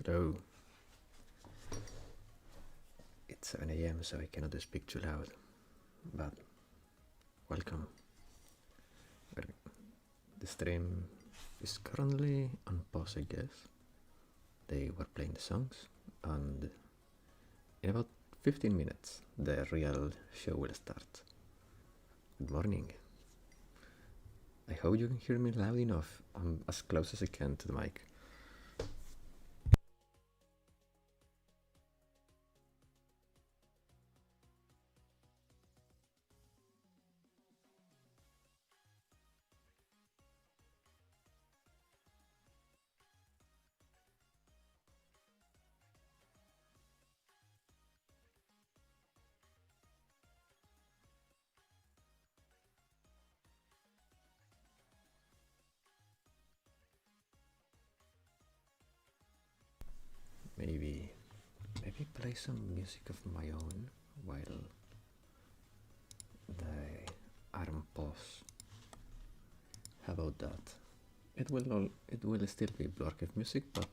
Hello. It's 7 a.m. so I cannot speak too loud, but welcome. The stream is currently on pause, I guess. They were playing the songs, and in about 15 minutes the real show will start. Good morning. I hope you can hear me loud enough. I'm as close as I can to the mic. Maybe play some music of my own while the arm pause. How about that? It will still be Blorkev music, but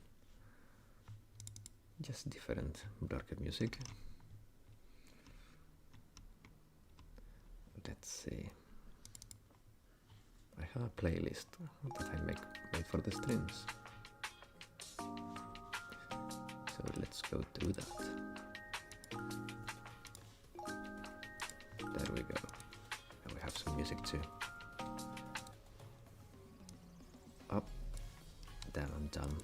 just different Blorkev music. Let's see. I have a playlist that I made for the streams. So let's go through that. There we go. And we have some music too. Up, down, dumb.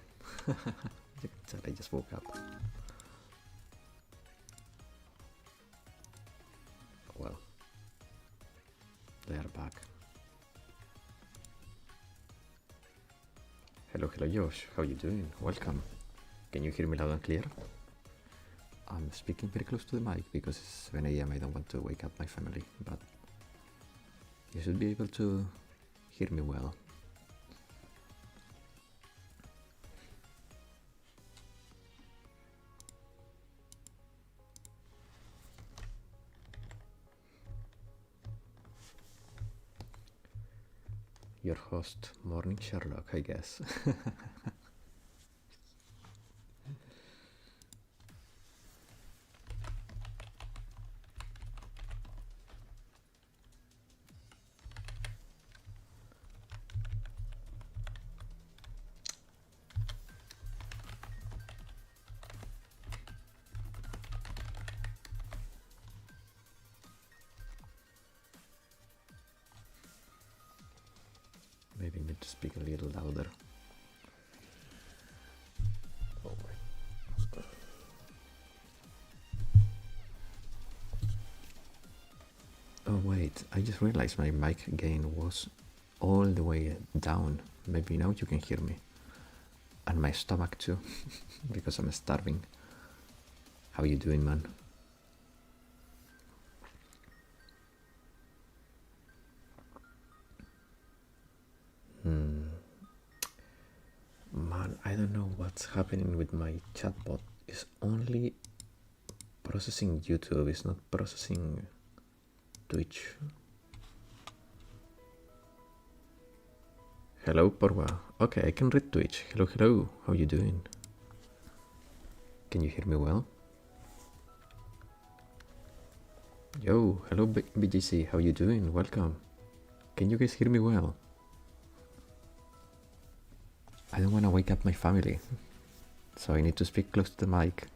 You can tell I just woke up. Well, they are back. Hello, Josh. How you doing? Welcome. Can you hear me loud and clear? I'm speaking very close to the mic because it's 7 a.m. I don't want to wake up my family, but you should be able to hear me well. Your host, Morning Sherlock, I guess. Maybe need to speak a little louder. Oh, oh wait, I just realized my mic gain was all the way down. Maybe now you can hear me. And my stomach too, because I'm starving. How you doing, man? Man, I don't know what's happening with my chatbot. It's only processing YouTube, it's not processing Twitch. Hello, Porwa. Okay, I can read Twitch. Hello, hello. How you doing? Can you hear me well? Yo, hello, BGC. How you doing? Welcome. Can you guys hear me well? I don't want to wake up my family, so I need to speak close to the mic.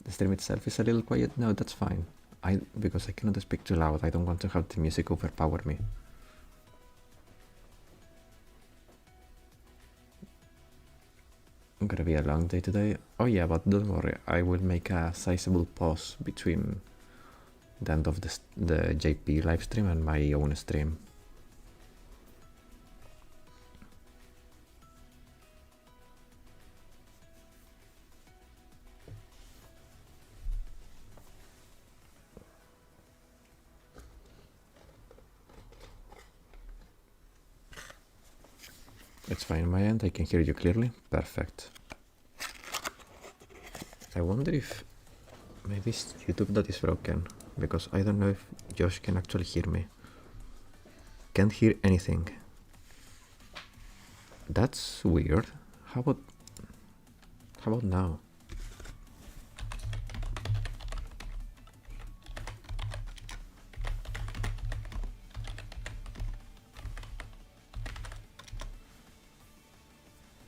The stream itself is a little quiet. No, that's fine. Because I cannot speak too loud. I don't want to have the music overpower me. Gonna be a long day today. Oh yeah, but don't worry. I will make a sizable pause between the end of the JP live stream and my own stream. It's fine on my end, I can hear you clearly. Perfect. I wonder if maybe it's YouTube that is broken, because I don't know if Josh can actually hear me. Can't hear anything. That's weird. How about How about now?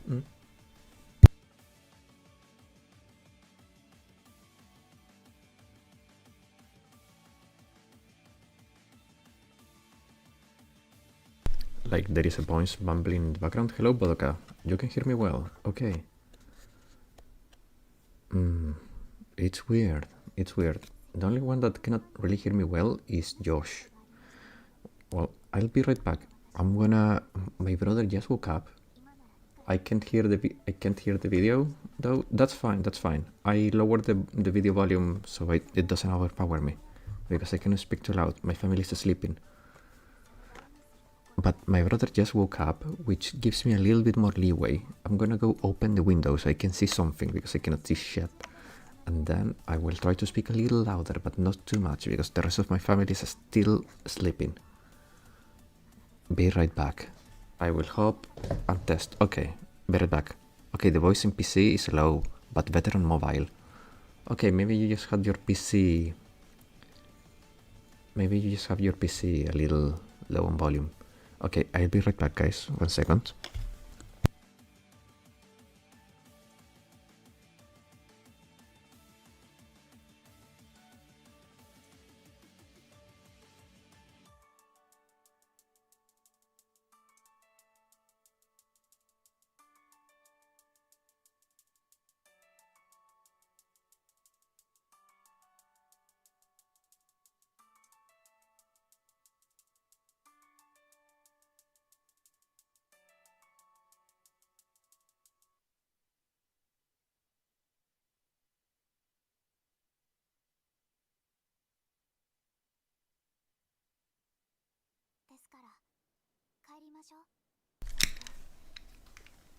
Mm. Like there is a voice bumbling in the background. Hello, Bodoka. You can hear me well. Okay. It's weird. It's weird. The only one that cannot really hear me well is Josh. Well, I'll be right back. I'm gonna. My brother just woke up. I can't hear the video though. That's fine. That's fine. I lowered the video volume so it doesn't overpower me because I cannot speak too loud. My family is sleeping. But my brother just woke up, which gives me a little bit more leeway. I'm gonna go open the window so I can see something because I cannot see shit. And then I will try to speak a little louder, but not too much because the rest of my family is still sleeping. Be right back. I will hop and test. Okay, be right back. Okay, the voice in PC is low, but better on mobile. Okay, maybe you just had your PC. Maybe you just have your PC a little low on volume. Okay, I'll be right back, guys. 1 second.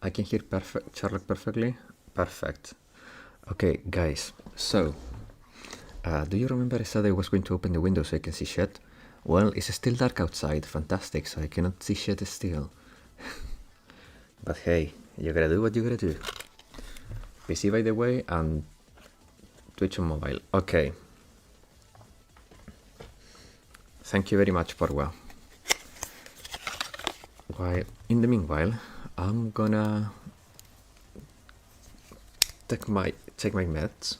I can hear Sherlock perfectly. Perfect. Okay, guys. So, do you remember I said I was going to open the window so I can see shit? Well, it's still dark outside. Fantastic, so I cannot see shit still. But hey, you gotta do what you gotta do. PC, by the way, and Twitch on mobile. Okay. Thank you very much, Porwa. In the meanwhile, I'm gonna take my meds.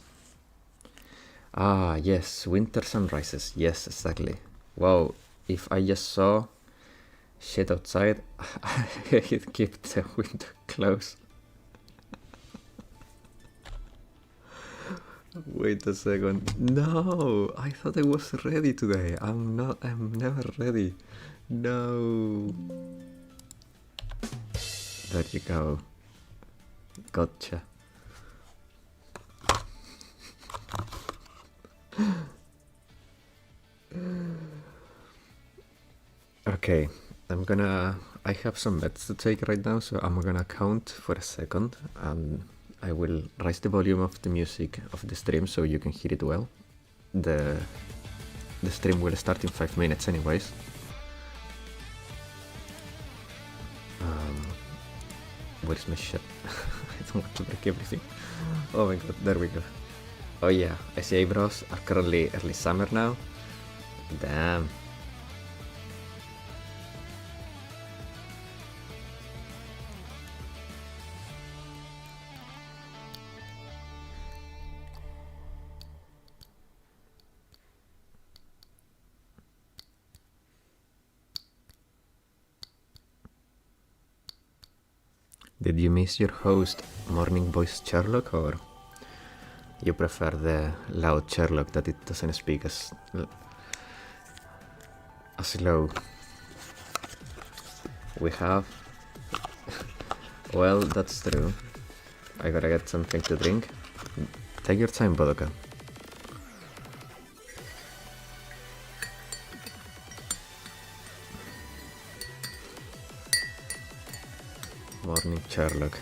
Ah, yes, winter sunrises. Yes, exactly. Wow, if I just saw shit outside, I'd keep the window closed. Wait a second. No, I thought I was ready today. I'm not. I'm never ready. No. There you go. Gotcha. Okay, I have some meds to take right now, so I'm gonna count for a second and I will raise the volume of the music of the stream so you can hear it well. The stream will start in 5 minutes anyways. Where's my shit? I don't want to break everything. Oh my god, there we go. Oh yeah, I see eyebrows are currently early summer now. Damn. Did you miss your host, morning voice Sherlock, or you prefer the loud Sherlock that it doesn't speak as low? We have... Well, that's true. I gotta get something to drink. Take your time, Bodoka. Morning Sherlock.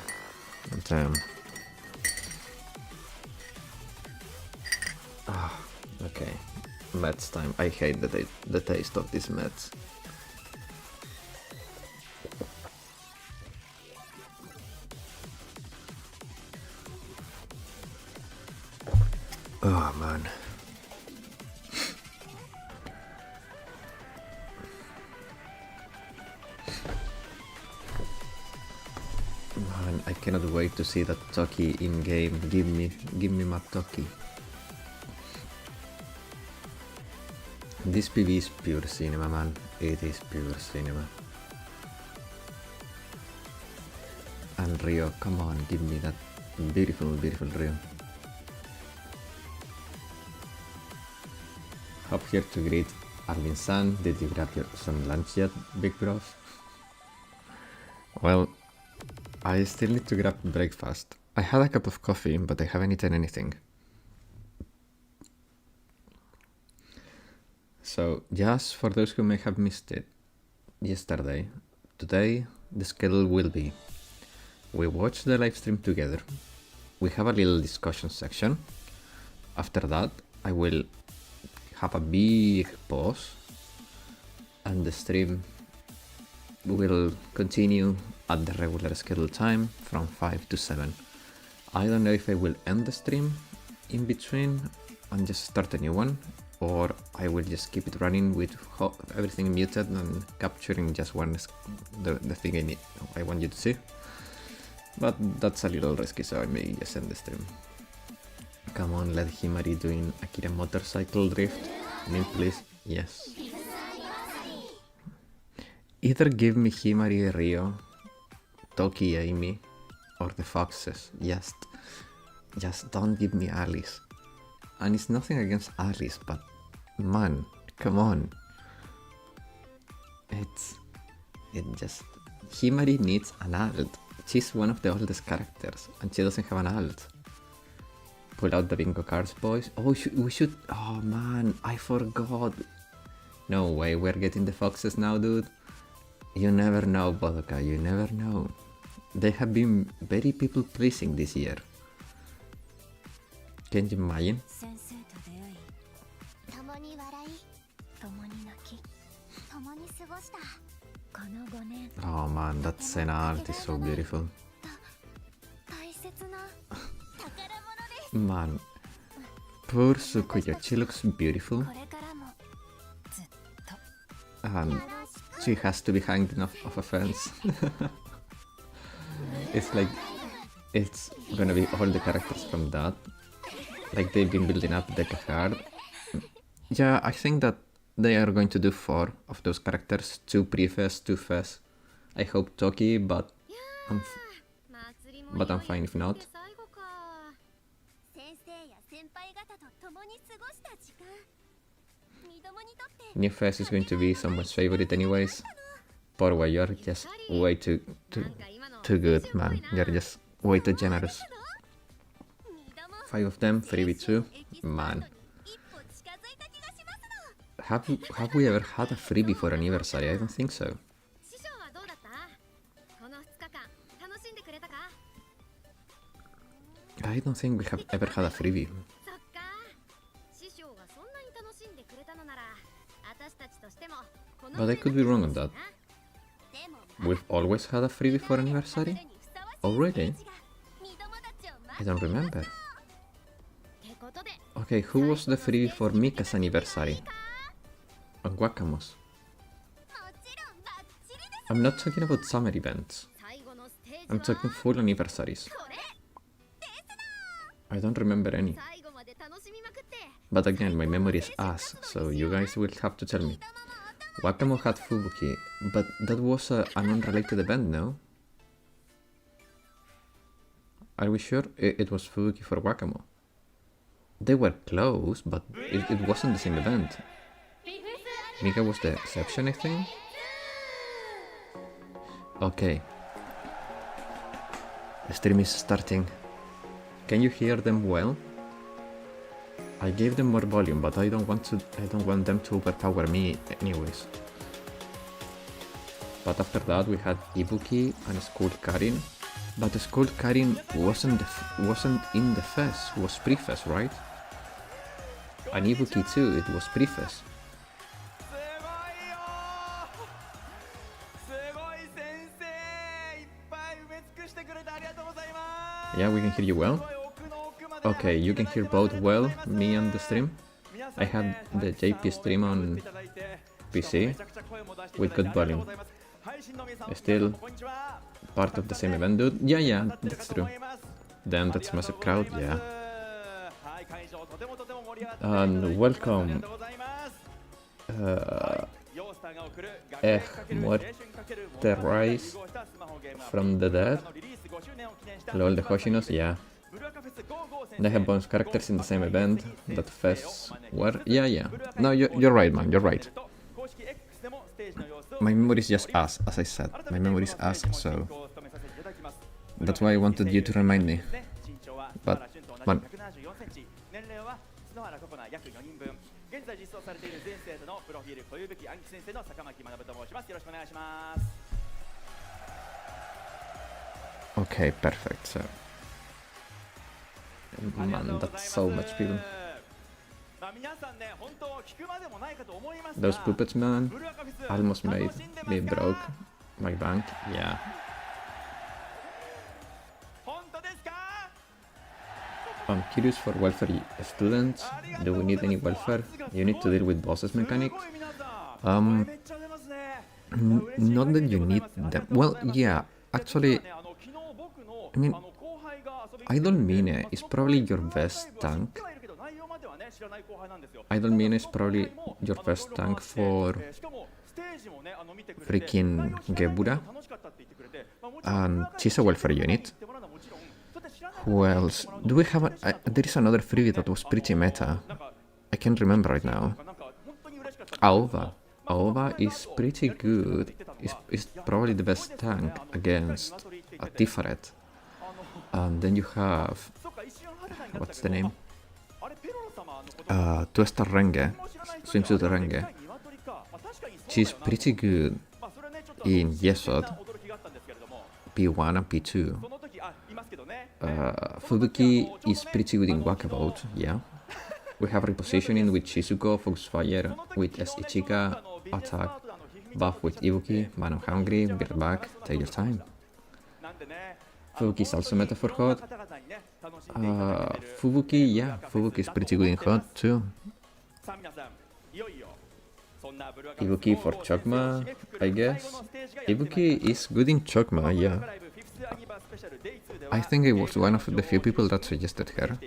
Damn. Ah, okay. Meds time. I hate the taste of these meds. Oh man. Man, I cannot wait to see that Toki in game. Give me my Toki. This PV is pure cinema, man. It is pure cinema. And Rio, come on, give me that beautiful, beautiful Rio. Hop here to greet Arvin-san. Did you grab some lunch yet, big bros? Well, I still need to grab breakfast. I had a cup of coffee, but I haven't eaten anything. So, just for those who may have missed it yesterday, today the schedule will be: we watch the live stream together, we have a little discussion section. After that, I will have a big pause, and the stream will continue at the regular scheduled time from 5 to 7. I don't know if I will end the stream in between and just start a new one, or I will just keep it running with everything muted and capturing just the thing I want you to see. But that's a little risky, so I may just end the stream. Come on, let Himari doing Akira motorcycle drift. I mean, please. Yes. Either give me Himari Rio, Toki Amy, or the foxes. Just don't give me Alice. And it's nothing against Alice, but man, come on. Himari needs an alt. She's one of the oldest characters, and she doesn't have an alt. Pull out the bingo cards, boys. Oh, we should. Oh man, I forgot. No way, we're getting the foxes now, dude. You never know, Bodoka, you never know. They have been very people pleasing this year. Can you imagine? Oh man, that Senna art is so beautiful. Man, poor Sukuyo, she looks beautiful. And she has to be hanging off a fence. It's like, it's gonna be all the characters from that. Like they've been building up Deca hard. Yeah, I think that they are going to do 4 of those characters. 2 pre-fest, 2 fest. I hope Toki, but I'm fine if not. New fest is going to be someone's favorite anyways. Porwa, you're just way too good, man. You're just way too generous. 5 of them, 3v2. Man. Have we ever had a freebie for anniversary? I don't think so. I don't think we have ever had a freebie. But I could be wrong on that. We've always had a freebie for anniversary? Oh really? I don't remember. Okay, who was the freebie for Mika's anniversary? And Wakamo's? I'm not talking about summer events. I'm talking full anniversaries. I don't remember any. But again, my memory is ass, so you guys will have to tell me. Wakamo had Fubuki, but that was an unrelated event, no? Are we sure it was Fubuki for Wakamo? They were close, but it wasn't the same event. Mika was the exception, I think? Okay. The stream is starting. Can you hear them well? I gave them more volume, but I don't want them to overpower me anyways. But after that we had Ibuki and Skull Karin. But Skull Karin wasn't in the fest, it was pre-fest, right? And Ibuki too, it was pre-fest. Yeah, we can hear you well. Okay, you can hear both well, me and the stream. I had the JP stream on PC with good volume. Still part of the same event, dude? Yeah, that's true. Damn, that's massive crowd, yeah. And welcome, Muerte Rise from the dead. Lol, the Hoshinos, yeah. They have bonus characters in the same event that Fest were. Yeah. No, you're right, man, you're right. My memory is just ass, as I said. My memory is ass, so that's why I wanted you to remind me. But, man. Okay, perfect, so. Man, that's so much people. Those puppets, man, almost made me broke my bank, yeah. I'm curious for welfare students. Do we need any welfare? You need to deal with bosses mechanics? Not that you need them. Well, yeah, actually, I mean, Idol Mine is probably your best tank. Idol Mine is probably your best tank for freaking Gebura. And she's a welfare unit. Who else? Do we have there is another freebie that was pretty meta. I can't remember right now. Aova. Aova is pretty good. Is probably the best tank against a Tiferet. And then you have... what's the name? 2-star Renge. Swimsuit Renge. She's pretty good in Yesod. P1 and P2. Fubuki is pretty good in Walkabout, yeah. We have repositioning with Shizuko, Foxfire with S. Ichika, attack, buff with Ibuki, Man of Hungry, Beard Back, take your time. Fubuki is also meta for Hot. Fubuki, yeah, Fubuki is pretty good in Hot too. Ibuki for Chokma, I guess. Ibuki is good in Chokma, yeah. I think I was one of the few people that suggested her,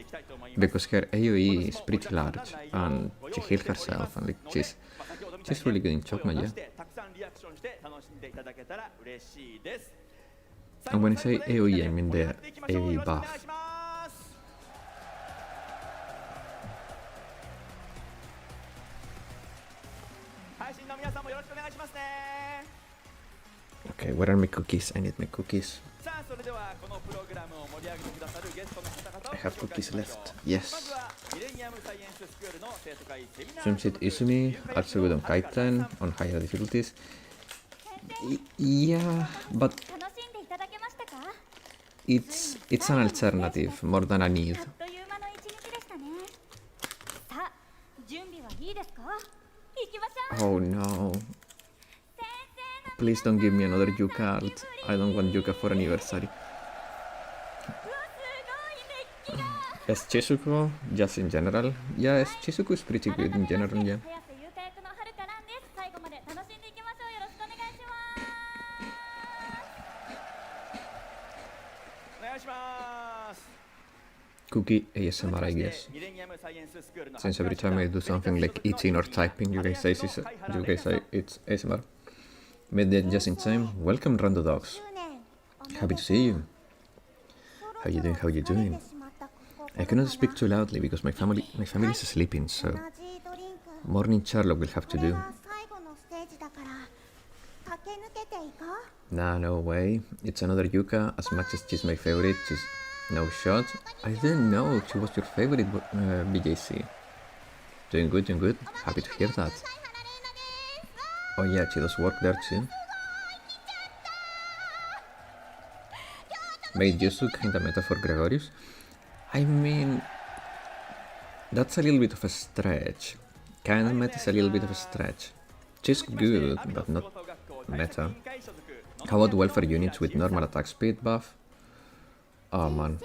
because her AoE is pretty large, and she heals herself, and like, she's really good in Chokma, yeah. And when I say AoE, I mean the AoE buff. Okay, where are my cookies? I need my cookies. I have cookies left. Yes. Swimsuit Izumi, also good on Kaiten, on higher difficulties. Yeah, but it's an alternative more than a need. Oh no. Please don't give me another Yuka alt. I don't want Yuka for anniversary. As Chizuko, just in general. Yeah, Chizuko is pretty good in general, yeah. Cookie ASMR, I guess. Since every time I do something like eating or typing, you guys say it's ASMR. Made that just in time. Welcome, Rando Dogs. Happy to see you. How you doing? How you doing? I cannot speak too loudly because my family is sleeping, so morning Charlotte will have to do. Nah, no way. It's another Yuka. As much as she's my favorite, she's no shot. I didn't know she was your favorite, BJC. Doing good, doing good. Happy to hear that. Oh yeah, she does work there too. Made Yusu kinda meta for Gregorius. I mean, that's a little bit of a stretch. Kinda meta is a little bit of a stretch. She's good, but not meta. How about welfare units with normal attack speed buff? Oh man.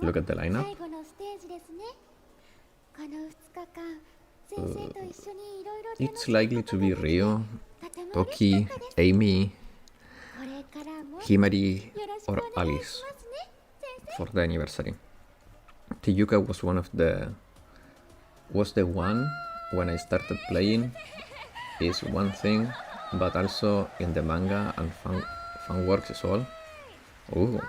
Look at the lineup. It's likely to be Ryo, Toki, Amy, Himari, or Alice for the anniversary. Tiyuka was the one when I started playing, is one thing, but also in the manga and fan works as well. Ooh.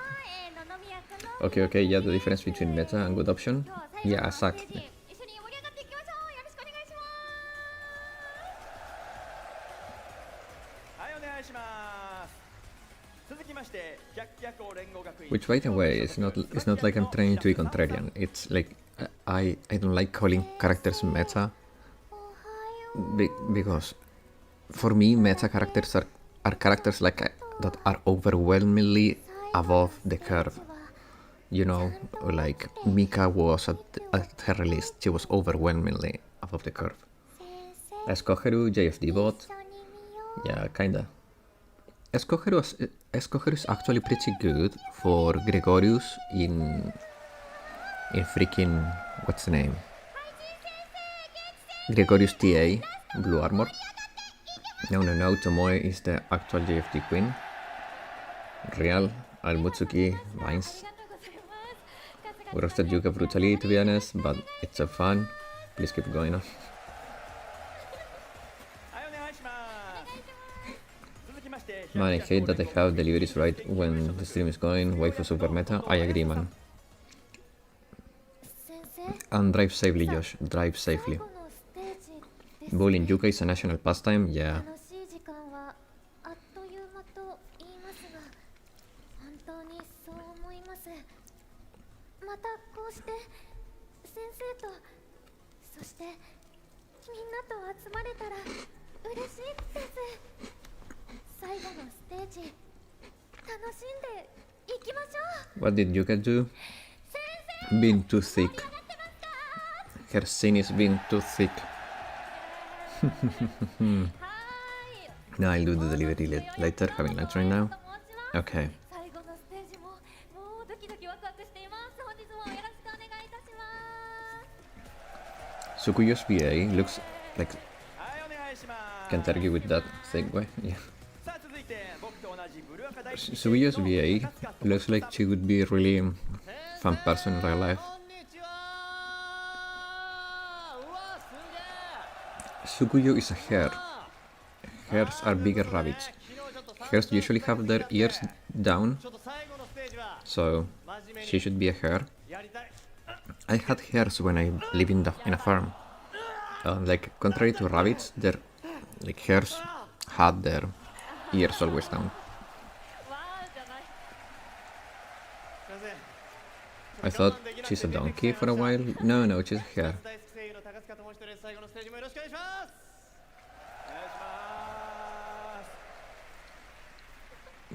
Okay, yeah, the difference between meta and good option. Yeah, exactly. Which, by the way, it's not like I'm trying to be contrarian. It's like I don't like calling characters meta because for me meta characters are characters like that are overwhelmingly above the curve. You know, like Mika was at her release, she was overwhelmingly above the curve. As Koharu, JFD bot, yeah, kinda. Escoger is actually pretty good for Gregorius in freaking, what's the name? Gregorius TA, Blue Armor. No, Tomoe is the actual JFD queen. Real, Almutsuki, Vines. We roasted Yuka brutally, to be honest, but it's so fun. Please keep going on. Man, I hate that I have deliveries right when the stream is going. Waifu super meta. I agree, man. And drive safely, Josh. Drive safely. Bowling Yuka is a national pastime, yeah. What did Yuka do? Being too thick. Her scene is being too thick. No, I'll do the delivery later, having lunch right now. Okay. Sukuyo's VA looks like... Can't argue with that segue, yeah. Sukuyo's VA looks like she would be a really fun person in real life. Sukuyo is a hare. Hares are bigger rabbits. Hares usually have their ears down, so she should be a hare. I had hares when I lived in a farm. Like, contrary to rabbits, hares had their ears always down. I thought she's a donkey for a while. No, she's a hare.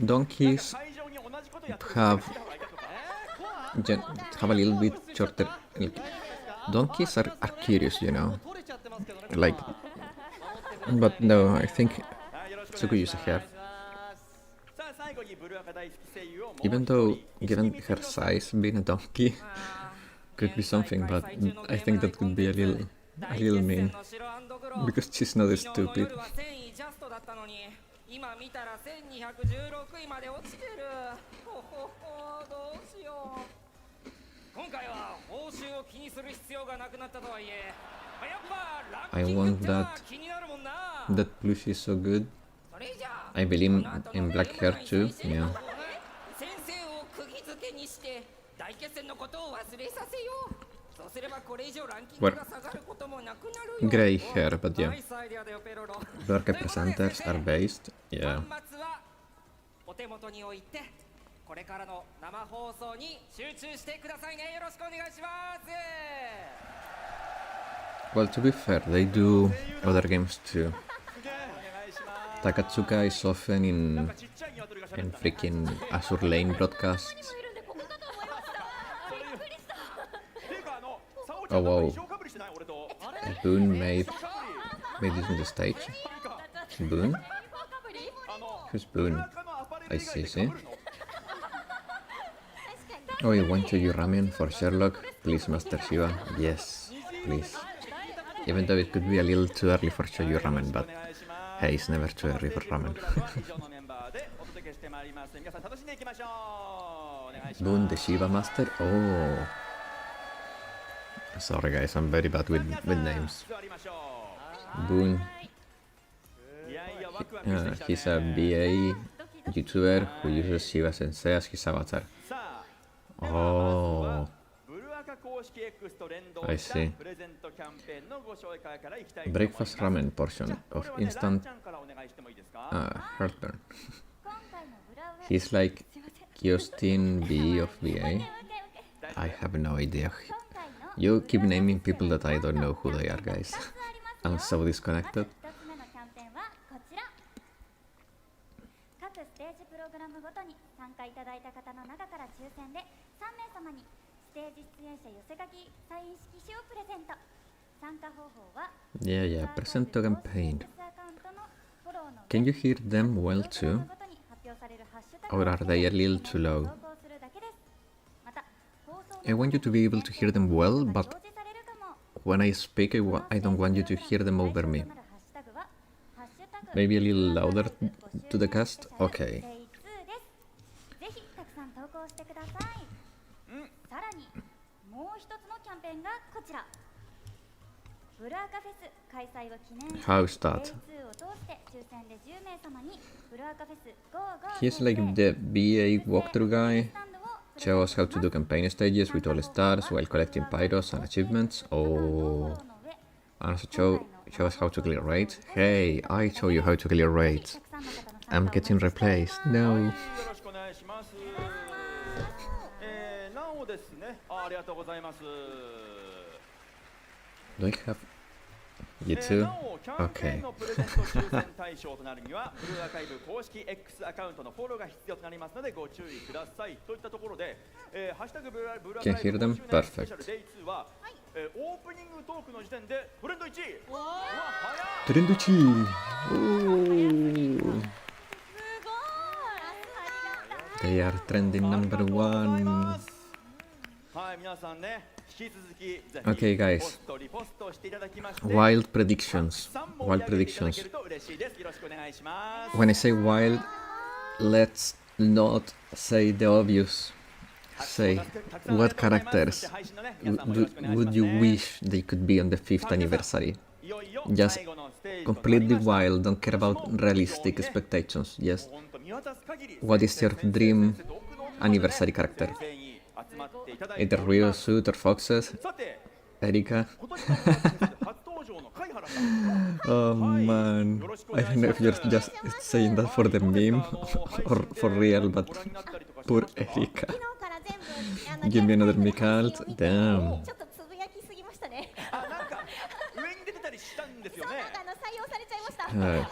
Donkeys have a little bit shorter. Donkeys are curious, you know. Like, but no, I think Tsukuyu is a hare. Even though, given her size, being a donkey could be something, but I think that could be a little mean, because she's not stupid. 今見たら1216位まで落ちてる。どうしよう。今回は報酬を気にする必要がなくなったとはいえ、やっぱランキングってのは気になるもんな。That plushie is so good. I believe in black hair too. Yeah. 先生を釘付けにして大決戦のことを忘れさせよう。 Well, grey hair, but yeah. Where representatives are based, yeah. Well, to be fair, they do other games too. Takatsuka is often in freaking Azur Lane broadcasts. Oh wow, Boone made it on the stage. Boone? Who's Boone? I see. Oh, you want to use ramen for Sherlock? Please, Master Shiva. Yes, please. Even though it could be a little too early for shoyu ramen, but hey, it's never too early for ramen. Boon, the Shiva Master? Oh. Sorry guys, I'm very bad with names. Boon. He's a BA YouTuber who uses Shiva Sensei as his avatar. Oh. I see. Breakfast ramen portion of instant heartburn. He's like Kyostin B of VA. I have no idea. You keep naming people that I don't know who they are, guys. I'm so disconnected. Yeah, present to campaign. Can you hear them well too? Or are they a little too low? I want you to be able to hear them well, but when I speak, I don't want you to hear them over me. Maybe a little louder to the cast? Okay. How's that? He's like the BA walkthrough guy. Show us how to do campaign stages with all stars while collecting pyros and achievements. Oh. And also show us how to clear raids. Hey, I show you how to clear raids. I'm getting replaced. No. Do I have you too? Okay. Can hear them? Perfect. Trend 1! Ooh. They are trending number 1. Okay guys, wild predictions. When I say wild, let's not say the obvious. Say, what characters would you wish they could be on the 5th anniversary? Just completely wild, don't care about realistic expectations. Just, what is your dream anniversary character? Either Ryo, Suit, or Foxes? Erika? Oh man, I don't know if you're just saying that for the meme or for real, but poor Erika. Give me another Mikalt. Damn.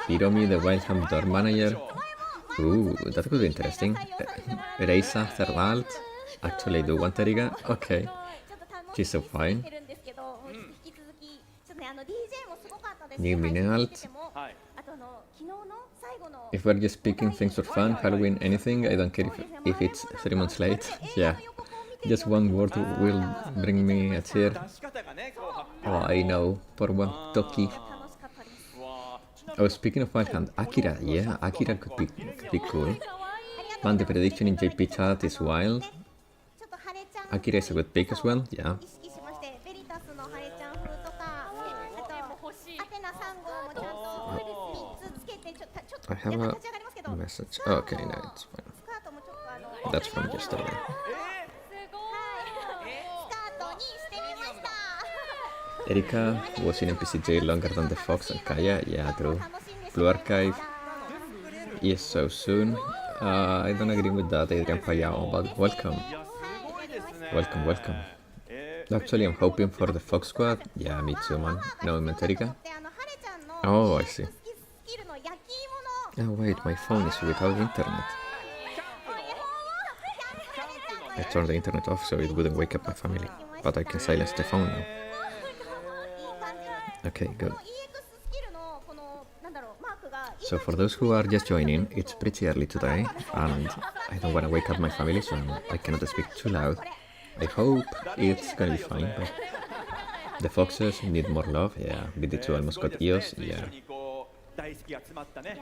Hiromi, the Wild Hunt door manager. Ooh, that could be interesting. Reisa, Thirlalt. Actually, I do want Erika. Okay. She's so fine. New Minalt. If we're just picking things for fun, Halloween, anything, I don't care if it's 3 months late. Yeah. Just one word will bring me a tear. Oh, I know. Poor one. Toki. Oh, speaking of Wild Hunt, Akira. Yeah, Akira could be cool. Man, the prediction in JP chat is wild. Akira is a good pick as well, yeah. I have a message. Oh, okay, no, it's fine. That's from yesterday. Erika was in NPCJ longer than the Fox and Kaya, yeah, true. Blue Archive is so soon. I don't agree with that, Adrian Payao, but welcome. Welcome. Actually, I'm hoping for the Fox Squad. Yeah, me too, man. No, I meant Erika. Oh, I see. Oh, wait, my phone is without internet. I turned the internet off so it wouldn't wake up my family. But I can silence the phone now. Okay, good. So for those who are just joining, it's pretty early today, and I don't want to wake up my family, so I cannot speak too loud. I hope it's gonna be fine, but the foxes need more love, yeah. BD2 almost got EOS, yeah.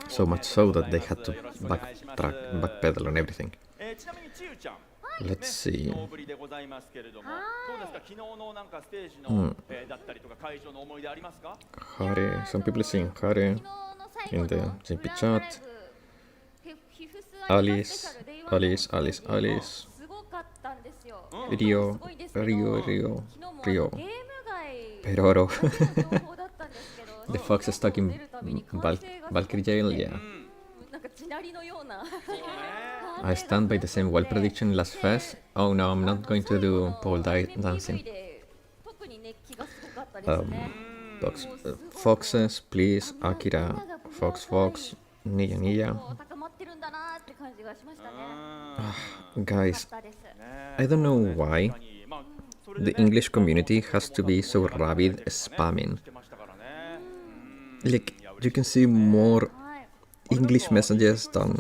So much so that they had to backpedal on everything. Let's see. Hari, some people saying Hari in the JP chat. Alice, Alice, Alice, Alice. Rio, Rio, Rio, Rio. Peroro. The fox is stuck in Valkyrie jail, yeah. I stand by the same wild prediction last fest. Oh no, I'm not going to do pole dancing. Foxes, please, Akira, Fox, Fox, Nia, Nia. Guys, I don't know why the English community has to be so rabid spamming. Like, you can see more English messages than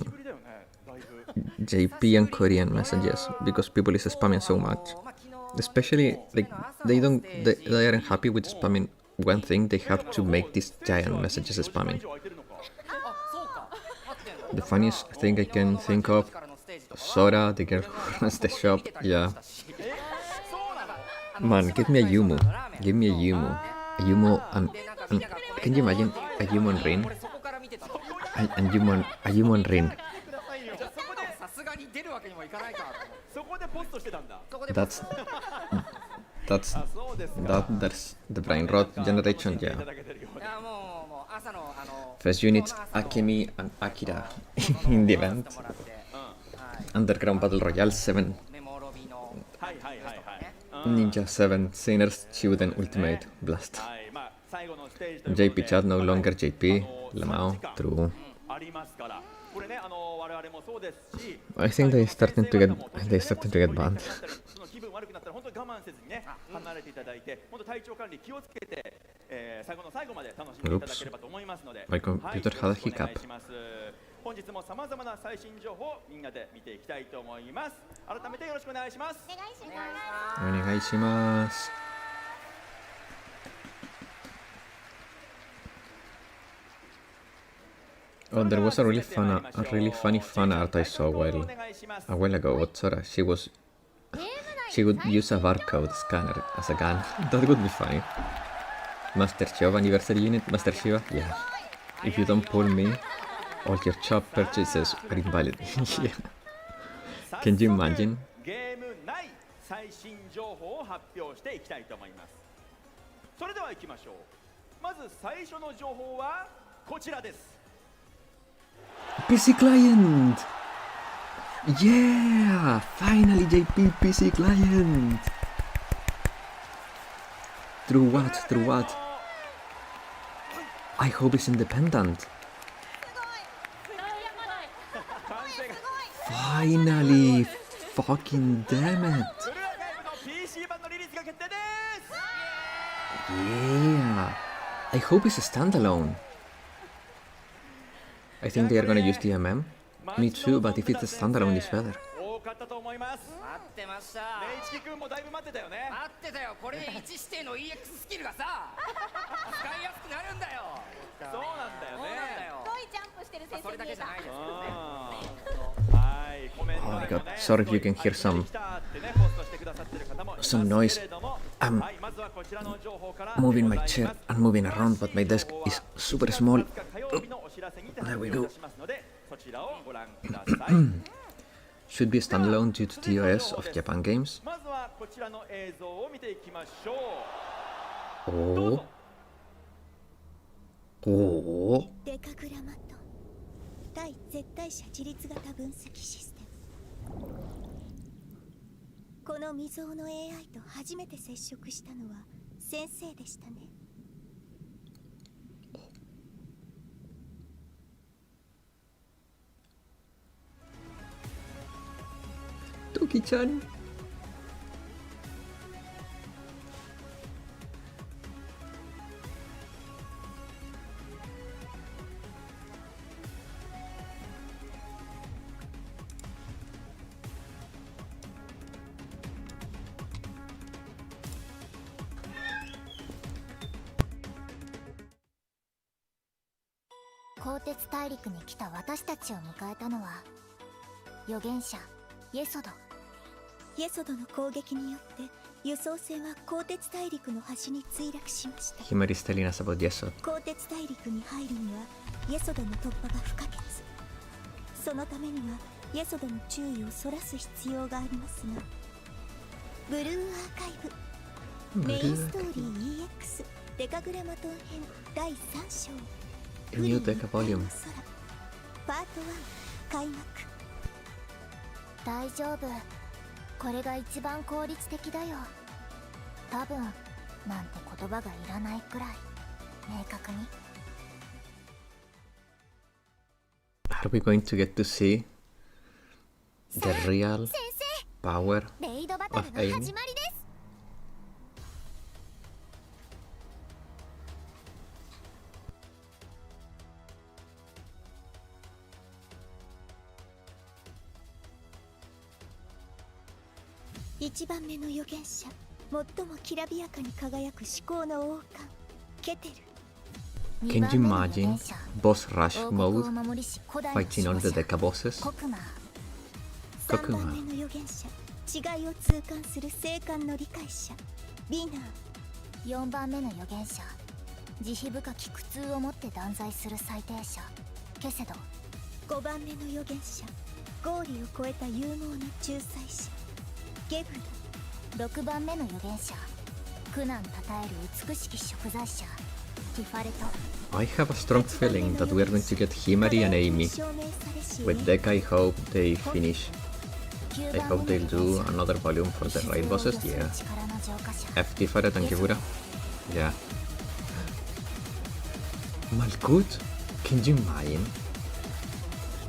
JP and Korean messages because people is spamming so much. Especially, like, they aren't happy with spamming one thing, they have to make these giant messages spamming. The funniest thing I can think of, Sora, the girl who runs the shop, yeah. Man, give me a Yumu. Give me a Yumu. A Yumu, can you imagine a Yumu and Rin? A Yumu and Rin. That's the brain rot generation, yeah. First units Akemi and Akira in the event. Underground Battle Royale 7. Ninja 7, Sinners, Chiuden Ultimate, Blast. JP chat no longer JP, Lamau, true. I think they're starting to get banned. Oops. My computer had a hiccup. 本日も様々な最新情報をみんなで見ていきたいと思います。改めてよろしくお願いします。お願いします。Oh, there was a really funny fan art I saw a while ago. What Sora? She would use a barcode scanner as a gun. That would be funny. Master Chiva anniversary unit, Master Chiva? Yeah. If you don't pull me, all your shop purchases are invalid. Yeah. Can you imagine? ゲーム内最新情報を発表していきたいと思います。それでは行きましょう。まず最初の情報はこちらです。 PC client! Yeah! Finally JP PC client! Through what? Through what? I hope it's independent. Finally! Fucking damn it! Yeah! I hope it's a standalone. I think they are gonna use DMM. Me too, but if it's a standalone, it's better. Oh my god, sorry if you can hear some noise. I'm moving my chair and moving around, but my desk is super small. Oh, there we go. Should be a standalone due to TOS of Japan games. Oh. Oh. 対絶対者自律型分析システム。この未曾有の AI と初めて接触したのは先生でしたね。トキちゃん。鋼鉄大陸に来た私たちを迎えたのは預言者イエソド。イエソドの攻撃によって輸送船は鋼鉄大陸の端に墜落しました。 Himari is telling us about Yesod. 鋼鉄大陸に入るにはイエソドの突破が不可欠。そのためにはイエソドの注意をそらす必要がありますが、ブルーアーカイブメインストーリー EX デカグラマトン編第3章 New Deca Volume. パート1開幕。大丈夫、これが一番効率的だよ。多分なんて言葉がいらないくらい明確に。 Are we going to get to see the real 先生、 power レイドバト of ルの Amy? 始まりです。1番目の預言者、最もきらびやかに輝く至高の王冠ケテル。 Can you imagine boss rush 王国を mode 守りし古代の fighting all the 守護者 Deca bosses? コクマー。 3番目の預言者、違いを痛感する静観の理解者ビナー。4番目の預言者、慈悲深き苦痛をもって断罪する裁定者ケセド。5番目の預言者、合理を超えた勇猛な仲裁者ゲブラ。 6番目の預言者、苦難たたえる美しき食材者ティファレト。 I have a strong feeling that we are going to get Himari and Amy. With Deca, I hope they finish. I hope they'll do another volume for the raid bosses. Yeah. F Tifaret and Gebura. Yeah. Malkuth? Can you imagine?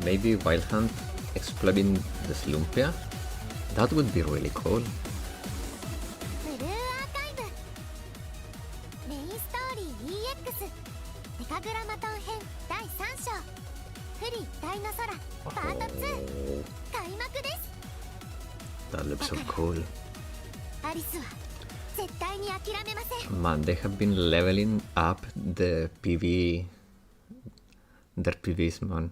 Maybe Wild Hunt exploring the Slumpia? That would be really cool. ブルーアーカイブメインストーリー EX デカグラマトン編第3章不利一体の空パート2 Oh, 開幕です。 that looks so cool. アリスは絶対に諦めません。 Man, they have been leveling up the PV, their PVs, man.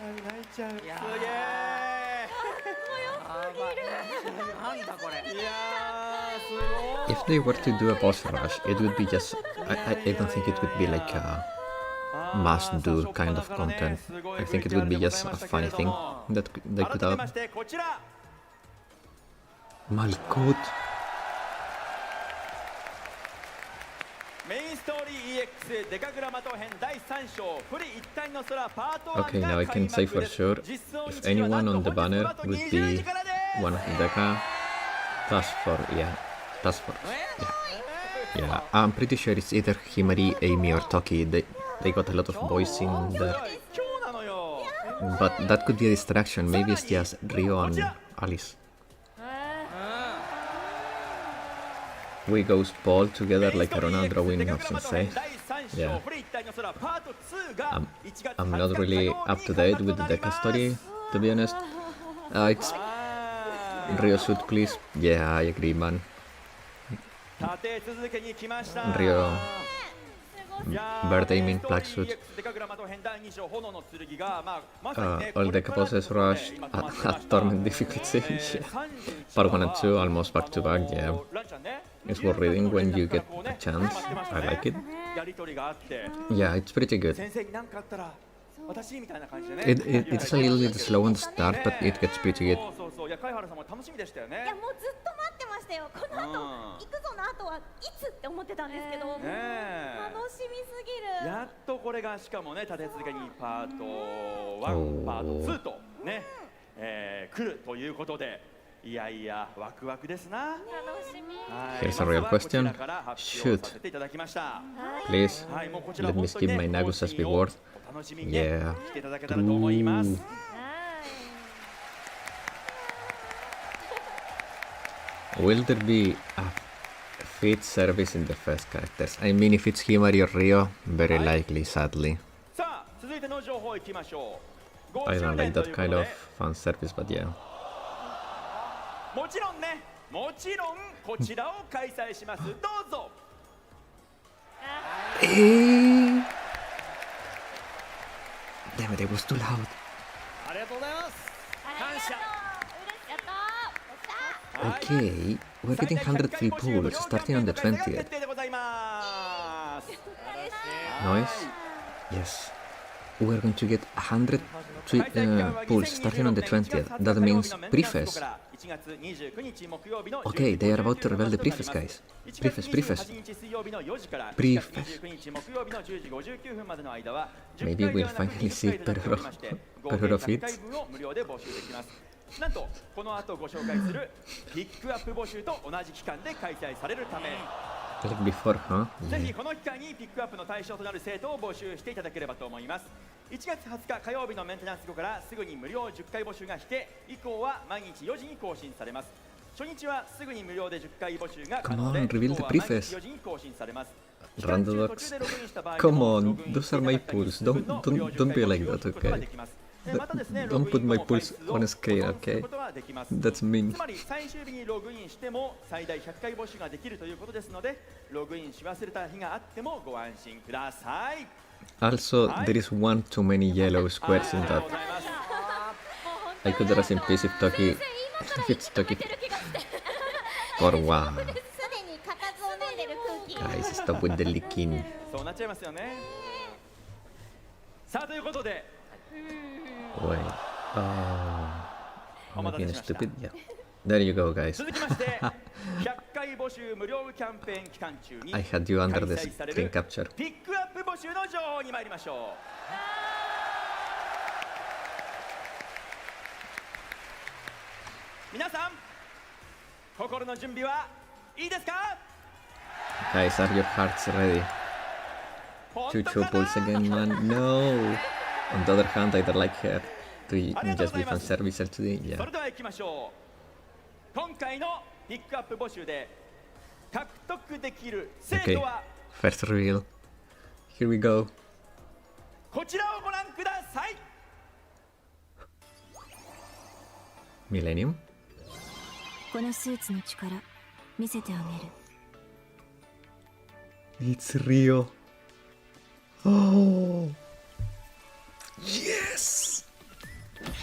泣いちゃう。すげえ。なんだこれ。いやー、すごい。 If they were to do a boss rush, it would be just. I don't think it would be like a must do kind of content. I think it would be just a funny thing that they could 改め add. ましてこちら Malkuth. メインストーリー EX デカグラマト編第3章不利一体の空パート1 Okay, now I can say for sure if anyone on the banner would be one of Deca. Task Force, yeah. Task Force. Yeah. Yeah, I'm pretty sure it's either Himari, Amy, or Toki. They got a lot of boys in there. 今日なのよ But that could be a distraction. Maybe it's just Rio and Alice. We go Paul together like a Ronald drawing of Sensei. Yeah. I'm not really up to date with the Deca story, to be honest. It's Rio suit, please. Yeah, I agree, man. 立て続けに来ました Rio いやー birthday mean black suit. デカグラマト編第2章炎の剣がまさにね All Deca bosses rush at Torment difficulty. Yeah. Part 1 and 2 almost back to back, yeah. It's worth reading when you get a chance. I like it. やりとりがあって Yeah, it's pretty good. 先生に何かあったら私みたいな感じでね It's a little bit slow on the start, but it gets pretty good. そうそういや貝原さんも楽しみでしたよねいやもうずっと待ってましたよ。この後行くぞの後はいつって思ってたんですけど、もうねえ楽しみすぎる。やっとこれがしかもね立て続けにパートお1ーパート2とね、来るということでいやいやワクワクですな。楽しみ。はい Here's a real まずはこちら question. から発 Shoot. 表させていただきました。 Please, はいもうこちら let me 本当に skip ね my 更 Nagusa's 新を reward. お楽しみにね Yeah. していただけたらと思います。 True. はい。 Will there be a feat service in the first characters? I mean, if it's Himari or Rio, very likely, sadly. さあ続いての情報いきましょう。5 I 周 don't 年 like とい that うこと kind of で fan service, but yeah. もちろんね、もちろんこちらを開催します。どうぞ。Damn it, it was too loud. ありがとうございます。感謝。やったー。はい Okay, we're getting 100 free pools starting on the 20th. 決定でございます。 Nice. Yes. We're going to get 100 pools starting on the 20th. That means Prefest. Okay, they are about to reveal the Prefest, guys. Prefest. Maybe we'll finally see Peruro Fits. なんとこの後ご紹介するピックアップ募集と同じ期間で開催されるため、 Like before, huh? ぜ Yeah. ひこの期間にピックアップの対象となる生徒を募集していただければと思います。1月20日火曜日のメンテナンス後からすぐに無料10回募集がして、以降は毎日4時に更新されます。初日はすぐに無料で10回募集が可能で、 Come on, reveal 以 the 降は毎日 prefest. 4時に更新されます。 Randodox. Come on, those are my pools. Don't be like that, okay? Don't put my pools on a scale, okay? That's mean. つまり最終日にログインしても最大100回募集ができるということですので、ログインし忘れた日があってもご安心ください。 Also, there is one too many yellow squares in ありが that. とうございます。 I could rest in peace if Toki... if it's Toki... Or wow. すでに固唾を飲んでる空気。 Guys, stop with the licking. そうなっちゃいますよね。さあということで、 Wait. Oh. お Am I 待たせ being しました。 stupid? Yeah. There you go, guys. 続きまして100回募集無料キャンペーン期間中に I had you under the 開催され screen る capture. ピックアップ募集の情報に参りましょう。皆さん、心の準備はいいですか？ Guys, are your hearts ready? 本 To 当 show かな？ pulse again, man? No! On the other hand, I'd like her to just be fan service LTD. そ Yeah. れでは行きましょう。今回のピックアップ募集で獲得できる生 Okay. 徒は First reveal. Here we go. こちらをご覧ください。 Millennium. このスーツの力見せてあげる。 It's Rio. Oh. Yes.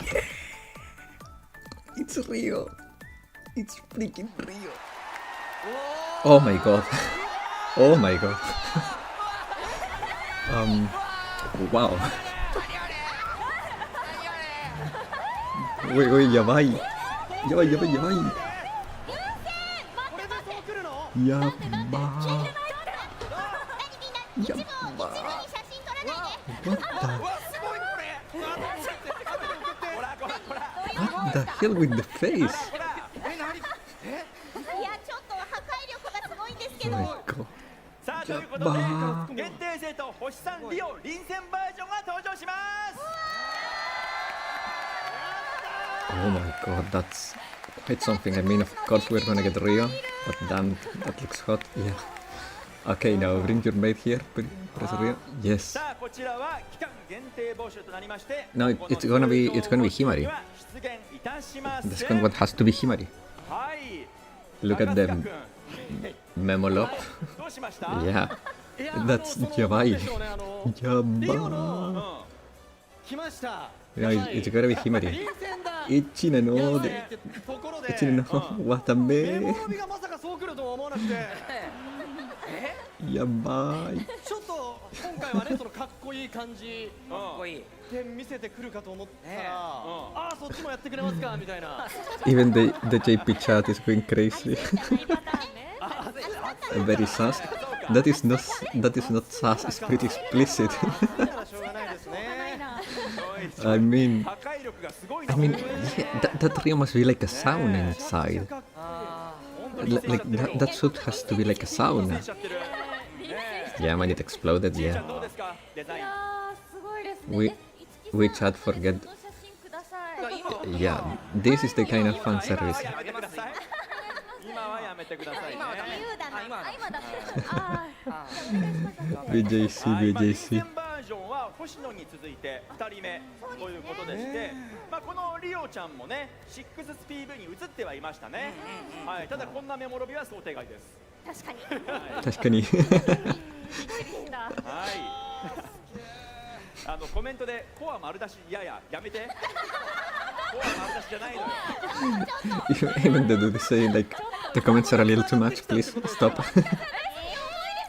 Yeah. It's Rio. It's freaking Rio. Oh my god. Oh my god. Wow. Wait, wait, やばい。やばい。これでそう来るの？やばー。何みんな一部を一部に写真撮らないで。 What the わすごいこれ。わちょっとカメラ送って。ほらほらほら What the hell with the face? ほら。え、何？え？いやちょっと破壊力がすごいんですけ Oh ど。 my god. さあということでやばー限定生徒星さんリオ臨戦バージョンが登場します。 Oh my god, that's quite something. I mean, of course we're gonna get Rio, but damn, that looks hot. Yeah. Okay, now bring your mate here. Press Rio. Yes. さあこちらは期間限定募集となりまして、 No, it's gonna be Himari. 出現いたしません。 The second one has to be Himari. はい。 Look at 長 them. 塚君 Memolop. どうしました？ Yeah. いや That's そのやばいなんでしょうねリオのや来ました。 Yeah, it's gonna be Himari. 臨戦だ。 Ichine や no ばい de. ってところで。 Ichine no. What a メ me. モロビがまさかそう来るとは思わなくて。やばい。ちょっと今回はねそのかっこいい感じかっこいい。で見せてくるかと思ったら、うんああそっちもやってくれますかみたいな。 Even the JP chat is going crazy. あ Very sus. That is not sus. It's pretty explicit. だからしょうがないですね。 I mean, 破壊力がすごい I な。 mean, yeah, that Rio must be like a sauna inside. Like that suit has to be like a sauna. しちゃってる。 Yeah, when it exploded, ちゃ yeah. んどうですか？デザイン。すごいですね。 We chat forget. 写真ください。 Yeah, this is the kind of fan service. 今はやめてください。今はやめてくださいね。自由だな。今だ今だって。ああ。 BJC, はいまあ臨 BJC. 戦バージョンは星野に続いて2人目ということでして、このリオちゃんもね6ス PV に映ってはいましたね、はい、ただこんなメモロビは想定外です。確かに確かに。はいコメントでコア丸出しやめてコア丸出しじゃないのよEven though they say like the comments are a little too much, please stop.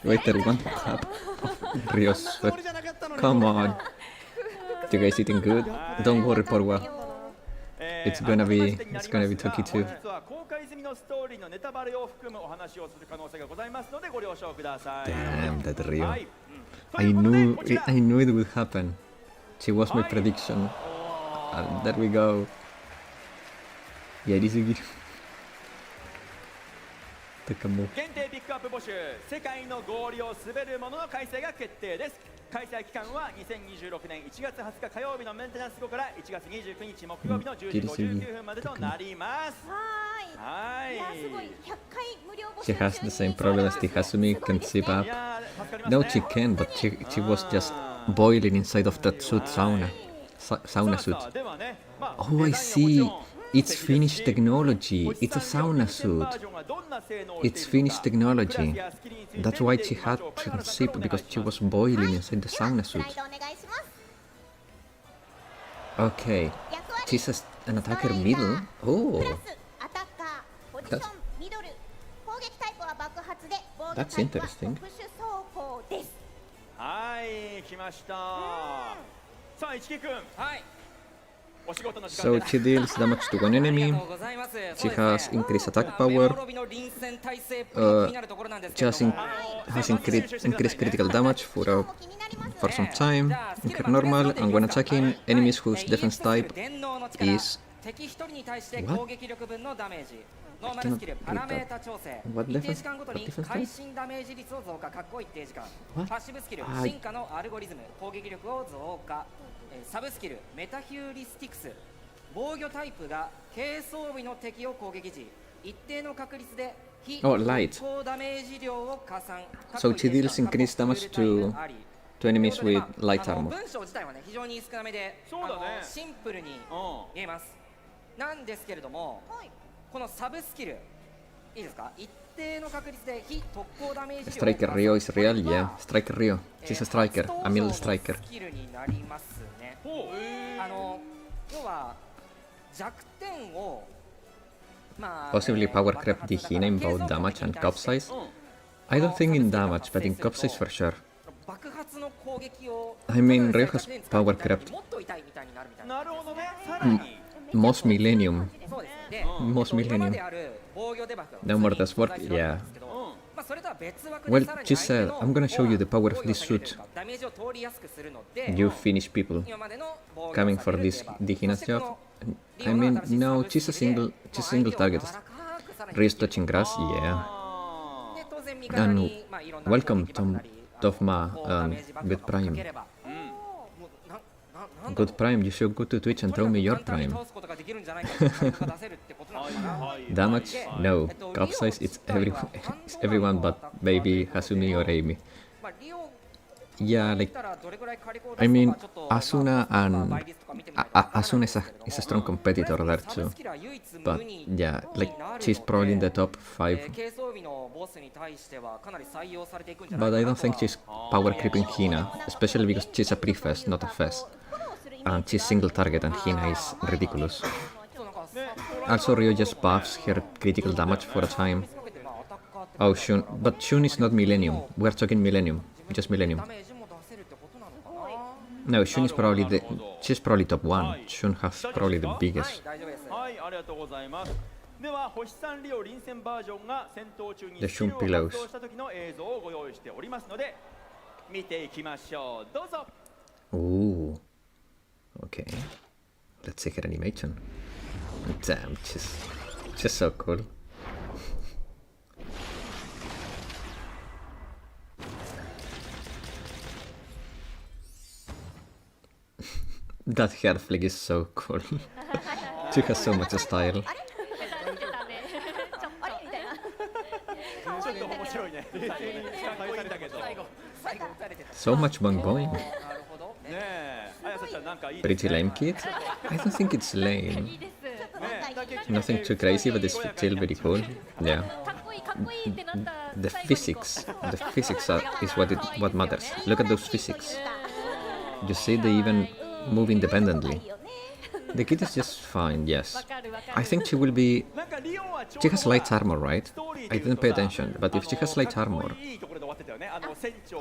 Wait, there one tab of Rio's sweat. Come on. You guys eating good? Don't worry, Porwa. It's gonna be Toki too. 実は公開済みのストーリーのネタバレを含むお話をする可能性がございますのでご了承ください。 Damn, that Rio. はい、I knew it would happen. She was my prediction. And there we go. Yarisugi. 限定ピックアップ募集、世界の氷を滑るものの開催が決定です。開催期間は2026年1月20日火曜日のメンテナンス後から1月29日木曜日の10時59分までとなります。はい。いやすごい100回無料募集。 She has the same problem as the Hasumi, can zip up. No, she can, but she was just boiling inside of that suit sauna suit. Oh, I see. It's Finnish technology. It's a sauna suit. It's Finnish technology. That's why she had to sip, because she was boiling inside the sauna suit. Okay. She's an attacker middle. Oh. That's interesting. はい、来ました。さあ、市木君。はい。 So she deals damage to one enemy, she has increased attack power, she has increased critical damage for some time, incur normal, and when attacking enemies whose defense type is... What? I cannot read that. What defense type? What? サブスキルメタヒューリスティクス防御タイプが軽装備の敵を攻撃時一定の確率で非特攻ダメージ量を加算 So she deals increased damage to enemies with light armor. 文章自体はね非常に少なめでシンプルに見えます。なんですけれどもこのサブスキルいいですか一定の確率で非特攻ダメージ量 Striker Rio is real, yeah. Striker Rio. She's a striker, a middle striker. スキルになります。要は弱点を Possibly power crept the Hina in both damage and cup size? I don't think in damage, but in cup size for sure. I mean, Rio has power crept. Most Millennium. Most Millennium. No more does work? Yeah. Well, she said, I'm gonna show you the power of this suit. You Finnish people coming for this Hina's job. I mean, no, she's a single target. Rio's touching grass, yeah. And welcome Tofma and Good Prime. Good Prime, you should go to Twitch and throw me your Prime. Damage? No. Cup size? It's everyone but maybe Hasumi or Amy. Yeah, like, I mean, Asuna and Asuna is a strong competitor there too. But yeah, like, she's probably in the top 5. But I don't think she's power creeping Hina, especially because she's a pre-fest, not a fest. And she's single target and Hina is ridiculous. Also, Rio just buffs her critical damage for a time. Oh, Shun, but Shun is not Millennium. We're talking Millennium, just Millennium. No, Shun is probably she's probably top 1. Shun has probably the biggest. The Shun pillows. Ooh. Okay. Let's see her animation. Damn, she's so cool. That hair flick is so cool. She has so much style. 白いね。冷静にかっこいいんだけど。ね最後打たれてた。 So much boing boing. なるほど。え、あやさちゃんなんかいいです Pretty ね。 lame kid? I don't think it's lame. いいです。 Nothing too crazy, but it's still very cool. Yeah. かっこいいかっこいいってなった The 最後にこう physics. The physics is what matters. Look at those physics. You see, they even move independently. The kid is just fine, yes. わかるわか I る think she will be. なんかリオンはちょう She ど has light armor, right? ストーリー I で言う didn't と pay さ attention, but if she has light かっこ armor, いいところで終わってたよね。船長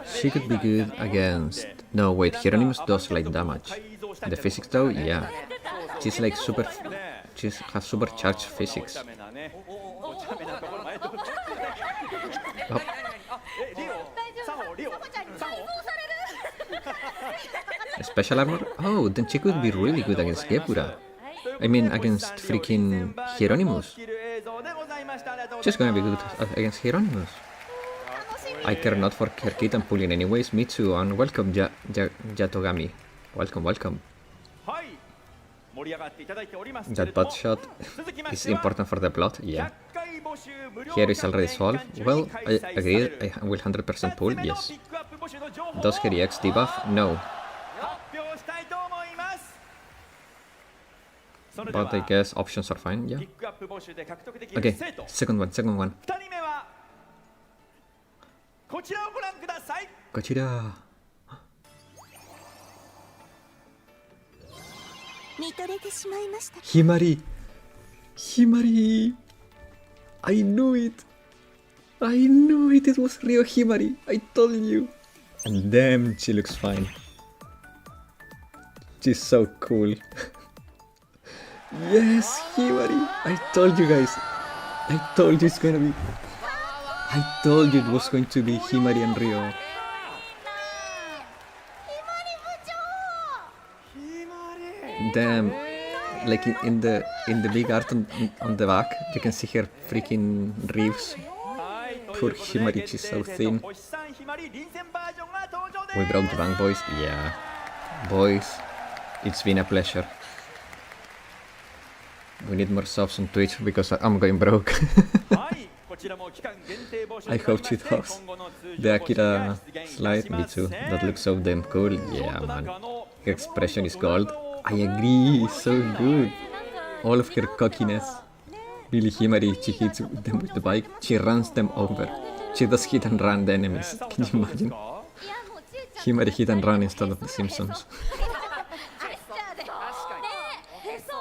she could be good against. No, wait, Hieronymus does light damage. The physics, though, yeah. She's like super. She has supercharged お physics. 茶目なね。お茶目なところまで。 Oh, え、リオ、サホ、リオ、サホ。 special armor? Oh, then she could be really good against Gepura. I mean, against freaking Hieronymus. She's gonna be good against Hieronymus. I care not for her kitten pulling anyways. Me too, and welcome, Yatogami. Welcome, welcome. はい。盛り上がっていただいておりますけ That れども butt shot 続きま is しては important for the plot, yeah. 100回募集無料 Here is already キャン solved. ペーン Well, 期間中 I に開催され agree. る I will 100% pull, 2つ目の yes. ピックアップ募集の情報を Does her EX debuff? No. 発表したいと思いますそれでは But I guess options are fine, ピ yeah. ックアップ募集で獲得できる Okay, 生徒 second one. 2人目はこちらをご覧ください Gotcha. 見とれてしまいました。 Himari! Himari! I knew it! I knew it! It was Ryo Himari! I told you! And damn, she looks fine. She's so cool. Yes, Himari! I told you guys! I told you it's gonna be... I told you it was going to be Himari and Ryo. Damn, like in the big art on the back, you can see her freaking ribs. はい Poor Himari, she's so thin. 星さんひまり臨戦バージョンが登場です We broke the bank, boys. Yeah, boys, it's been a pleasure. We need more subs on Twitch because I'm going broke. はいこちらも期間限定募集 I hope she does. The Akira slide, me too. That looks so damn cool. Yeah, man. Her expression is gold. I agree, so good. All of her cockiness. Really, Himari, she hits them with the bike. She runs them over. She does hit and run the enemies. Can you imagine? いやもうちゅうちゃん Himari hit and run instead of the Simpsons. あれしちゃうでへそ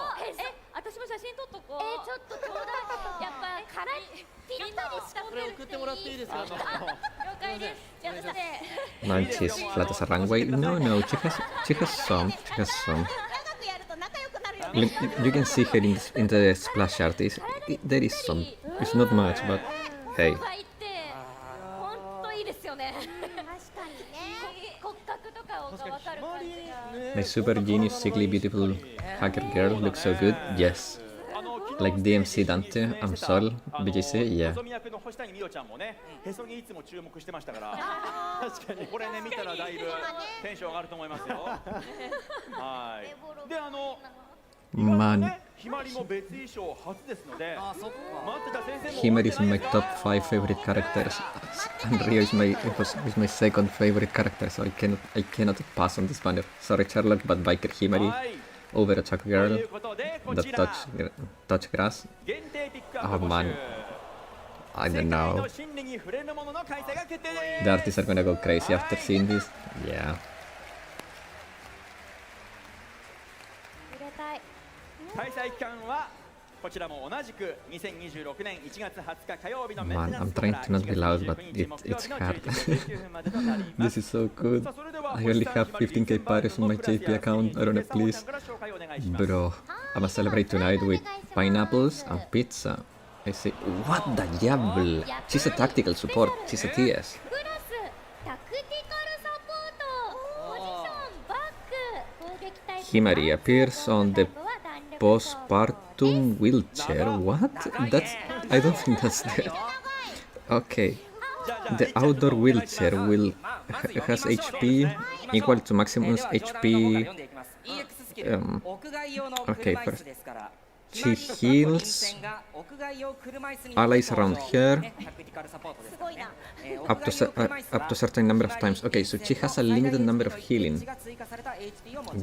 私も写真撮っとこうちょっとちょうだいやっぱ辛いピッタリしたこれ送ってもらっていいですか了解ですやったね Man, she's flat as a runway. No, no, she has some. She has some. 長くやると仲良くなるよね You can see her in the splash art. There is some. It's not much, but hey. 入って本当いいですよね確かにね骨格とかが分かる感じが My super genius, sickly, beautiful hacker girl looks so good. Yes. Like DMC Dante, I'm Sol, BGC, yeah. のぞみ役の星谷美桜ちゃんもねへそにいつも注目してましたから確かにこれね見たらだいぶテンション上がると思いますよはいでMan, ひまりも別衣装初ですのであ、そっか。待ってた先生も Himari is my top 5 favorite characters, and Ryo is my second favorite character, so I cannot pass on this banner. Sorry, Sherlock, but Biker Himari はい over a Chuck と girl いうことでこ that ちら touch grass. 限定ピックアッ Oh プ募 man, 集 I 世界 don't の know. 心理に触れるものの開催が決定 The です artists are gonna go crazy after seeing this. Yeah. 入れたい開催期間はこちらも同じく2026年1月20日火曜日のメンテ Man, ナン I'm スから trying to not be loud, 1 but 月29日木曜 it's 日の hard. 11時59分までとなりま This す is so good. さあそれでは I only have 15k pares on my JP account. I don't know, please. から紹介お願いします Bro, I'ma celebrate tonight with pineapples and pizza. I say, what the diablo? She's a tactical support. She's a TS. グラスタクティカルサポートポジションバック攻撃タイプ Himari appears on the postpartum wheelchair. What? That's. I don't think that's there. Okay. The outdoor wheelchair has HP equal to maximum HP. EX スキル、屋外用のOkay, 車椅子ですから。She heals allies around her up to certain number of times. Okay, so she has a limited number of healing.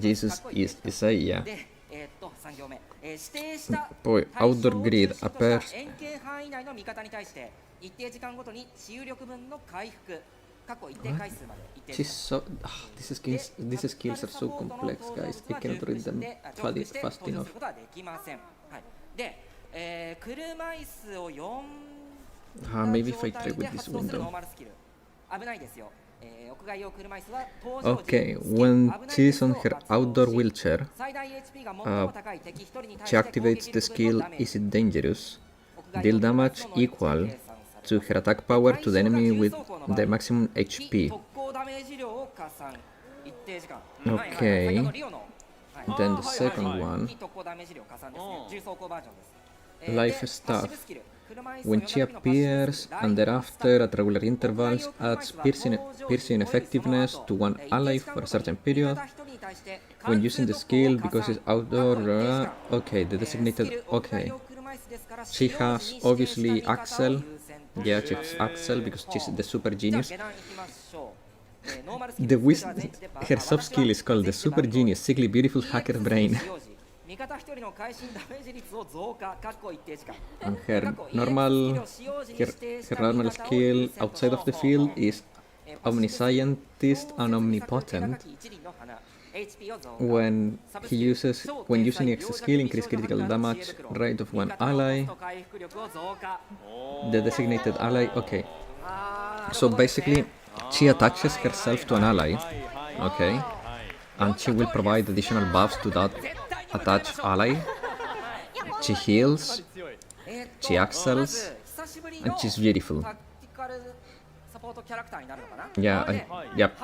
Jesus is Isaiah. Boy, outdoor grid appears. She's so. These skills are so complex, guys. I cannot read them fast enough. Maybe if I try with this window. Okay, when she's on her outdoor wheelchair, she activates the skill Is It Dangerous? Deal damage equal to her attack power to the enemy with the maximum HP. Okay, then the second one, life stuff. When she appears and thereafter at regular intervals adds piercing effectiveness to one ally for a certain period. When using the skill because it's outdoor, okay, the designated, okay. She has obviously Axel. Yeah, she's Axel because she's the super genius. Her sub skill is called the super genius, sickly beautiful hacker brain. And her normal skill outside of the field is omniscientist and omnipotent. When using X skill, increase critical damage rate of one ally. The designated ally. Okay. So basically, she attaches herself to an ally. Okay. And she will provide additional buffs to that attached ally. She heals, she excels, and she's beautiful. Yeah, yep.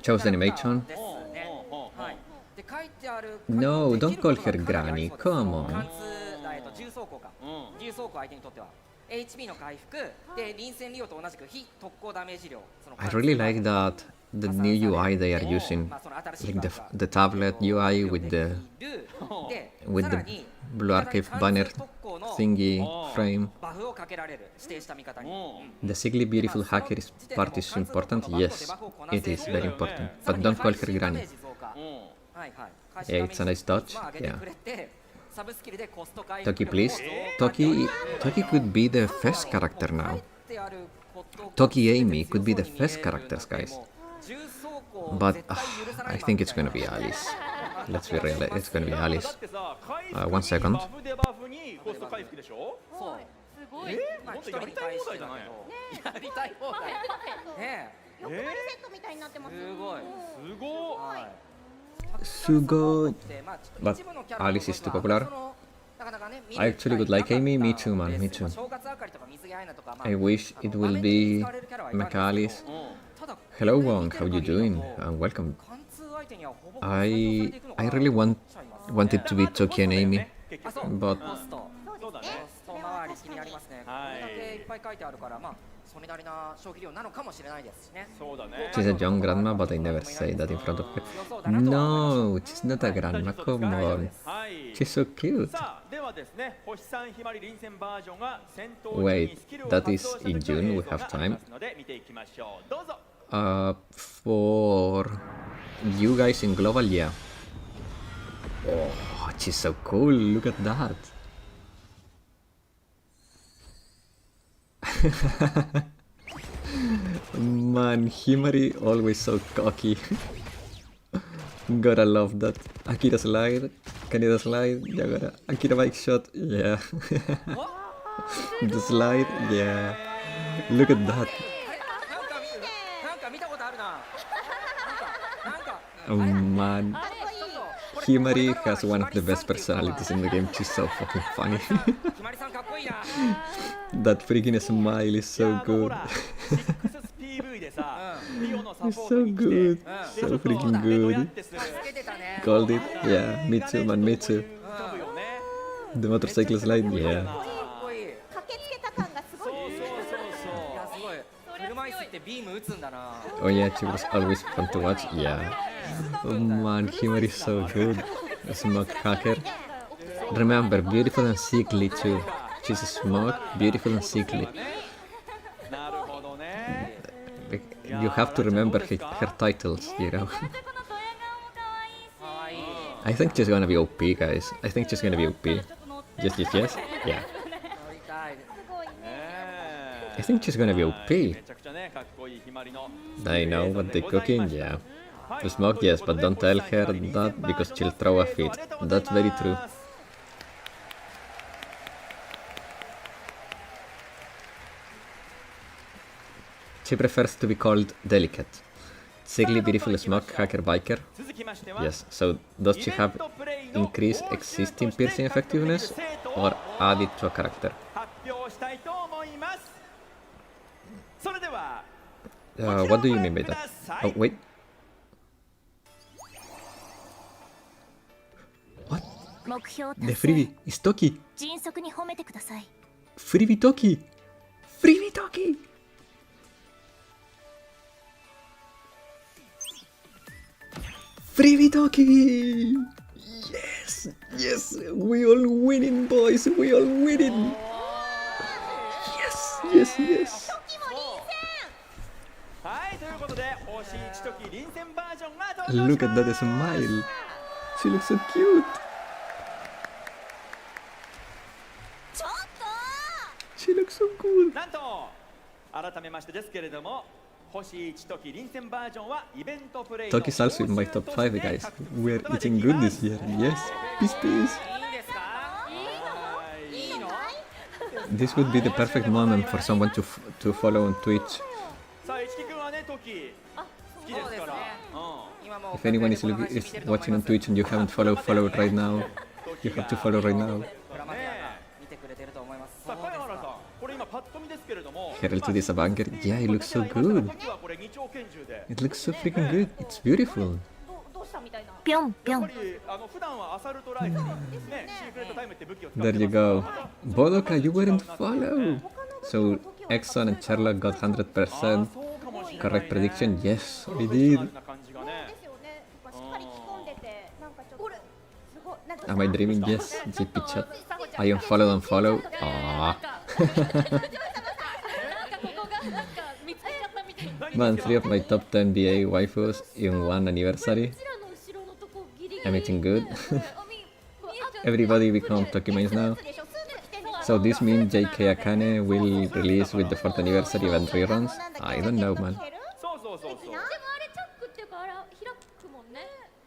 Chose the animation. No, don't call her Granny, come on. I really like that the new UI they are using, like the tablet UI with the Blue Archive banner thingy frame. The sickly beautiful hacker part is important. Yes, it is very important. But don't call her Granny. Yeah, it's a nice touch. Yeah. Toki, please. Toki could be the first character now. Toki Amy could be the first characters, guys. But I think it's gonna be Alice. Let's be real, it's gonna be Alice. 1 second. Sugoi. But Alice is too popular. I actually would like Amy. Me too, man. Me too. I wish it will be Mekalis. Hello Wong, how you doing? And welcome. I really wanted to be Toki and Amy, but she's a young grandma, but I never say that in front of her. No, she's not a grandma, come on. She's so cute. Wait, that is in June, we have time. For you guys in global, yeah. Oh, she's so cool, look at that. Man, Himari always so cocky. Gotta love that. Akira slide, Kaneda slide, Yagara. Akira bike shot, yeah. The slide, yeah. Look at that. Oh man. Himari has one of the best personalities in the game. She's so fucking funny. That freaking smile is so good. It's so good. So freaking good. Called it? Yeah, me too, man, me too. The motorcycle slide? Yeah. Oh yeah, she was always fun to watch. Yeah. Oh man, Himari is so good. The smoke hacker. Remember, beautiful and sickly too. She's smart, beautiful and sickly. なるほどね You have to remember her titles, you know. このドヤ顔も可愛いしかわいい I think she's gonna be OP, guys. I think she's gonna be OP. ちょっと乗って Yes, yes, yes. Yeah. 乗りたいI think she's gonna be OP. めちゃくちゃねかっこいいひまりの I know what they're cooking, yeah. To smoke, yes, but don't tell her that because she'll throw a fit. That's very true. She prefers to be called delicate. Sickly, beautiful, smoke, hacker, biker. 続きましては Yes, so does she have increased existing piercing effectiveness or add it to a character? 発表したいと思いますそれでは What do you mean by that? Oh, wait. What? 目標 The 達成 freebie is Toki. 迅速に褒めてください Freebie Toki. Freebie Toki. Freebie Toki. Yes, yes, we all winning, boys. We all winning. Yes, yes, yes. はいということで星一時臨戦バージョンが登場 Look し at ます that smile. She looks so cute. ちょっと She looks so cool. なんと改めましてですけれども星一時臨戦バージョンはイベントプレイの Toki's also in my top 5, 報酬として guys. 獲得 We're することがで eating き good ま this す year. Yes. Peace, peace. いいんですかはいいいの This would be the perfect moment for someone to follow on Twitch. さあ一木君はね時好きですからそうですね今もう If anyone is watching on Twitch and you haven't follow right now. You have to follow right now. プラマティアが見てくれてると思いますさあ貝原さんこれ今パッと見ですけれども Herald to this a banger. Yeah, it looks so good. 時はこれ二丁拳銃で It looks so freaking good. It's beautiful. どうしたみたいなぴょんぴょんやっぱり普段はアサルトライフルねシークレットタイムって武器を使って There you ます go. Bodoka, you weren't follow. So Exxon and Charlotte got 100%. Correct prediction. Yes, we did. な感じがねですよね。なんかしっかり着込んでて、なんかちょっとすごいなんか Am I dreaming? Yes. GP chat. I unfollow and follow. Aww. 見つけちゃったみたいな Man, 3 of my top 10 BA waifus in one anniversary. うちらの後ろのとこギリギリ I'm eating good. 見えちゃう Everybody become Tokimains now. でしょ。スーツ着てるの。 So this means JK Akane will release with the 4th anniversary event reruns? I don't know, man. そうそうそうそうでもあれチャックっていうかあれ開くもんね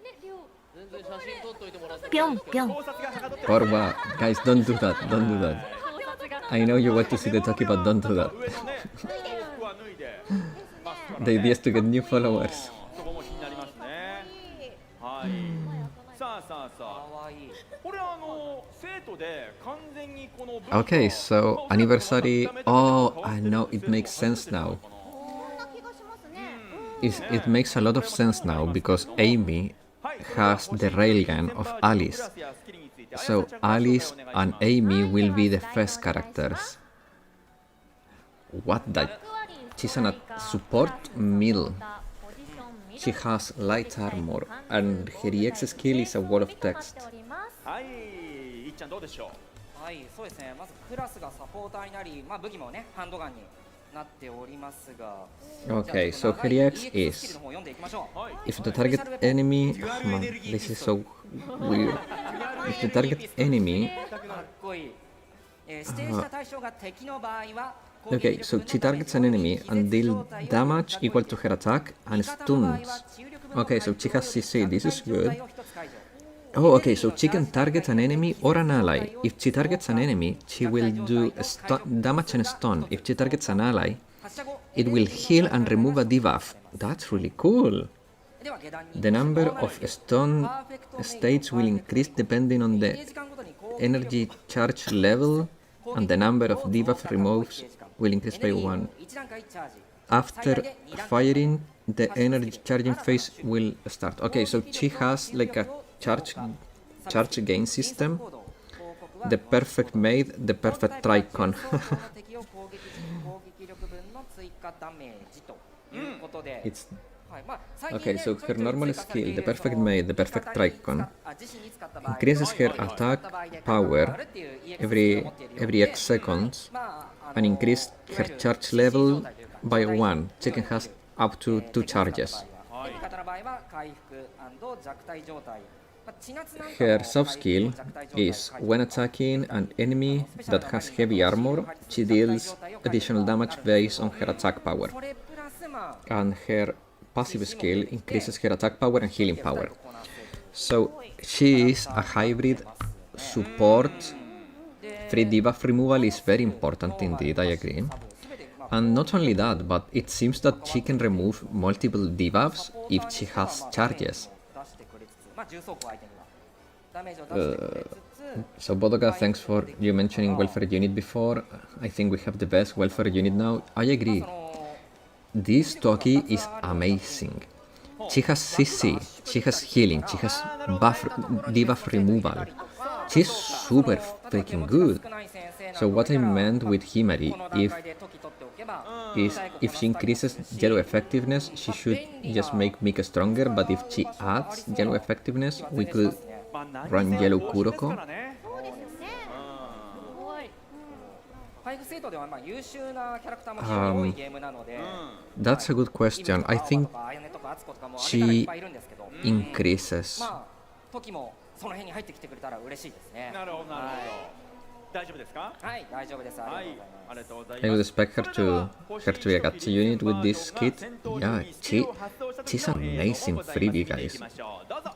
ねりょう全然写真撮っといてもらってもぴょんぴょん考察がはかどって Korba, guys, don't do that. Don't do that. 考察が I know you want to see the Toki, but don't do that. 上のね服は脱いでますから The ね idea is to get new followers. そこも気になりますねはいさあさあさあかわいいこれ生徒で完全にこの Okay, so anniversary. Oh, I know it makes sense now. そんな気がしますね。 It makes a lot of sense now because Amy has the railgun of Alice. So Alice and Amy will be the first characters. What the? She's a support mill. She has light armor and her EX skill is a wall of text. はいいっちゃんどうでしょうはいそうですねまずクラスがサポーターになりまあ武器もねハンドガンになっておりますが Okay, じゃ so あちょっと her 長い EX EX スキル is の方読んでいきましょう if the target enemy. Oh, man, this is so weird. If the target enemy. かっこいい指定した対象が敵の場合は Okay, so she targets an enemy and deal damage equal to her attack and stuns. Okay, so she has CC, this is good. Oh, okay, so she can target an enemy or an ally. If she targets an enemy, she will do damage and stun. If she targets an ally, it will heal and remove a debuff. That's really cool. The number of stun states will increase depending on the energy charge level, and the number of debuff removes will increase by 1. After firing, the energy charging phase will start. Okay, so she has like a charge gain system. The perfect maid, the perfect Tricon. 攻撃時に攻撃力分の追加ダメージということで、 It's はい、まあ最近 okay. ね So ちょいちょ her い normal 追加されて skill, い the る perfect maid, the perfect 使ったり Tricon, 自身に使った場合 increases her 使った attack 場合で power 変わるっていう EX every を持っているようで X seconds まあand increase いわ her ゆる charge 心身 level 状態というか by 状態 1. Chicken has up to 2 charges. 味方の場合は回復&弱体状態。まあ千夏なんかも Her 回 soft 復 skill と弱体状態 is when attacking an enemy that has heavy armor, she deals additional damage based on her attack power. それプラスまあ And her passive skill increases her attack power and healing power. So she is a hybrid support. Free debuff removal is very important indeed, I agree. And not only that, but it seems that she can remove multiple debuffs if she has charges. 出してくれつつまあ重装甲相手にはダメージを出してくれつつ So Bodoga, thanks for you mentioning welfare unit before. I think we have the best welfare unit now. I agree. This Toki is amazing. She has CC, she has healing, she has debuff removal. She's super freaking good. So what I meant with Himari, if she increases yellow effectiveness, she should just make Mika stronger, but if she adds yellow effectiveness, we could run yellow Kuroko. 5セイトではまあ優秀なキャラクターも非常に多いゲームなので That's a good question. I think she increases. まあ時もその辺に入ってきてくれたら嬉しいですね。なるほどなるほど。大丈夫ですか？はい、大丈夫です。ありがとうございます。ありがとうございます。 I would expect her to be a gacha unit with this kit. Yeah, she's an amazing freebie, guys.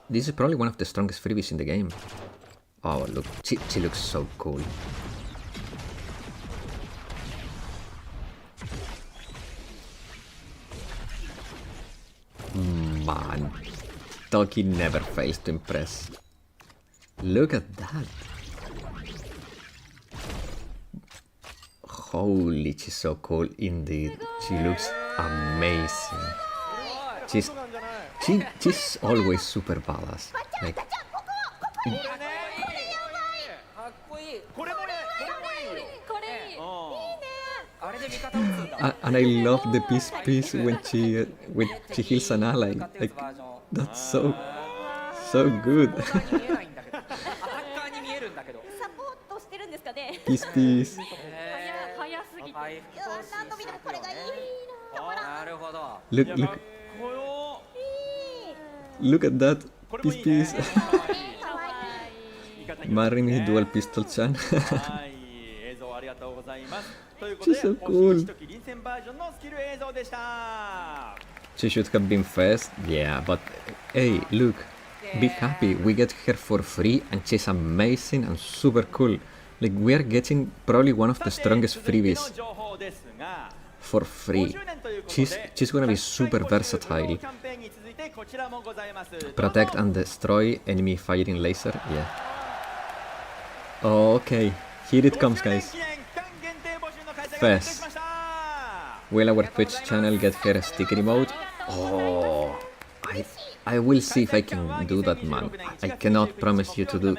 This is probably one of the strongest freebies in the game. Oh, look, she looks so cool. Man, Toki never fails to impress. Look at that. Holy, she's so cool indeed. She looks amazing. She's always super badass. Like, かっこいい。これもね、これいいあれで味方を打つんだ。 and I love the peace when she heals an ally. Like, that's so good. アタッカーに見えるんだけど。サポートしてるんですかね。 Peace. 早すぎて回復投資何度見てもこれがいいなるほど。 Look at that. これもいいね。 Peace. Marry me, dual pistol chan. はい、映像ありがとうございます。ということで、 She's so cool. 星一臨戦バージョンのスキル映像でした。 She should have been fast, yeah, but hey, look, be happy, we get her for free and she's amazing and super cool. Like, we are getting probably one of the strongest freebies for free. She's gonna be super versatile. Protect and destroy enemy fighting laser, yeah. Oh, okay, here it comes, guys. Fast. Will our Twitch channel get her a sticky emote? Oh, I will see if I can do that, man. I cannot promise you to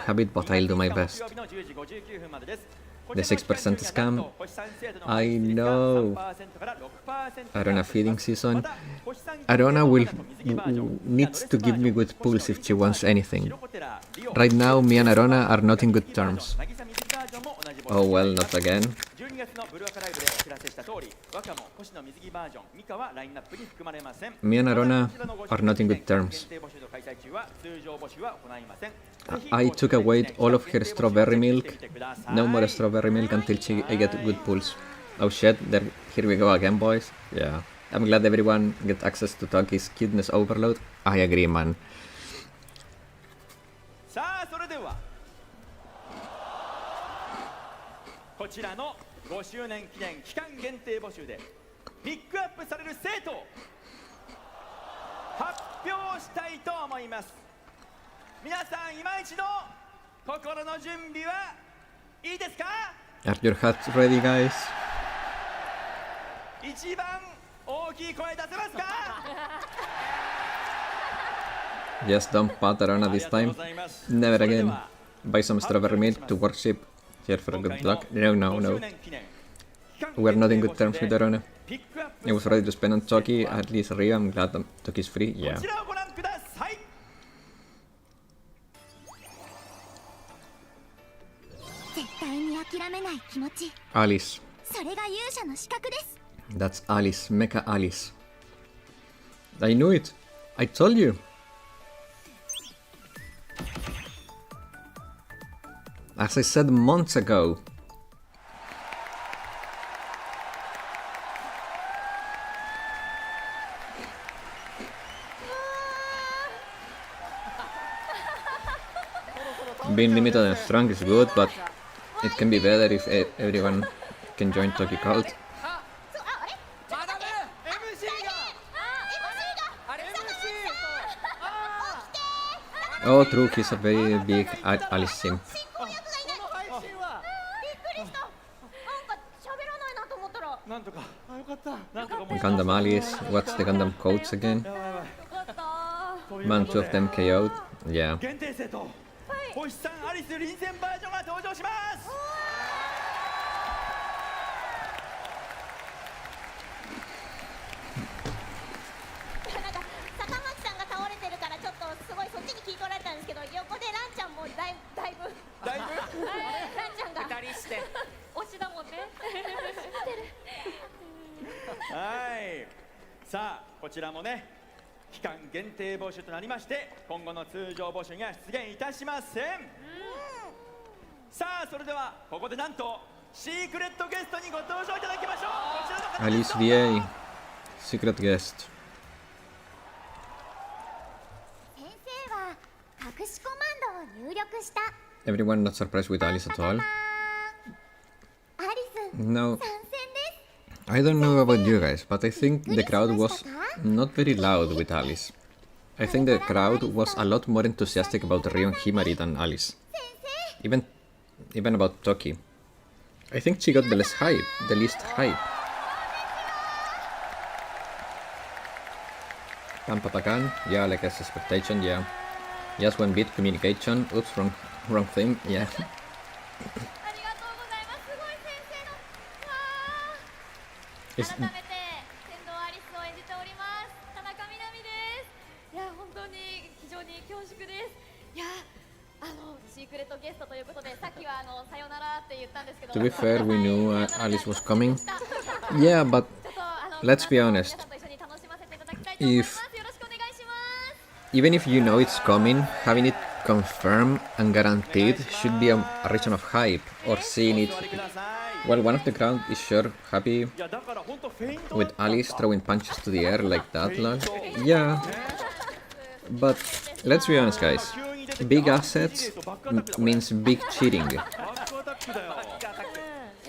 have it, but I'll do my best. The 6% scam. I know. Arona feeding season. Arona needs to give me good pulls if she wants anything. Right now, me and Arona are not in good terms. Oh well, not again. Me and Arona are not in good terms. I took away all of her strawberry milk. No more strawberry milk until I get good pulls. Oh shit, here we go again, boys. Yeah. I'm glad everyone gets access to Toki's cuteness overload. I agree, man. さあそれではこちらの5周年記念期間限定募集でピックアップされる生徒を発表したいと思います。皆さん今一度心の準備はいいですか？ Are your hats ready, guys? 一番大きい声出せますか？ Just don't pat Arona this time. Never again. Buy some strawberry milk to worship here for good luck. No. we're not in good terms with Arona. ピックアップ I was ready to spend on Toki, at least Rio. I'm glad that Toki's free. こ Yeah. ちらをご覧ください。絶対に諦めない気持ち、 Alice. それが勇者の資格です。 That's Alice. Mecha Alice. I knew it. I told you. As I said months ago. Being limited and strong is good, but it can be better if everyone can join Toki Cult. マダム MC があれ MC Oh, true, he's a very big Alice sim. この配信はびっくりした。なんか喋らないなと思ったら。なんとかあよかったなんとかもう Gundam Alice, what's the Gundam codes again? やばいやばいよかったという Man, こ two と of で them KO'd. Yeah. 限定セット星さんアリス臨戦バージョンが登場しますなんか坂巻さんが倒れてるからちょっとすごいそっちに聞い取られたんですけど、横でランちゃんもだいぶだいぶランちゃんが二人して推しだもんねはいさあこちらもね期間限定募集となりまして今後の通常募集が出現いたしません、さあそれではここでなんとシークレットゲストにご登場いただきましょうこちらの方です Alice VA. Secret guest. 先生は隠しコマンドを入力した。 Everyone not surprised with Alice at all? アリス No, 参戦です。 I don't know about you guys, but I think the crowd was not very loud with Alice. I think the crowd was a lot more enthusiastic about Rion Himari than Alice. Even about Toki. I think she got the least hype. Pampapakan, yeah, like as expectation, yeah. Just one bit communication. Oops, wrong thing, yeah. ありがとうございます。すごい先生のIt's, 改めて天童アリスを演じております田中みなみです。いや本当に非常に恐縮です。いやシークレットゲストということでさっきはさよならって言ったんですけど to be fair, we knew Alice was coming. Yeah, but ちょっとlet's be honest. 皆さんと一緒に楽しませていただきたいと思います。 If よろしくお願いします。 even if you know it's coming, having it confirmed and guaranteed should be a reason of hype, or seeing it. お座りください Well, one of the crowd is sure happy いやだから本当フェイント with Alice throwing punches to the air like that, lol. Yeah, but let's be honest, guys. Big assets means big cheating. バックアタックだよ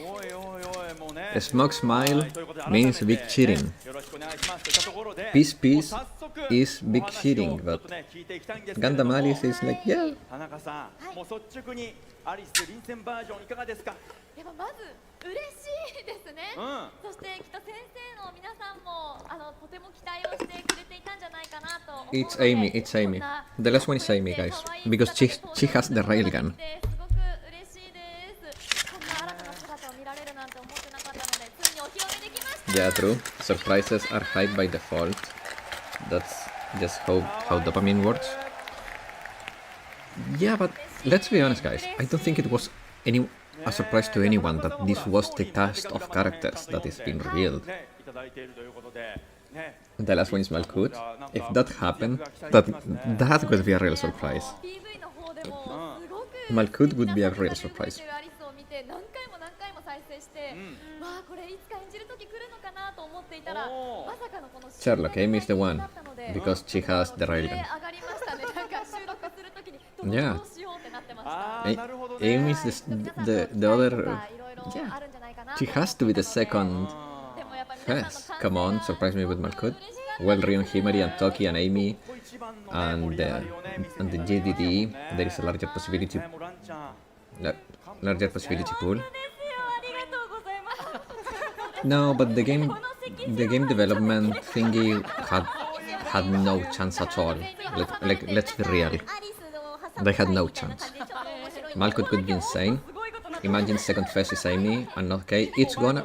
おいおいおいもうね A smug smile はいということで means big cheating. よろしくお願いしますといったところで Peace もう早速 is big お話を cheating, ちょっ but とね聞いていきたいんですけれども Gundam Alice is like, yeah. 田中さん、もう率直にアリス臨戦バージョンいかがですかやっぱまず嬉しいですね、うんそしてきっと先生の皆さんもとても期待をしてくれていたんじゃないかなと思うので It's Amy, it's Amy. The last one is Amy, guys, because she has the railgun. すごく嬉しいですこんな新たな姿を見られるなんて思ってなかったのでついにお披露目できました Yeah, true. Surprises are hyped by default. That's just how dopamine works. Yeah, but let's be honest, guys. I don't think it was a surprise to anyone that this was the cast of characters that is being revealed. ねいただいているということでね The last one is Malkuth. If that happened, that would be a real surprise. PV の方でもすごく Malkuth would be a real surprise. アリスを見て何回も再生して、わあこれいつか演じる時来るのかなと思っていたらまさかのこの Sherlock, Amy is the one, because she has the 上 railgun. がりましたねなんか収録する時にど Yeah. うしようってなってました あ A- ーなるほどね Amy is the other. Yeah, she has to be the second でもやっぱり皆さ first. んの Come on, surprise me with Malkuth. Well, Rion Himari and Toki and Amy 一番のね and 盛り上がりをね見せて the くれてます JDD, ね there is a larger possibility, ねもうランちゃん larger possibility pool. ですよありがとうございます No, but the game development thingy had no chance at all. Let's be real. They had no chance. Malkuth could be insane, imagine second phase is Amy and not Kay. It's gonna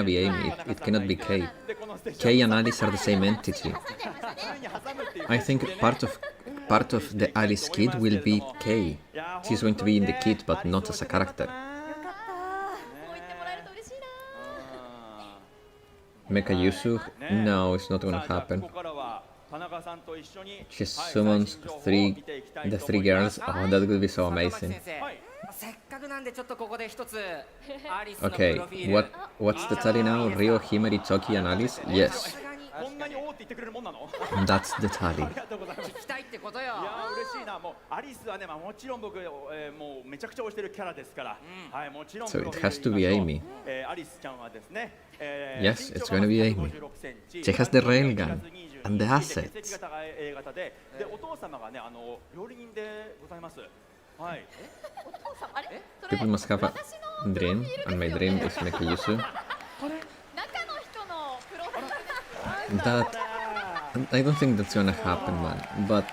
be Amy. It cannot be Kay. Kay and Alice are the same entity. I think part of the Alice kid will be Kay. She's going to be in the kid, but not as a character. よかったそう言ってもらえると嬉しいな Mecha Yusu? No, it's not gonna happen. She summons the three girls. Oh, that would be so amazing. せっかくなんでちょっとここで一つアリスのプ Okay, ロフィール what's the tally now? Ryo, Himari, Toki, and Alice? Yes, こんなにおーって言ってくれるもんなの？ that's the tally. ありがとうございます。聞きたいってことよいやー嬉しいな。もうアリスはね、まあもちろん僕、もうめちゃくちゃ推してるキャラですから、はいもちろん。 So it has to be Amy. アリスちゃんはですね、 Yes, it's gonna be Amy. She has the railgun and the assets. で、お父様がね、料理人でございます。はい。 お父さんあれそれ People must have a dream, and my dream is Mecha Yusu. 中の人のプロフィール That I don't think that's gonna happen, man. But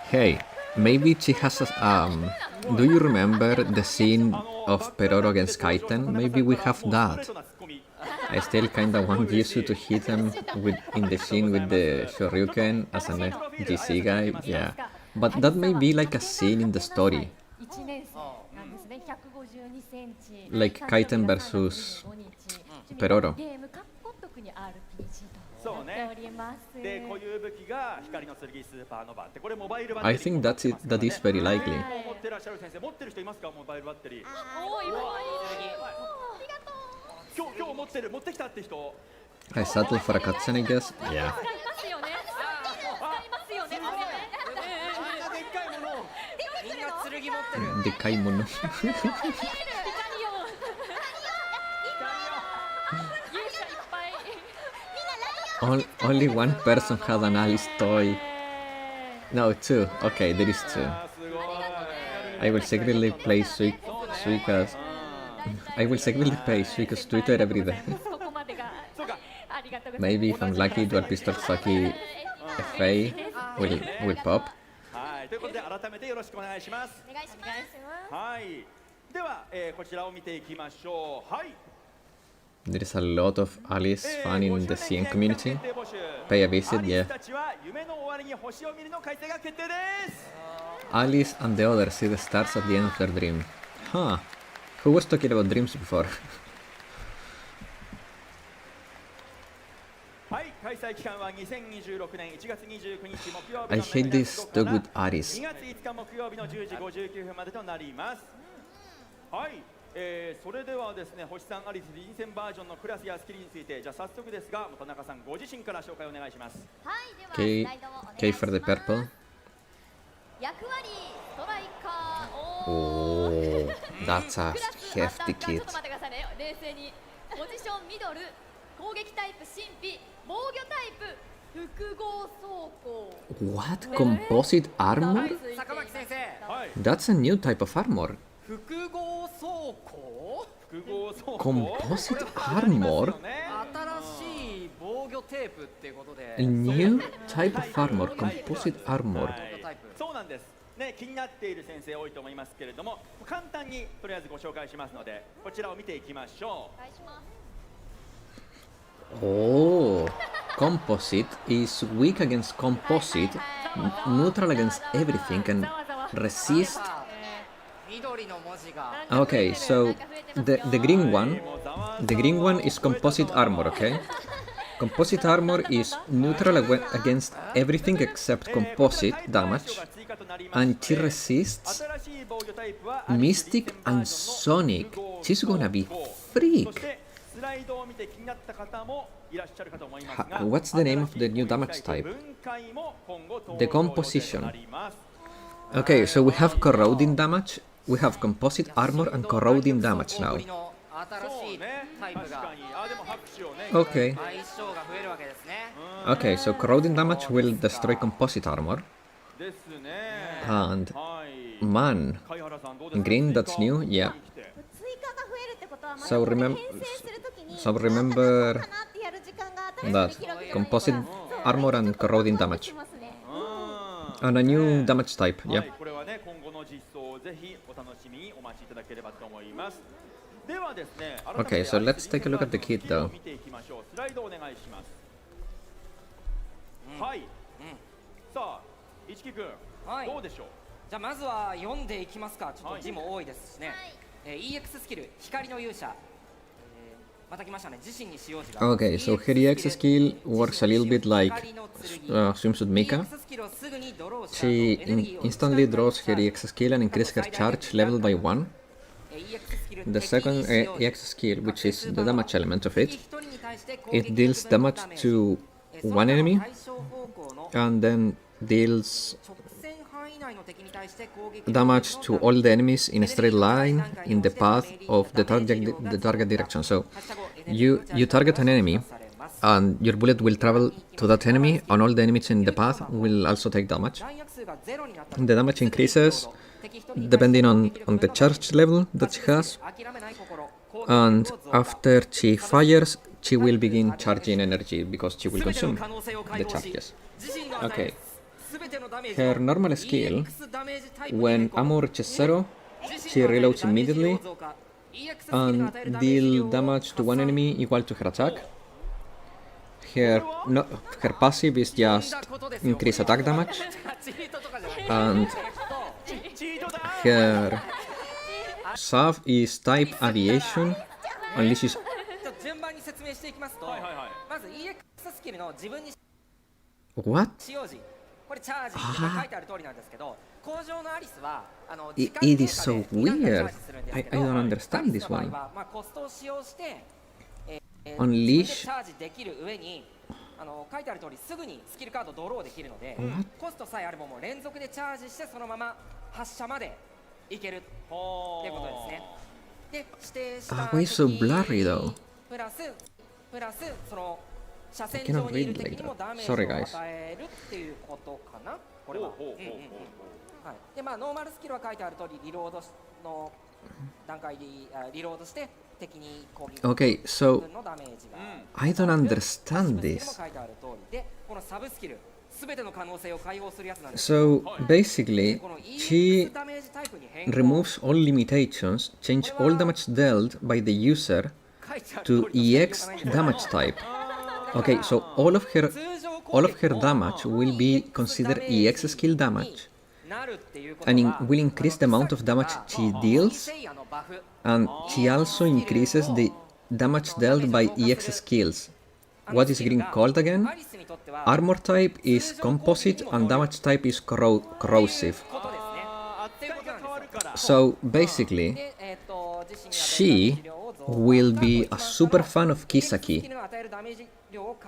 hey, maybe she has a, do you remember the scene of Peroro against Kaiten? Maybe we have that. I still kinda want Yusu to hit him in the scene with the Shoryuken as an GC guy, yeah. But that may be like a scene in the story. 1年生なんですね152センチ Like Kaiten versus Peroro. ゲームかっこ特に RPG とそうねなっておりますで、こういう武器が光の剣スーパーノバってこれモバイルバッテ I リー think that is very likely. 持ってらっしゃる先生持ってる人いますかモバイルバッテリーおーいっぱい今日持ってきたって人 I settle for a cutscene, I guess. Yeah. 使いますよね使いますよねあんなでっかいものをみんな剣持ってる The Kaimono. 光を勇者いっぱい Only one person had an Alice toy. No, two. Okay, there is two. すごい I will secretly play Suika's. I will secretly play Suika's Twitter every day. ここまでがありがとうございます Maybe if I'm lucky, Dual Pistol Saki FA will pop. はいということで改めてよろしくお願いしますお願いしますはいでは、こちらを見ていきましょうはい There is a lot of Alice fan in the CN community. Pay a visit, yeah. Alice and the others see the stars at the end of their dream. Huh. Who was talking about dreams before? I hate this stuck with Aris. 2月5日木曜日の10時59分までとなります。はい、それではですね、星さんアリス臨戦バージョンのクラスやスキルについて、じゃあ早速ですが、田中さんご自身から紹介お願いします。はいでは K, スライドをお願いし K ます for the purple. 役割ストライカー Oh, that's a クラス hefty ちょ kit. っと待ってくださいね冷静にポジションミドル攻撃タイプ神秘防御タイプ複合装甲 What? Composite armor? 坂巻先生 はい、 That's a new type of armor. 複合装甲複合装甲 Composite armor? 新しい防御テープっていうことで A new type of armor. Composite armor. はいそうなんです。ね、気になっている先生多いと思いますけれども、簡単にとりあえずご紹介しますので、こちらを見ていきましょう。お願いします Oh, composite is weak against composite, neutral against everything, and resist. 緑の文字が Okay, so the green one is composite armor. Okay, composite armor is neutral against everything except composite damage, and she resists Mystic and Sonic. She's gonna be freak. What's the name of the new damage type? The composition. Okay, so we have corroding damage, we have composite armor and corroding damage now. 新しいタイプが Okay. 相性が増えるわけですね Okay, so corroding damage will destroy composite armor. And man, green, that's new, yeah. 追加が増えるってことはまた So これ remember, 編成するときに so remember かなってやる時間が新 that しい記録じゃない composite armor and corroding damage しますね and a new damage type, yeah. これはね今後の実装ぜひお楽しみにお待ちいただければと思います。ではですね、 Okay, so let's take a look at the kit though. 見ていきましょう。スライドお願いします。はい。さあ、一木君、どうでしょう。じゃあまずは読んでいきますか。ちょっと字も多いですしね。EX スキル光の勇者。また来ましたね。自身に使用時が。Okay, so her EX skill works a little bit like Swimsuit Mika. She instantly draws her EX skill and increases her charge level by 1. The second EX skill, which is the damage element of it, it deals damage to one enemy and then deals damage to all the enemies in a straight line in the path of the target direction. So you target an enemy and your bullet will travel to that enemy, and all the enemies in the path will also take damage. The damage increases depending on the charge level that she has, and after she fires, she will begin charging energy because she will consume the charges. Okay. Her normal skill, when ammo reaches 0, she reloads immediately and deal damage to one enemy equal to her attack. Her passive is just increase attack damage, and her sub is type aviation, unleashes. What? It is so weird. I don't understand this one. Unleash. 書いてある通りすぐにスキルカードドローできるので、コストさえあればもう連続でチャージしてそのまま発射までいけるっていうことですね。で、指定した Why so blurry though? プラスその車線上にいる敵にもダメージを与えるっていうことかな。これは。はい。で、まあノーマルスキルは書いてある通りリロードの段階でリロードして。Okay, so I don't understand this. So basically, she removes all limitations, change all damage dealt by the user to EX damage type. Okay, so all of her damage will be considered EX skill damage, and will increase the amount of damage she deals. And she also increases the damage dealt by EX skills. What is green called again? Armor type is composite and damage type is corrosive. So basically, she will be a super fan of Kisaki,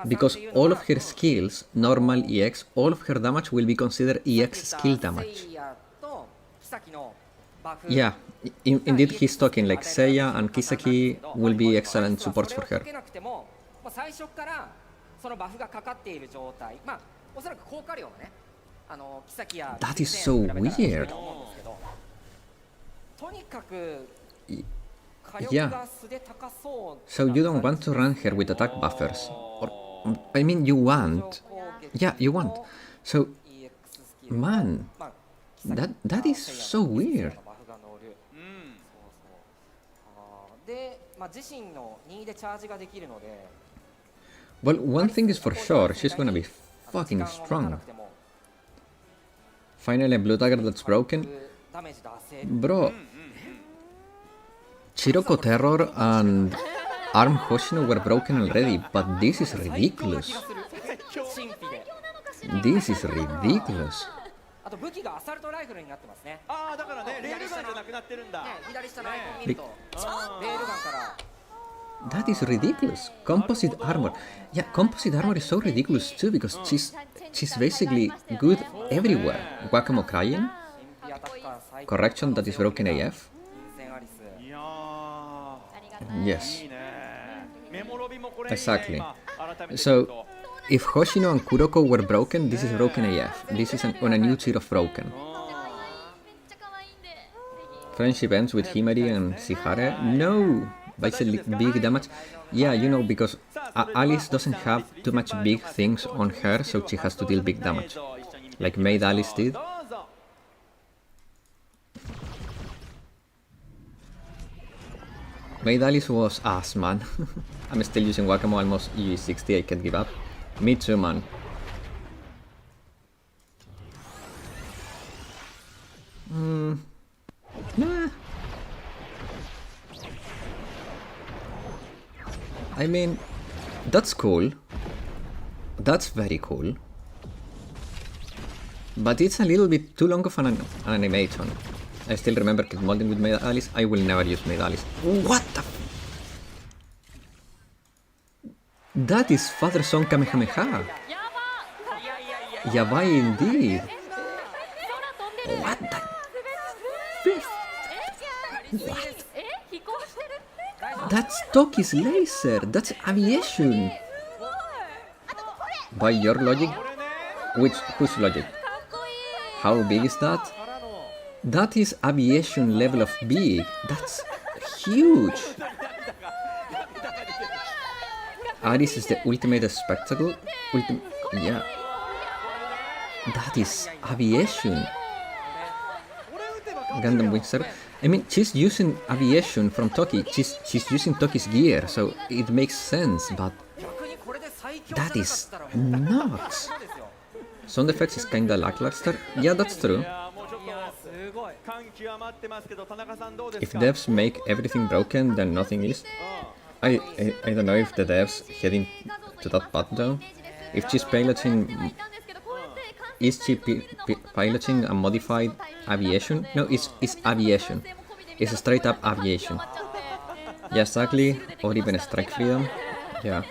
because all of her skills, normal EX, all of her damage will be considered EX skill damage. Yeah, indeed he's talking like Seiya and Kisaki will be excellent supports for her. That is so weird. Yeah. So you don't want to run her with attack buffers. Or, I mean, you want. Yeah, you want. So, man, that is so weird. Well, one thing is for sure, she's gonna be fucking strong. Finally, a blue dagger that's broken. Bro, Chiroko Terror and Arm Hoshino were broken already, but this is ridiculous. This is ridiculous. That is ridiculous. Composite armor. Yeah, composite armor is so ridiculous too, because she's basically good everywhere. Guacamo crying. Correction, that is broken AF. Yes. Exactly. So, if Hoshino and Kuroko were broken, this is broken AF. This is on a new tier of broken. Friendship ends with Himari and Shihara? No! Basically big damage. Yeah, you know, because Alice doesn't have too much big things on her, so she has to deal big damage. Like Maid Alice did. Maid Alice was ass, man. I'm still using Wacamo almost UE60, I can't give up. Me too, man. Nah. I mean, that's cool. That's very cool. But it's a little bit too long of an animation. I still remember Kid Molding with Maid Alice. I will never use Maid Alice. What the f— That is Father Son Kamehameha! Yabai indeed! What the f— What? That's Toki's laser! That's aviation! By your logic? Whose logic? How big is that? That is aviation level of big. That's huge. Aris is the ultimate spectacle. Yeah. That is aviation. Gundam Wingster. I mean, she's using aviation from Toki. She's using Toki's gear, so it makes sense. But that is nuts. Sound effects is kinda lackluster. Yeah, that's true. If devs make everything broken, then nothing is. I don't know if the devs heading to that path though. If she's piloting, is she piloting a modified aviation? No, it's aviation. It's straight up aviation. Yeah, exactly. Or even strike freedom. Yeah.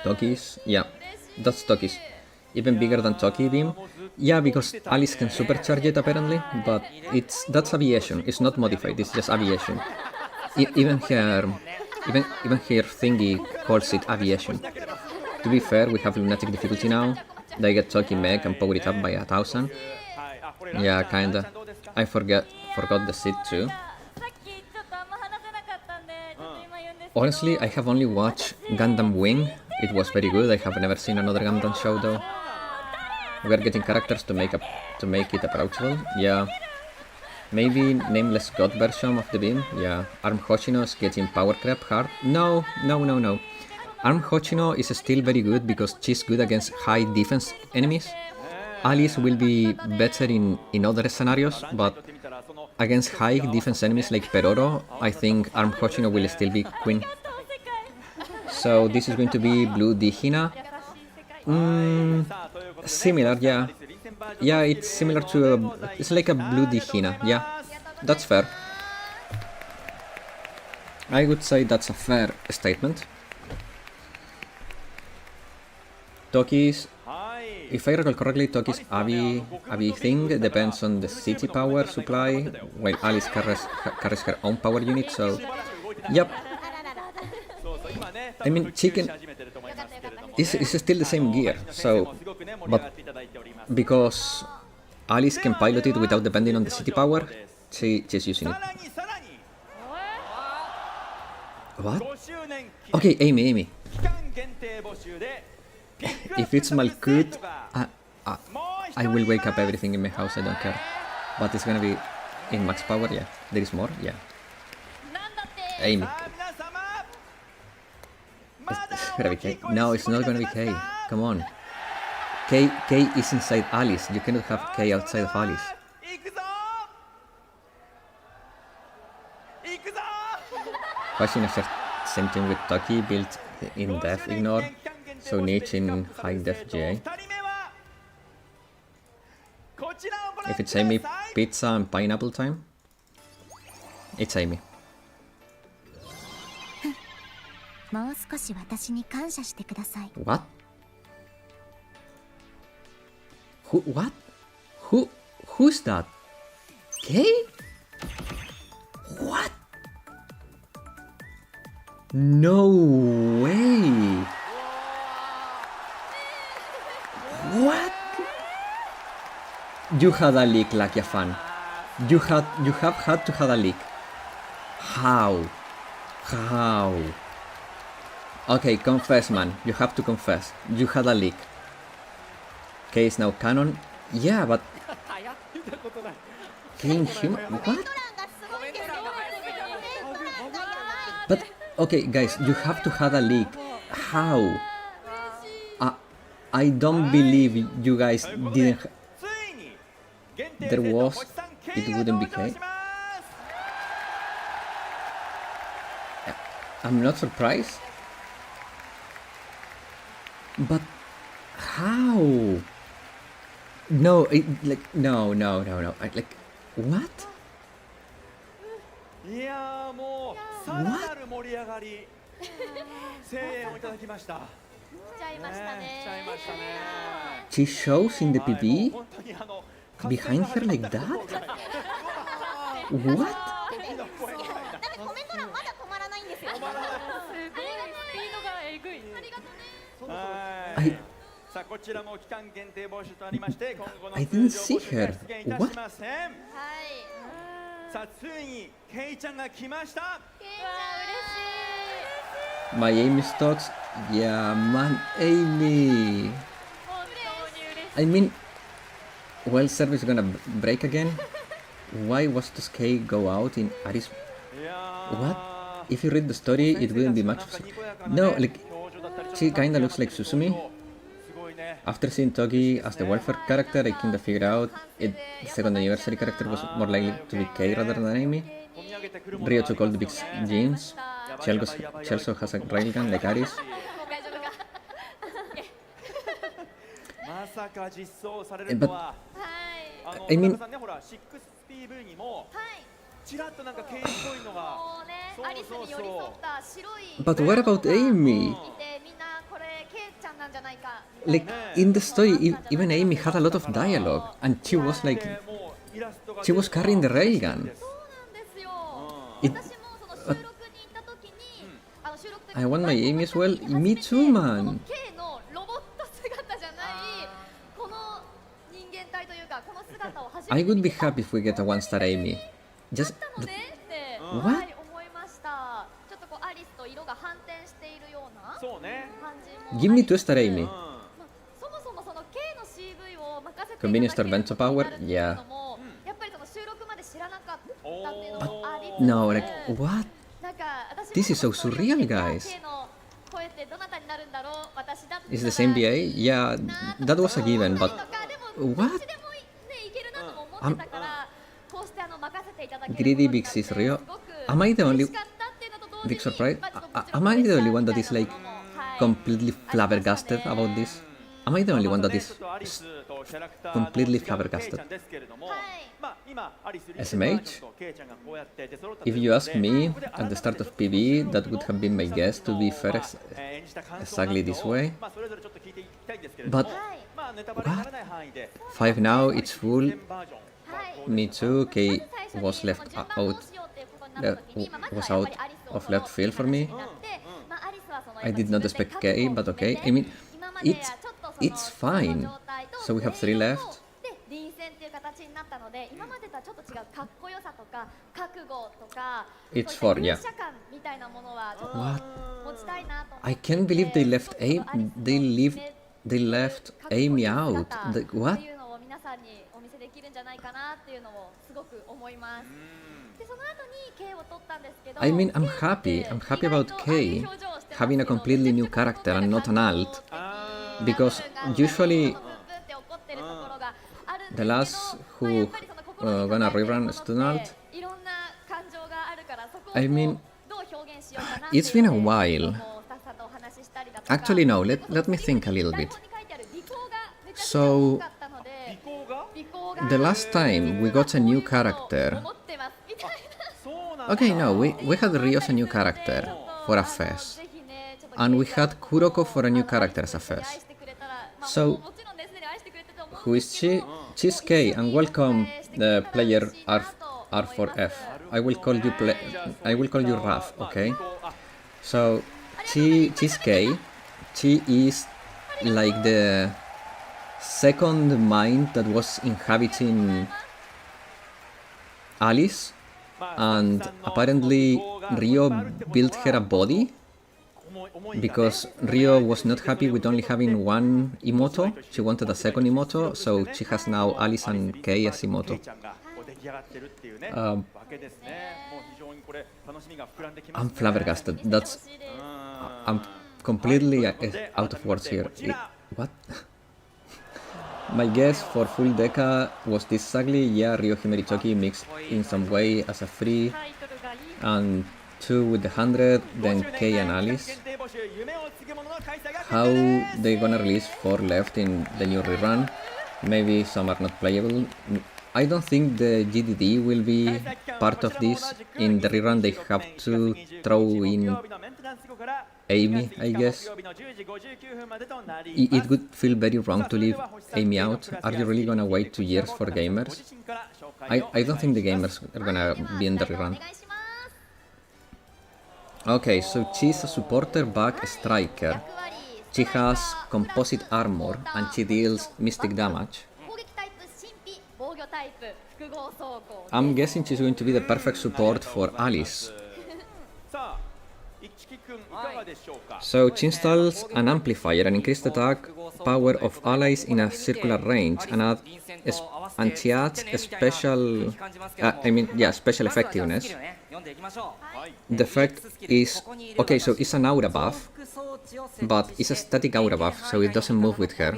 Toki's. Yeah, that's Toki's. Even bigger than Toki beam. Yeah, because Alice can supercharge it apparently, but that's aviation. It's not modified. It's just aviation. Even her thingy calls it aviation. To be fair, we have lunatic difficulty now. They get Toki mech and power it up by 1000. Yeah, kinda. I forgot the seed too. Honestly, I have only watched Gundam Wing. It was very good. I have never seen another Gundam show though. We are getting characters to make it approachable. Yeah. Maybe Nameless God version of the beam. Yeah. Arm Hoshino is getting power creep hard. No. Arm Hoshino is still very good because she's good against high defense enemies. Alice will be better in other scenarios, but against high defense enemies like Peroro, I think Arm Hoshino will still be queen. So this is going to be Blue Dihina. Similar, yeah. Yeah, it's similar to it's like a Blue Dihina. Yeah, that's fair. I would say that's a fair statement. Toki's, if I recall correctly, Toki's Abby thing depends on the city power supply, while Alice carries her own power unit, so yep. I mean, chicken is still the same gear, so, but because Alice can pilot it without depending on the city power, she's using it. What? Okay, Amy. If it's Malkut, I will wake up everything in my house, I don't care. But it's gonna be in max power, yeah. There is more, yeah. Amy. It's gonna be K. No, it's not gonna be K. Come on. K is inside Alice. You cannot have K outside of Alice. Fashion effect, same thing with Toki, built in def ignore. So niche in high def GA. If it's Amy, pizza and pineapple time, it's Amy. What? What? Who's that? K? What? No way! What? You had a leak, Lakia fan. You have had to have a leak. How? Okay, confess, man. You have to confess. You had a leak. K is now canon. Yeah, but King Human. What? But okay, guys, you have to have a leak. How? I don't believe you guys didn't. ついに限定 There セット was. 星さん It ケイが wouldn't 登 be 場 Kei. します I'm not surprised. But how? No, no. Like, what? いやーもうさらなる盛り上がり声援をいただきました。来ちゃいましたね。来ちゃいましたね。 She shows in the はいもう PB 本当にbehind her like that? What? だってコメント欄まだ止まらないんですよ。すごいスピードがえぐい。ありがとうね。はいさあこちらも期間限定募集となりまして今後の I 通 didn't 常 see 募集が her. 出現いたしません。はい。さあついにケイちゃんが来ました。うわ嬉しい。 My Amy stocks. Yeah, man, Amy. 本当に嬉しい。 I mean, well, service gonna break again. Why was this K go out in Aris? いや What? If you read the story, it wouldn't be much. No, like she kinda looks like Susumi. すごいね。 After seeing Togi as the welfare character, I kinda figured out the second anniversary character was more likely to be Kei rather than Amy. 込み上げてくるもの Rio が took all the big jeans. やば She いやば also, いやばい she also has a railgun like Aris. 大丈夫か。まさか実装されるとは。はい。 I mean- 田中さんねほら 6PV にもはい。ちらっとなんかケイっぽいのが。もうねそうアリスに寄り添った白い。 But what about Amy? いてみんなこれケイちゃんなんじゃないか。 Like in the story, even Amy had a lot of dialogue, and she was like, もうイラストが she was carrying the railgun. そうなんですよ。 It- 私もその収録に行った時に、収録というか I want my Amy as well. Me too, man. K のロボット姿じゃないこの人間体というかこの姿を初め I て would 見 be た happy if we get a one-star Amy. だ Just ったのねって、 What? はい、思いましたちょっとこうアリスと色が反転しているようなそうね。感じも give me 2-star う Amy. んそもそもその K の CV を任せていただ Convenience け store る Vento こと Power? になるっていうのもやっぱりその収録まで知らなかったっていうのもありつつ No, like what? なんか私も This is so そのストーリーを surreal, 見て guys. K の声ってどなたになるんだろう私だったら Is the same BA? Yeah, that was a given, but とかでも what? どっちでもねいけるなとも思ってたからこうして任せていただける Greedy ことに Big なって Sis Rio. すごく Am I the only 嬉しかったっていうのと同時に big surprise? まあちょっと Am I the only one that み is たい like なのもはい completely flabbergasted about this? Am I the only one that ちょ is っとアリスとキャラクターの completely 違うケイ flabbergasted? ちゃんですけれどもはいまあ今アリスリ SMH? バージョンとケイちゃんがこうやって出揃ったという If ことで you ask me, ここで at the start of 改めてちょっと PB, that would have been my guess to be fair 演じた感想などを exactly this way. まあそれぞれちょっと聞いていきたいんですけれども But まあネタバレにならない範囲で 5 now, it's full. バージョンはい Me too. Kay was left out. Was out of left field for me. I did not expect Kay, but okay. I mean, it's fine. So we have 3 left. で臨戦っていう形になったので今までとはちょっと違うかっこよさとか覚悟とか It's そうい for った yeah. 勇者感みたいなものはちょっ What? と持ちたいなと思って I can't believe they left they left Amy out. What? っていうのを皆さんにお見せできるんじゃないかなっていうのをすごく思います。でその後に K を取ったんですけど I mean, I'm happy. I'm happy about Kay having a completely new character and not an alt. Because usually the last who gonna rerun Stun Alt, I mean, it's been a while. Actually, no, let me think a little bit. So, the last time we got a new character. Okay, no, we had Ryo as a new character for a fest. And we had Kuroko for a new character as a fest. So, who is she? She's Kay, and welcome the player R4F. I will call you Raf, okay? So, she's Kay. She is like the second mind that was inhabiting Alice, and apparently Ryo built her a body because Ryo was not happy with only having one Imoto. She wanted a second Imoto, so she has now Alice and Kay as Imoto. き上がってるっていうね、わけですね。もう非常にこれ楽しみが膨らんできますね。 I'm flabbergasted. I'm completely out of words here. What? My guess for full Deca was this ugly, yeah, Ryohei Merichoki mixed in some way as a free, and 2 with the 100, then Kei and Alice. How they gonna release 4 left in the new rerun? Maybe some are not playable. I don't think the GDD will be part of this. In the rerun they have to throw in Amy, I guess. It would feel very wrong to leave Amy out. Are you really gonna wait 2 years for gamers? I don't think the gamers are gonna be in the rerun. Okay, so she's a supporter back striker. She has composite armor and she deals mystic damage. I'm guessing she's going to be the perfect support for Alice. So she installs an amplifier and increased attack power of allies in a circular range, and she adds a special, special effectiveness. The effect is, okay, so it's an aura buff, but it's a static aura buff, so it doesn't move with her.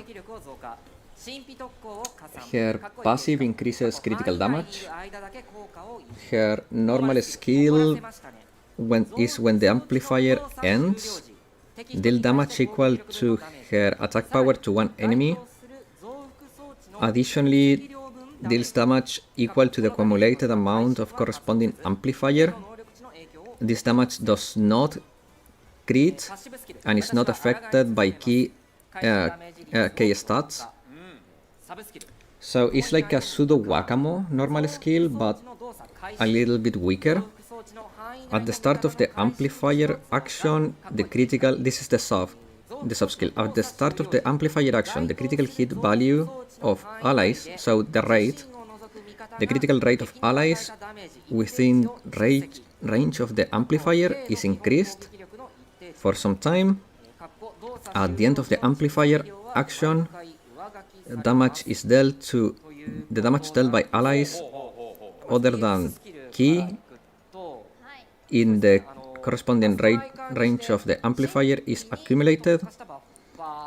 Her passive increases critical damage. Her normal skill when the amplifier ends, deal damage equal to her attack power to one enemy. Additionally, deals damage equal to the accumulated amount of corresponding amplifier. This damage does not crit and is not affected by key stats. So it's like a pseudo Wakamo normal skill, but a little bit weaker. At the start of the amplifier action, the critical, this is the sub skill. At the start of the amplifier action, the critical hit value of allies, so the critical rate of allies within range of the amplifier is increased for some time. At the end of the amplifier action, the damage dealt by allies other than key in the corresponding range of the amplifier is accumulated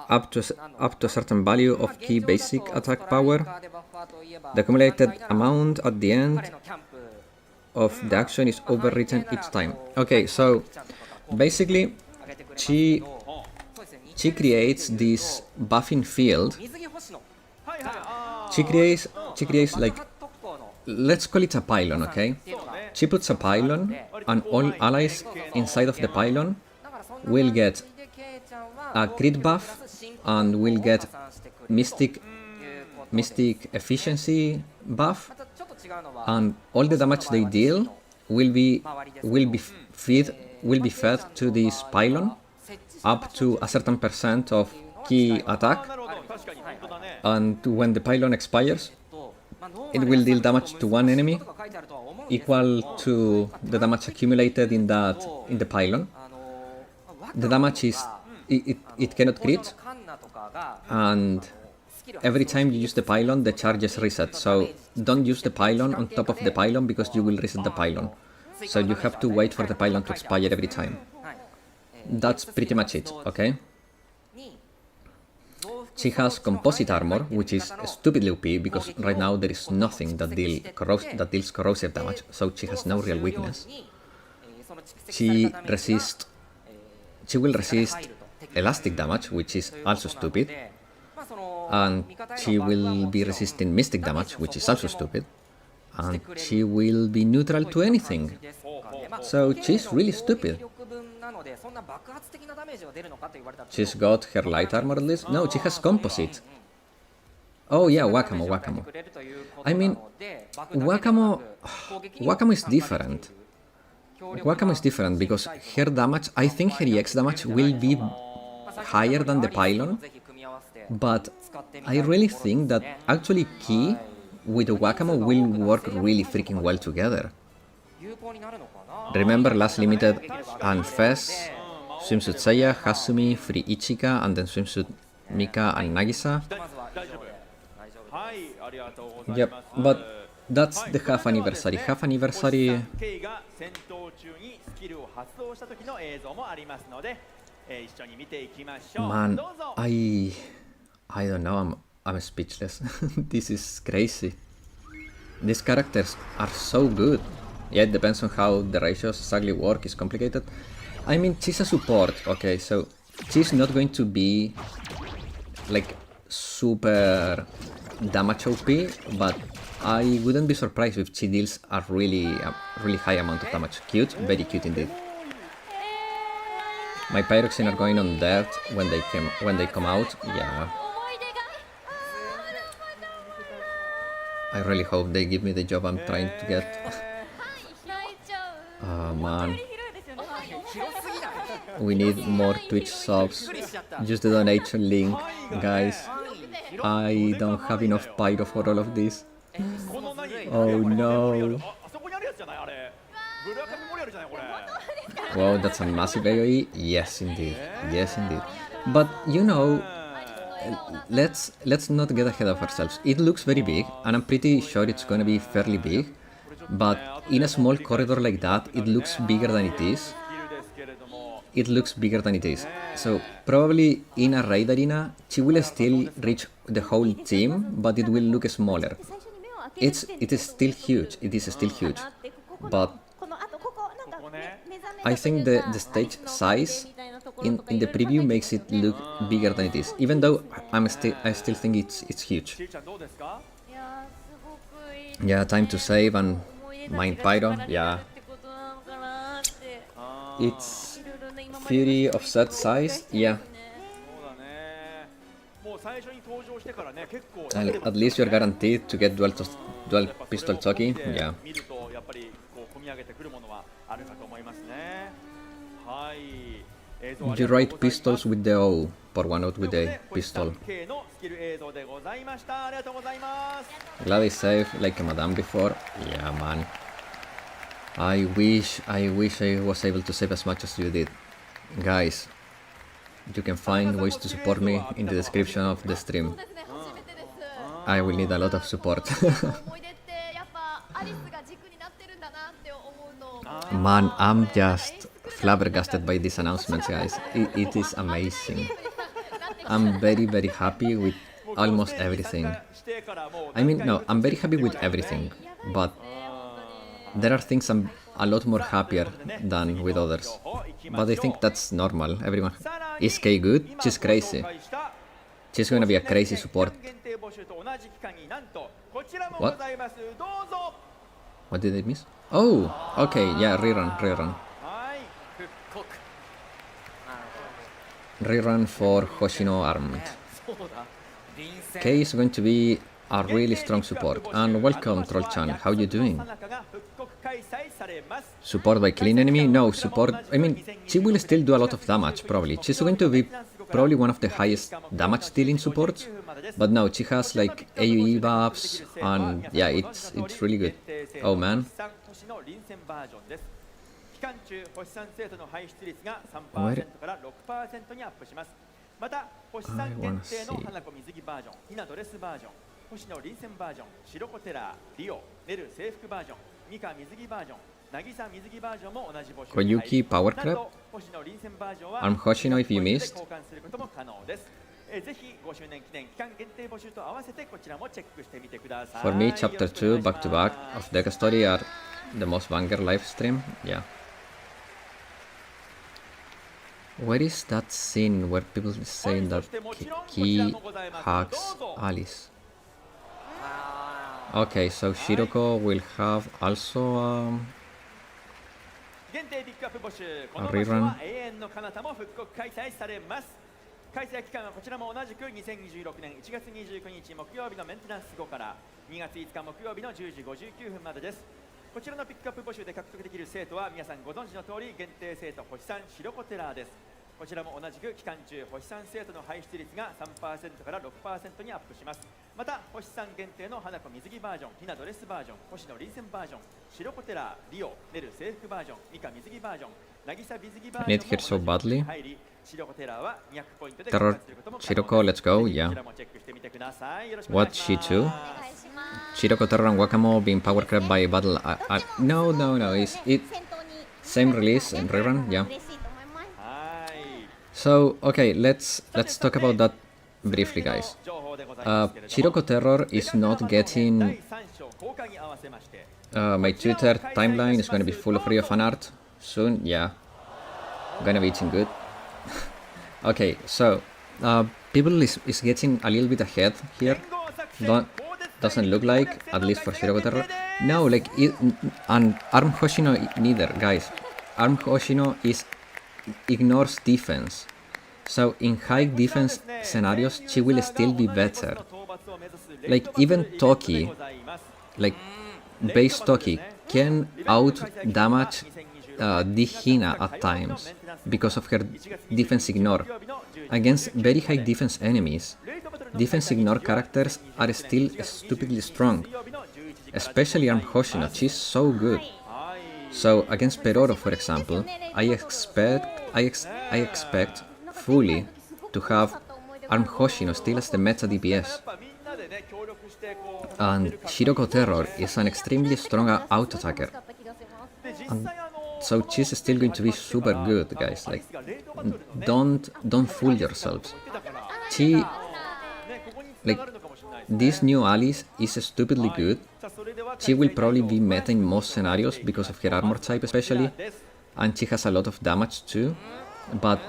up to a certain value of key basic attack power. The accumulated amount at the end of the action is overwritten each time. Okay, so basically she creates this buffing field. She creates like, let's call it a pylon, okay? She puts a pylon, and all allies inside of the pylon will get a crit buff and will get mystic efficiency buff, and all the damage they deal will be fed to this pylon up to a certain percent of key attack, and when the pylon expires, it will deal damage to one enemy equal to the damage accumulated in the pylon. The damage is it cannot crit, and every time you use the pylon, the charges reset. So don't use the pylon on top of the pylon because you will reset the pylon. So you have to wait for the pylon to expire every time. That's pretty much it, okay? She has composite armor, which is stupidly OP because right now there is nothing that deals corrosive damage, so she has no real weakness. She will resist elastic damage, which is also stupid, and she will be resisting mystic damage, which is also stupid, and she will be neutral to anything. So she's really stupid. She's got her light armor at least? No, she has composite. Oh yeah, Wakamo. I mean, Wakamo is different. Wakamo is different because her damage, I think her EX damage will be higher than the pylon, but I really think that actually Ki with Wakamo will work really freaking well together. Remember Last Limited and Fez, Swimsuit Seiya, Hasumi, Free Ichika, and then Swimsuit Mika and Nagisa? Yep, but that's the half anniversary. Half anniversary. ケイが戦闘中にスキルを発動した時の映像もありますので、一緒に見ていきましょう。 Man, どうぞ。 I don't know. I'm speechless. This is crazy. These characters are so good. Yeah, it depends on how the ratios exactly work. It's complicated. I mean, she's a support. Okay, so she's not going to be like super damage OP, but I wouldn't be surprised if she deals a really high amount of damage. Cute, very cute indeed. My Pyroxene are going on death when they come out. Yeah. I really hope they give me the job I'm trying to get. Oh man. We need more Twitch subs. Use the donation link, guys. I don't have enough Pyro for all of this. Oh no. Wow, that's a massive AoE. Yes indeed. Yes indeed. But you know, let's not get ahead of ourselves. It looks very big, and I'm pretty sure it's gonna be fairly big. But in a small corridor like that, it looks bigger than it is. It looks bigger than it is. So probably in a raid arena, she will still reach the whole team, but it will look smaller. It is still huge. It is still huge. But I think the stage size in the preview makes it look bigger than it is. Even though I still think it's huge. Yeah, time to save and mine Pyro. Yeah. It's Fury of set size. Yeah. At least you're guaranteed to get dual pistol Toki. Yeah. You write pistols with the O, por one out with the pistol. Glad I saved like a madam before. Yeah, man. I wish I was able to save as much as you did. Guys, you can find ways to support me in the description of the stream. I will need a lot of support. Man, I'm just flabbergasted by these announcements, guys. It is amazing. I'm very happy with almost everything. I mean, no, I'm very happy with everything, but there are things I'm a lot more happier than with others. But I think that's normal. Everyone. Is Kei good? She's crazy. She's gonna be a crazy support. What? What did I miss? Oh, okay, yeah, rerun. Rerun for Hoshino Armed. Kei is going to be a really strong support. And welcome, Troll-chan. How you doing? Support by killing enemy? No, support... I mean, she will still do a lot of damage, probably. She's going to be probably one of the highest damage dealing supports. But no, she has like AoE buffs, and yeah, it's really good. Oh man. Where? I wanna see. Koyuki Power Crab? I'm Hoshino if you missed. For me, chapter 2 back to back of Deca Story are the most banger live stream. Yeah. Where is that scene where people saying that Kiki hugs Alice? Okay, so Shiroko will have also a rerun. 開催期間はこちらも同じく2026年1月29日木曜日のメンテナンス後から2月5日木曜日の10時59分までです。こちらのピックアップ募集で獲得できる生徒は皆さんご存知の通り限定生徒星3白子テラーです。こちらも同じく期間中星3生徒の排出率が 3% から 6% にアップします。また星3限定の花子水着バージョン、ひなドレスバージョン、星野臨戦バージョン、白子テラー、リオ、ネル制服バージョン、ミカ水着バージョン、渚水着バージョンも入り、白子テラーは200ポイントで獲得することも可能です。Shiroko, let's go, yeah. What, she too? Chiroko Terror and Wakamo being power crept by battle. No, it's same release and rerun, yeah. So okay, let's talk about that briefly, guys. Chiroko Terror is not getting. My Twitter timeline is gonna be full of Rio fan art soon. Yeah, gonna be eating good. Okay, so people is getting a little bit ahead here. Doesn't look like, at least for Chiroko Terror. No, like and Arm Hoshino neither, guys. Arm Hoshino ignores defense. So in high defense scenarios, she will still be better. Like even Toki, like base Toki, can out damage Hina at times because of her defense ignore. Against very high defense enemies, defense ignore characters are still stupidly strong. Especially Arm Hoshino, she's so good. So against Peroro, for example, I expect fully to have Arm Hoshino still as the meta DPS. And Chiroko Terror is an extremely strong auto attacker. And so she's still going to be super good, guys. Like, don't fool yourselves. She, like, this new Alice is stupidly good. She will probably be meta in most scenarios because of her armor type especially, and she has a lot of damage too, but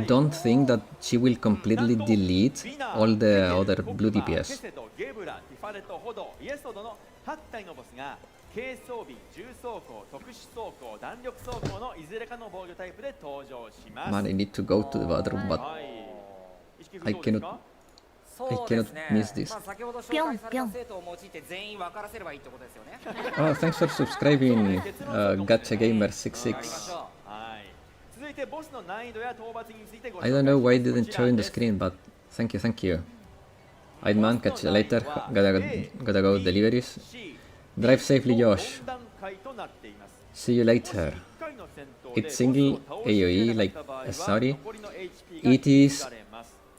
don't think that she will completely delete all the other blue DPS. Man, I need to go to the bathroom, but I cannot miss this. Oh, thanks for subscribing, GachaGamer66. I don't know why it didn't show in the screen, but thank you. I'd catch you later. Gotta go deliveries. Drive safely, Josh. See you later. It's single AoE, like sorry. It is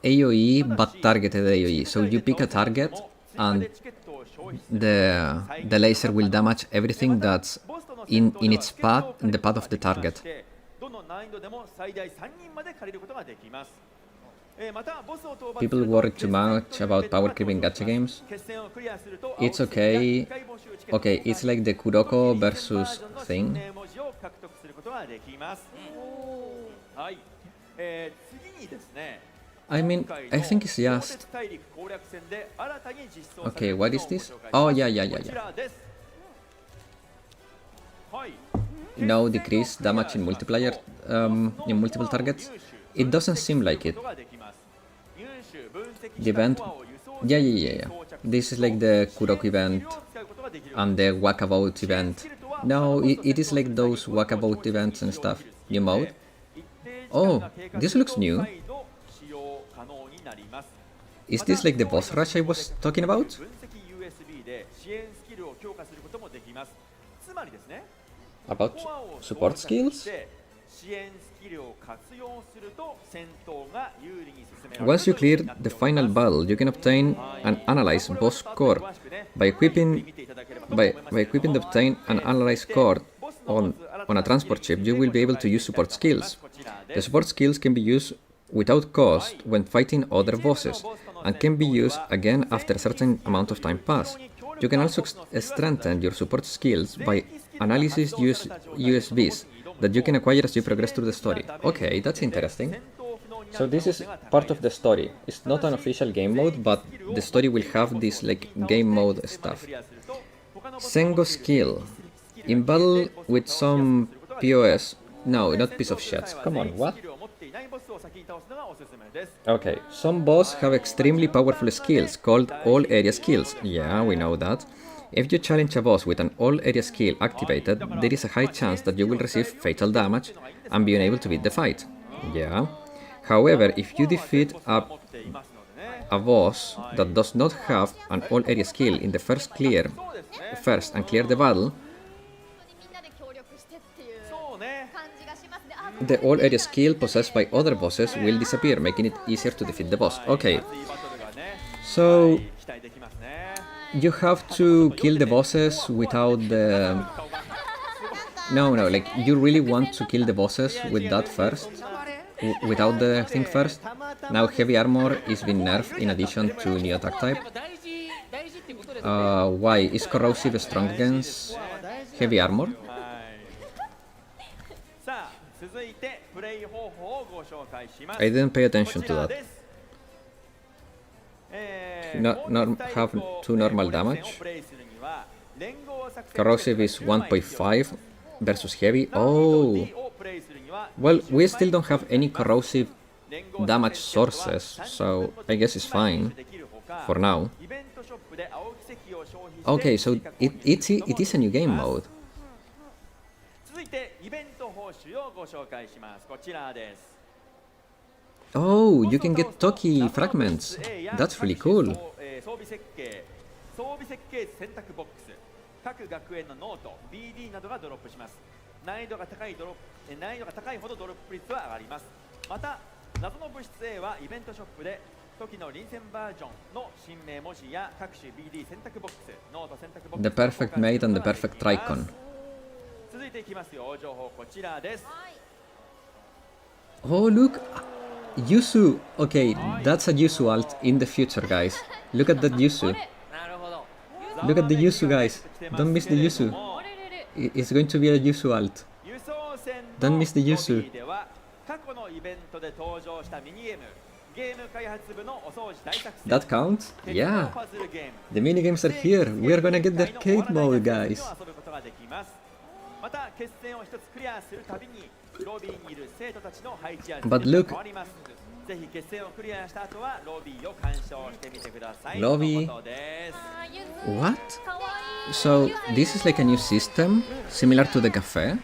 AoE but targeted AoE. So you pick a target and the laser will damage everything that's in its path, in the path of the target. People worry too much about power creeping gacha games. It's okay. Okay, it's like the Kuroko versus thing. I mean, I think it's just... Okay, what is this? Oh, yeah. No decrease damage in multiplier, in multiple targets. It doesn't seem like it. The event... Yeah. This is like the Kuroko event and the Walkabout event. No, it is like those Walkabout events and stuff. New mode. Oh, this looks new. Is this like the boss rush I was talking about? About support skills? Once you clear the final battle, you can obtain and analyze boss core. By equipping the obtain and analyze core on a transport ship, you will be able to use support skills. The support skills can be used without cost when fighting other bosses, and can be used again after a certain amount of time pass. You can also strengthen your support skills by analysis USBs that you can acquire as you progress through the story. Okay, that's interesting. So this is part of the story. It's not an official game mode, but the story will have this like game mode stuff. Sengo skill. In battle with some POS. No, not piece of shit. Come on, what? Okay, some boss have extremely powerful skills called all area skills. Yeah, we know that. If you challenge a boss with an all area skill activated, there is a high chance that you will receive fatal damage and be unable to beat the fight. Yeah. However, if you defeat a boss that does not have an all area skill in the first and clear the battle, the all area skill possessed by other bosses will disappear, making it easier to defeat the boss. Okay. So you have to kill the bosses without the... No, like, you really want to kill the bosses with that first, without the thing first. Now heavy armor is being nerfed in addition to new attack type. Why? Is corrosive strong against heavy armor? I didn't pay attention to that. Not have 2 normal damage. Corrosive is 1.5 versus heavy. Oh! Well, we still don't have any corrosive damage sources, so I guess it's fine for now. Okay, so it is a new game mode. Oh, you can get Toki fragments. That's really cool. 各学園のノート BD などがドロップします。難易度が高いほどドロップ率は上がります。また謎の物質 A はイベントショップで時の臨戦バージョンの新名文字や各種 BD 選択ボックス、ノート選択ボックス The perfect mate and the perfect tricon。 続いていきますよ。情報こちらです。Oh, look! Yusu! Okay, that's a Yusu alt in the future, guys. Look at that Yusu. Look at the Yusu, guys. Don't miss the Yusu. It's going to be a Yusu alt. Don't miss the Yusu. That counts? Yeah. The minigames are here. We are gonna get the arcade mode, guys. But look. Lobby. What? So this is like a new system, similar to the cafe.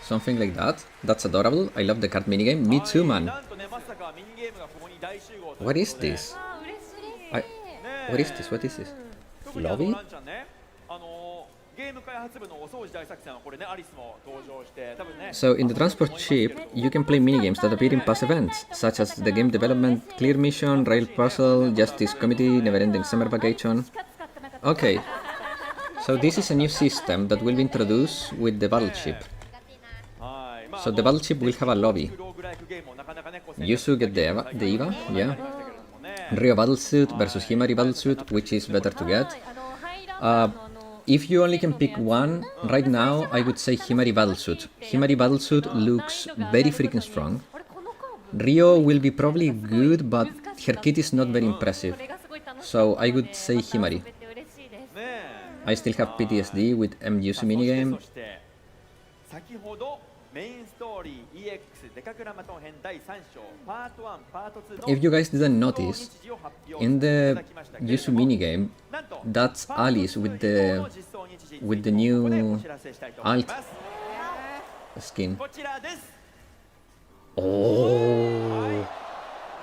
Something like that. That's adorable. I love the card minigame. Me too, man. What is this? What is this? What is this? Lobby? So in the transport ship, you can play minigames that appear in past events, such as the game development, clear mission, rail puzzle, justice committee, never-ending summer vacation. Okay, so this is a new system that will be introduced with the battleship. So the battleship will have a lobby. Yusu get the Eva, yeah. Ryo battlesuit versus Himari battlesuit, which is better to get. If you only can pick one, right now I would say Himari battlesuit. Himari battlesuit looks very freaking strong. Ryo will be probably good, but her kit is not very impressive. So I would say Himari. I still have PTSD with Yusu minigame. If you guys didn't notice, in the Yusu minigame, that's Alice with the new alt skin. Oh,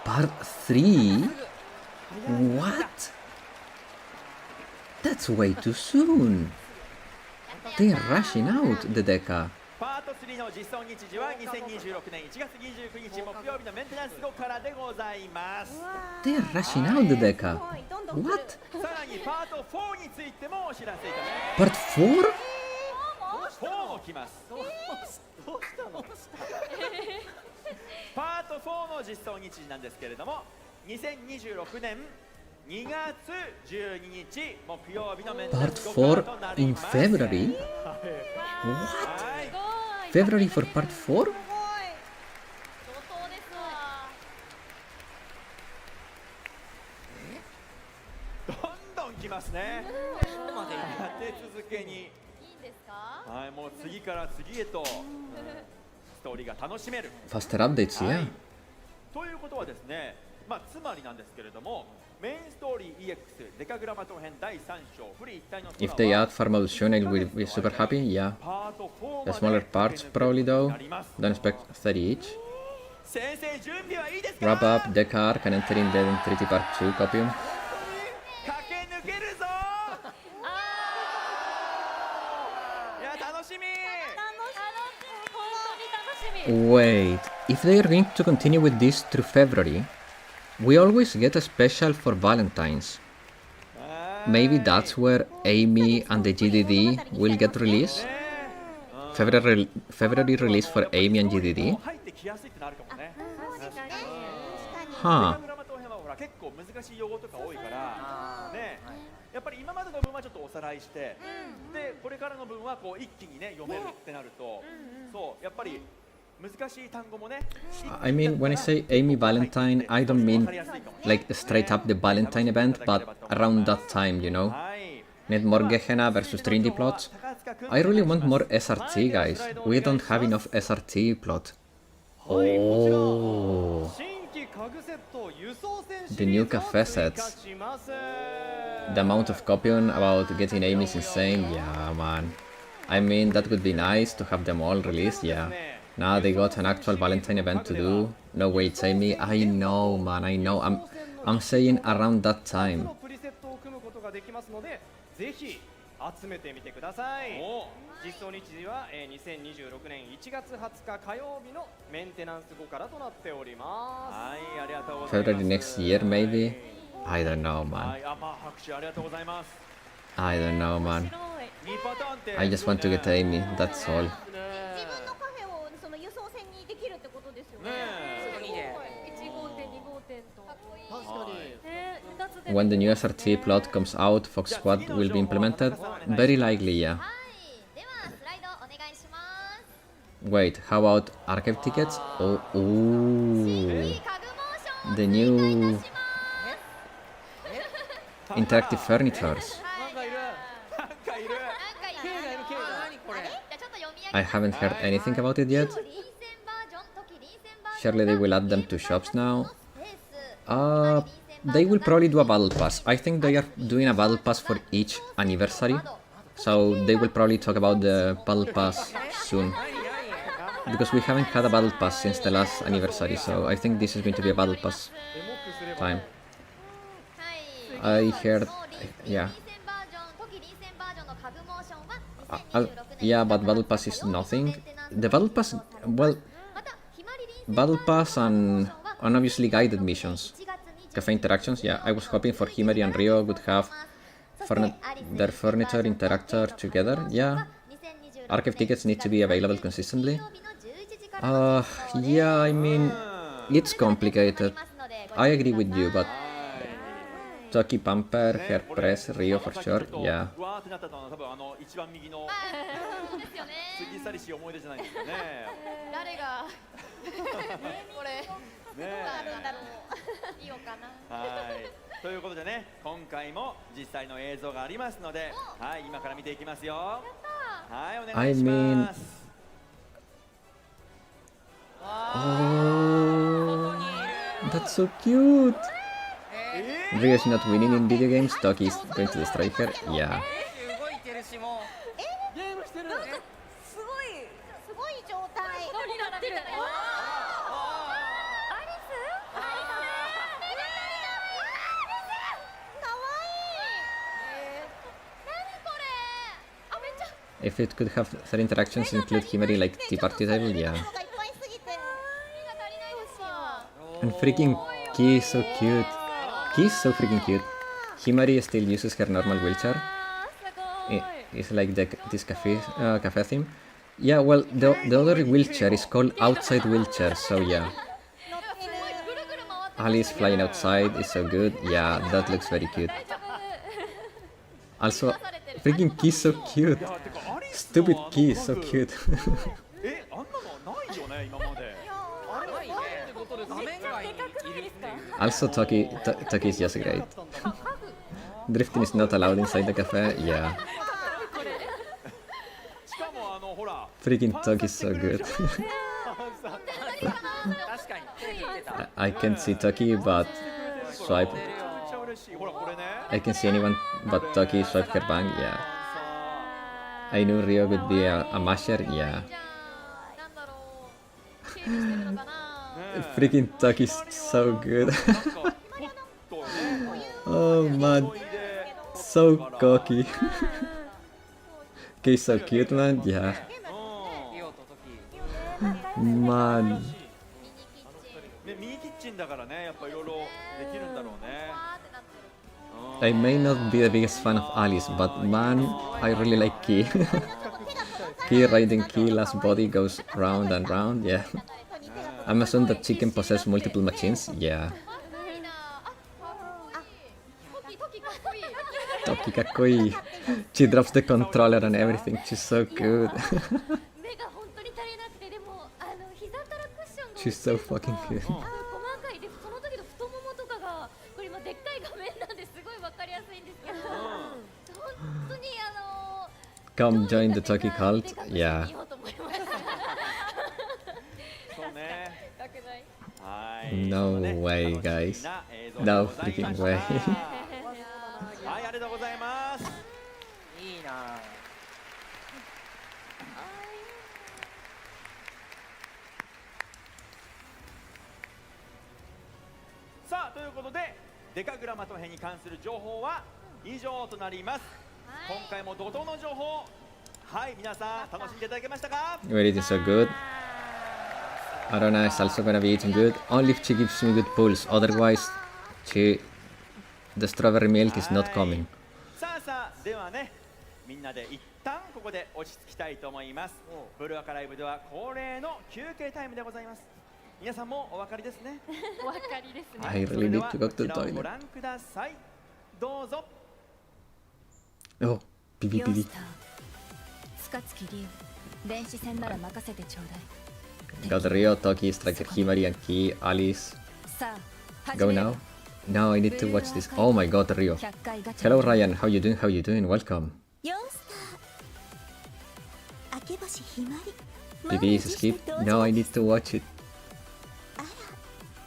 part 3? What? That's way too soon. They're rushing out the deca. パート3の実装日時は2026年1月29日木曜日のメンテナンス後からでございます。They're rushing out the deca. What? さらにパート4についてもお知らせいたします。Part 4? 4も来ます。どうしたの？パート4の実装日時なんですけれども、2026年2月12日木曜日のメンテナンス後からとなります。Part 4 in February? What? February for part 4? どんどん来ますね。立て続けに。いいんですか？はい、もう次から次へとストーリーが楽しめる。Faster updates, yeah. ということはですね、つまりなんですけれども。If they add Farmable Shun, I will be super happy, yeah. The smaller parts probably though. Don't expect 30 each. Wrap up, Deca can enter in Dead Entreaty Part 2 copium. Wait, if they are going to continue with this through February, we always get a special for Valentine's. maybe that's where Amy and the GDD will get released. February release for Amy and GDD. 入ってきやすいってなるかもね。Huh. デカグラマ島編はほら結構難しい用語とか多いからね。やっぱり今までの分はちょっとおさらいして、でこれからの分はこう一気にね読めるってなると、そうやっぱり難しい単語もね。I mean, when I say Amy Valentine, I don't mean like straight up the Valentine event, but around that time, you know? Need more Gehenna versus Trinity plots? I really want more SRT, guys. We don't have enough SRT plot. Oh. The new cafe sets. The amount of copying about getting Amy is insane. Yeah, man. I mean, that would be nice to have them all released, yeah. Now they got an actual Valentine event to do. No way, it's Amy. I know, man, I know. I'm saying around that time. ぜひ集めてみてください。実装日時は2026年1月20日火曜日のメンテナンス後からとなっております。はい、ありがとうございます。 February next year, maybe? I don't know, man. はい、拍手ありがとうございます。 I don't know, man. I just want to get Amy, that's all. 自分のカフェをその輸送船にできるってことですよね。1号店2号店と。確かに。When the new SRT plot comes out, Fox Squad will be implemented? Very likely, yeah. ではスライドお願いします。 Wait, how about archive tickets? Oh, ooh. The new interactive furnitures. I haven't heard anything about it yet. Surely they will add them to shops now. They will probably do a battle pass. I think they are doing a battle pass for each anniversary. So they will probably talk about the battle pass soon. Because we haven't had a battle pass since the last anniversary, so I think this is going to be a battle pass time. I heard, yeah. Yeah, but battle pass is nothing. The battle pass, well, battle pass and obviously guided missions. Cafe interactions, yeah, I was hoping for Himari and Rio would have their furniture interactor together, yeah. Archive tickets need to be available consistently. Yeah, I mean, it's complicated. I agree with you, but Toki, Pamper, Hair Press, Rio for sure, yeah. 一番右の過ぎ去りし思い出じゃないですかね。誰がこれどうあるんだろう。いいのかな。はい。ということでね、今回も実際の映像がありますので、はい、今から見ていきますよ。はい、お願いします。Oh, that's so cute. Rio is not winning in video games. Toki is going to destroy her. Yeah. すごい状態。になってる。If it could have 3 interactions include Himari like Tea Party table, yeah. And freaking Ki is so cute. Ki is so freaking cute. Himari still uses her normal wheelchair. It's like this cafe theme. Yeah, well, the other wheelchair is called outside wheelchair, so yeah. Alice flying outside is so good. Yeah, that looks very cute. Also, freaking Ki is so cute. Stupid Ki is so cute. Also, Toki is just great. Drifting is not allowed inside the cafe. Yeah. Freaking Toki is so good. I can't see Toki, but swipe. I can see anyone but Toki swipe her bang. Yeah. I knew Rio would be a masher. Yeah. Freaking Toki is so good. Oh man, so cocky. Okay, so cute, man. Yeah. Man. ミニキッチンだからね、やっぱいろいろできるんだろうね。I may not be the biggest fan of Alice, but man, I really like Key. Key riding Key last body goes round and round, yeah. I'm assuming that she can possess multiple machines, yeah. Toki kakkoi. She drops the controller and everything, she's so good. She's so fucking good. Come join the Toki cult, yeah. No way, guys. No freaking way. はい、ありがとうございます。いいな。さあ、ということでデカグラマト編に関する情報は以上となります。今回も怒涛の情報、はい、皆さん楽しんでいただけましたか？ Well, it is so good. Arona is also gonna be eating good. Only if she gives me good pulls, otherwise the strawberry milk is not coming. さあさあ、ではね、みんなで一旦ここで落ち着きたいと思います。ブルーアカライブでは恒例の休憩タイムでございます。皆さんもお分かりですね。お分かりですね。 I really need to go to the こちらを toilet. ご覧ください。どうぞ。 Oh, pipi pipi. 塚月龍電子戦なら任せてちょうだい Got Rio, Toki, Striker Himari, and Key, Alice. さあ Go now. Now I need to watch this. Oh my god, Rio. 100回ガチャ Hello Ryan, how you doing? How you doing? Welcome. ヨースター明け星ひまり Pipi is skip. Now I need to watch it. あら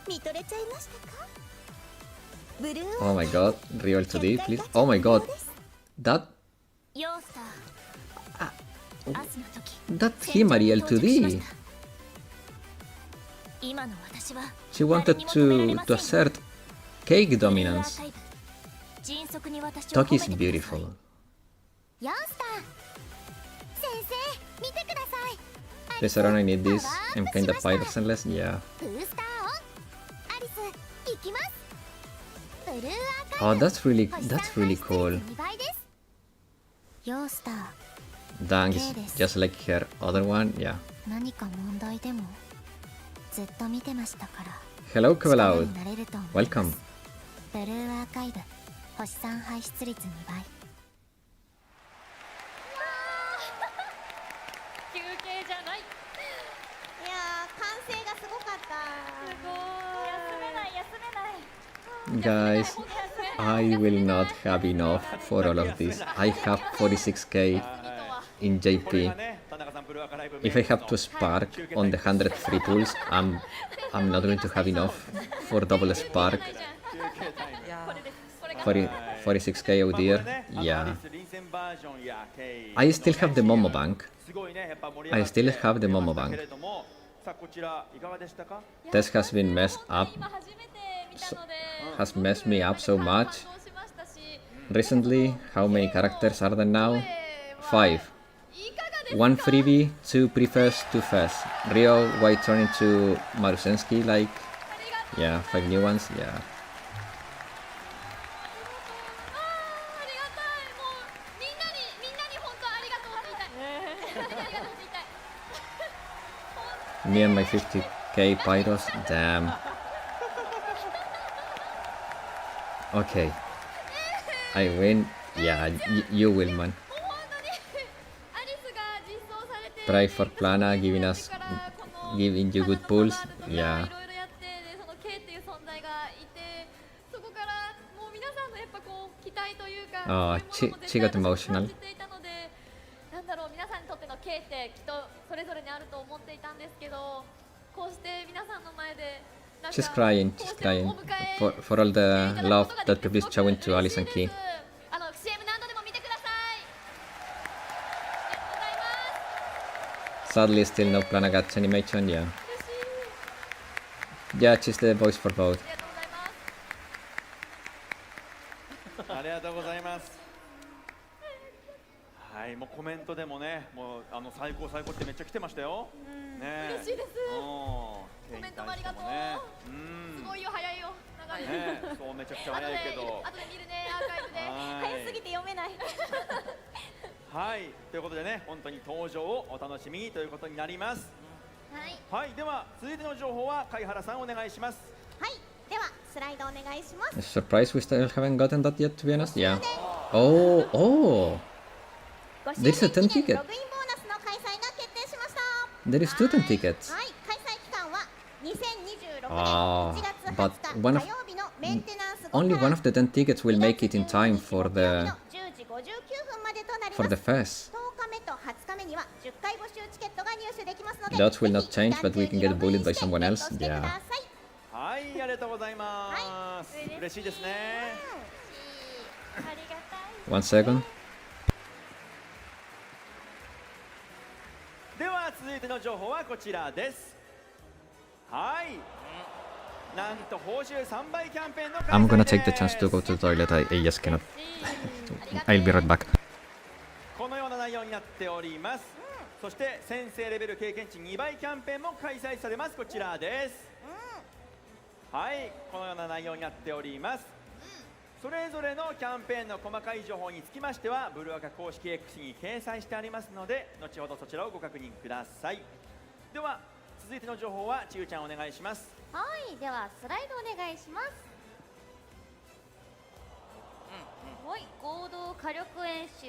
見とれちゃいましたかブルー Oh my god, Rio L2D, please. Oh my god. That ヨースター明日の時 that Himari L2D. 今の私は She wanted to assert cake dominance. 迅速に私を Toki 褒 is めてください beautiful. ヨースター先生見てください Please, I don't need this. I'm kinda pyrosenless, yeah. ブースターオンアリス行きますブルーアーカ Oh, イブ that's really cool. 2倍ですヨースター Dang, is just like her other one, yeah. 何か問題でもずっと見てましたから Hello, 力 Cavaloud. になれると思います Welcome. ブルーアーカイブ星3排出率2倍休憩じゃない。いやー、歓声がすごかったすごい。休めない休めない。 Guys, I will not have enough for all of this. I have 46k in これ JP. がね、田中さんブルーアカライブ If I have to spark on the 100 free pulls, I'm not going to have enough for double spark. 休憩タイム。いや 46k, oh これ dear. ね、Yeah. アリス臨戦バージョンやケイ I still have the Momo Bank. すごいね、やっぱ盛り上 I がって still have the くれま Momo した Bank. けれども、さあこちらいかがでしたか？ This has been messed up, 今初めて見たので has messed me up so much. 感動しましたし Recently, how many characters are there now? 5. いかがですか？ 1 freebie, 2 prefers, 2 fast. Rio, why turn into Marusensky like? Yeah, 5 new ones, yeah. ありがたい。もうみんなに本当ありがとうって言いたい。みんなにありがとうって言いたい。 Me and my 50k pyros, damn. Okay. I win. Yeah, you will, man. もう本当にアリスが実装されて Try for Plana, giving us, giving you good pulls. い Yeah. ろいろやってでその K っていう存在がいてそこからもう皆さんのやっぱこう期待というかあーそういうものも絶 She 対 got 私 emotional. 感じていたのでなんだろう皆さんにとっての K ってきっとそれぞれにあると思っていたんですけどこうして皆さんの前でなんか She's crying, こう she's して crying お迎え for all the していただ love くことが that で people き is てすご showing く to 嬉 Alice しい and Key. ですCM 何度でも見てくださいありがとうございます Sadly, still no Plana Guts animation, yeah. 嬉しい Yeah, she's the voice for both. ありがとうございますありがとうございます。はい、もうコメントでもね、もう最高最高ってめっちゃ来てましたよ。ねえ、嬉しいですコメントもありがとうすごいよ早いよ長いねえ、そうめちゃくちゃ早いけど。後で見るね早すぎて読めない。はい、ということでね、本当に登場をお楽しみにということになります。はい、では続いての情報は貝原さんお願いします。はい、ではスライドお願いします。 Surprise, we still haven't gotten that yet, to be honest. Yeah. Oh, oh. 5周 There's a 10年記念 ticket. ログインボーナスの開催が決定しました。 There is 2 10 tickets. はい、開催期間は2026年 Ah, 1月 but 20 one 日 of 火曜日のメンテナンス後 only から one of the 10 tickets will make it in time 10 for 時59分までとなり the ます。 fest. 10日目と20日目には10回募集チケットが入手できますので、 That will not ぜひ change, but we can get bullied by someone else. 期間中にログインしてゲットしてくだ Yeah. さい。はい、ありがとうございます。嬉しいですね。ありがたい。 One second. では続いての情報はこちらです。はい。なんと報酬3倍キャンペーンの開催です。 I'm gonna take the chance to go to the toilet. I just cannot. I'll be right back. このような内容になっております。そして先生レベル経験値2倍キャンペーンも開催されます。こちらです。はい、このような内容になっております。それぞれのキャンペーンの細かい情報につきましてはブルーアカ公式 X に掲載してありますので、後ほどそちらをご確認ください。では続いての情報はちゆちゃんお願いします。はい、ではスライドお願いします。はい、合同火力演習、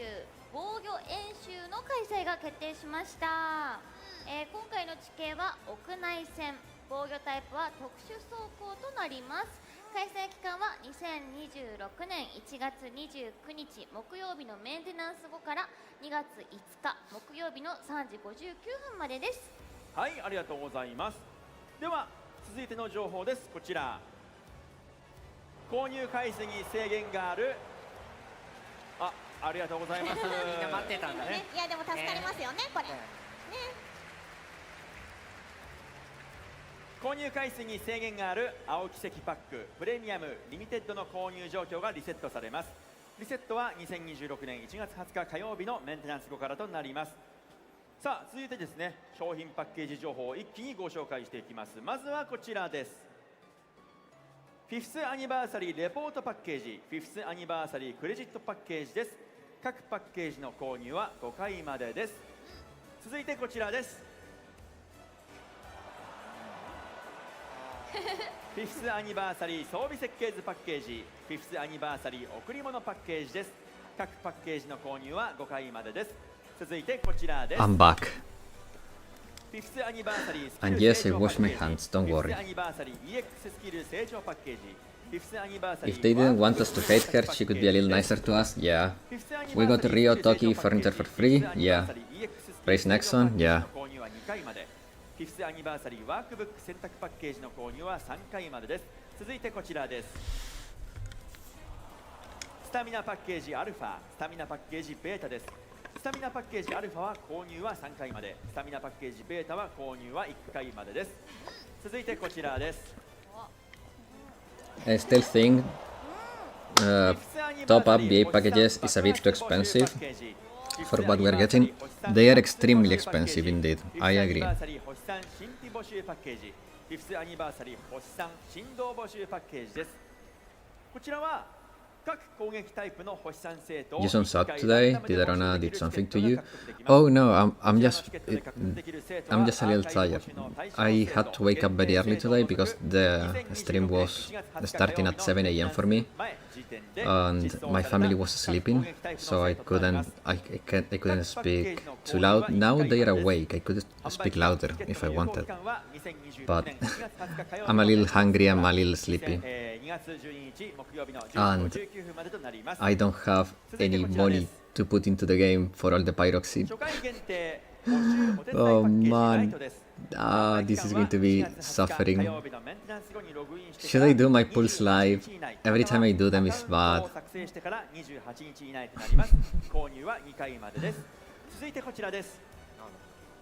防御演習の開催が決定しました。今回の地形は屋内戦、防御タイプは特殊装甲となります。開催期間は2026年1月29日木曜日のメンテナンス後から2月5日木曜日の3時59分までです。はい、ありがとうございます。では続いての情報です。こちら購入回数に制限がある。ありがとうございます。みんな待ってたんだね。いやでも助かりますよね、これ。ね。購入回数に制限がある青奇跡パックプレミアムリミテッドの購入状況がリセットされます。リセットは2026年1月20日火曜日のメンテナンス後からとなります。さあ続いてですね、商品パッケージ情報を一気にご紹介していきます。まずはこちらです。フィフスアニバーサリーレポートパッケージ、フィフスアニバーサリークレジットパッケージです。各パッケージの購入は5回までです。続いてこちらです。フィフスアニバーサリー装備設計図パッケージ、フィフスアニバーサリー贈り物パッケージです。各パッケージの購入は5回までです。続いてこちらです。 I'm back. フィフスアニバーサリースキ And ル yes, 成 I 長パ wash ッケ my ージ、 hands, don't フィフ worry. スアニバーサリー EX スキル成長パッケージ、フィフスアニバーサリー If they didn't want us to hate her, she could be a little nicer to us. Yeah. We got Rio Toki furniture for free. Yeah. Raise Nexon. Yeah. 購入は2回まで。フィフスアニバーサリーワークブック選択パッケージの購入は3回までです。続いてこちらです。スタミナパッケージアルファ、スタミナパッケージベータです。スタミナパッケージアルファは購入は3回まで、スタミナパッケージベータは購入は1回までです。続いてこちらです。 I still think top up BA packages is a bit too expensive for what we're getting. They are extremely expensive indeed. I agree. フィフスアニバーサリー星3振動募集パッケージです。こちらは各攻撃タイプの星3生徒を You sound sad today. Did Arona did something to you? Oh no, I'm just a little tired. I had to wake up very early today because the stream was starting at 7 AM for me, and my family was sleeping, so I couldn't speak too loud. Now they are awake. I could speak louder if I wanted, but I'm a little hungry. I'm a little sleepy, and I don't have any money to put into the game for all the pyroxene. Oh man, this is going to be suffering. Should I do my pulse live? Every time I do them is bad.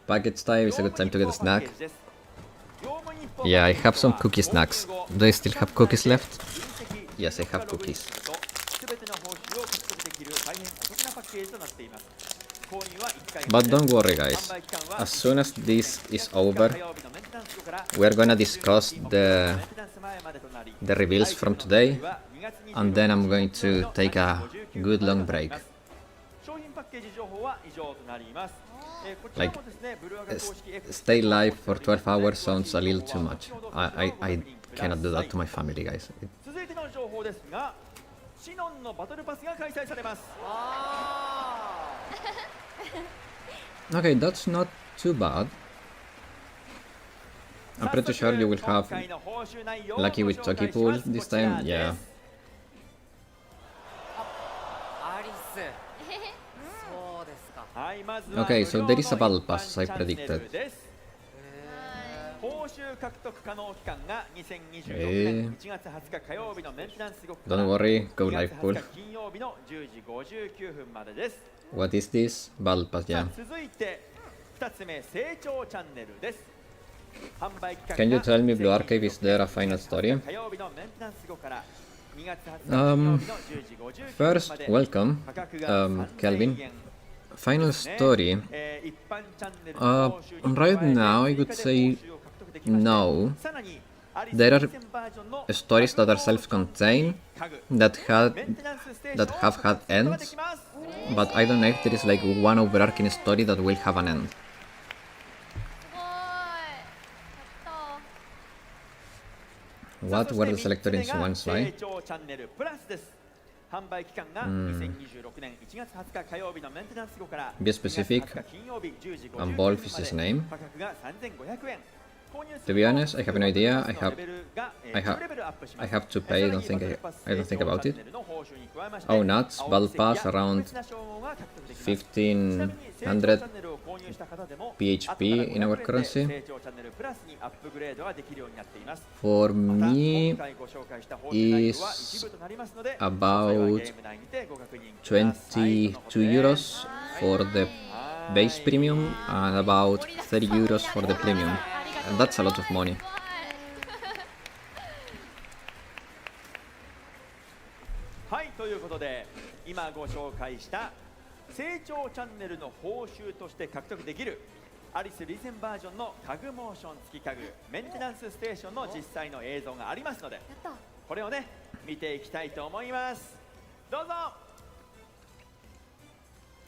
Package time is a good time to get a snack. Yeah, I have some cookie snacks. Do I still have cookies left? Yes, I have cookies. But don't worry guys, as soon as this is over, we're gonna discuss the reveals from today, and then I'm going to take a good long break. 商品パッケージ情報は以上となります。こちら Like, もですね、ブルーアカ公式 X stay live for 12 hours sounds a little too much. I cannot do that to my family, guys. 続いての情報ですが、シノンのバトルパスが開催されます。Okay, that's not too bad. I'm pretty sure you will have lucky with Toki Pool this time, yeah. アリスそうですか Okay, so there is a battle pass, as I predicted. 報酬獲得可能期間が2026年1月20日火曜日のメンテナンス動く Don't worry, go live pool. 金曜日の10時59分までです。 What is this? Battle pass, yeah. 続いて2つ目、成長チャンネルです。 Can you tell me, Blue Archive, is there a final story? First, welcome, Kelvin. Final story. Right now, I would say no. There are stories that are self-contained, that have had ends, but I don't know if there is like one overarching story that will have an end. What were the selected in one slide? Be specific, and Wolf is his name. To be honest, I have no idea. I have to pay. I don't think about it. Oh, nuts! Battle pass around 1500 PHP in our currency. For me, is about 22 euros for the base premium and about 30 euros for the premium. And that's a lot of money. はい、ということで今ご紹介した成長チャンネルの報酬として獲得できるアリスリゼンバージョンのタグモーション付き家具メンテナンスステーションの実際の映像がありますので、これをね見ていきたいと思います。どうぞ。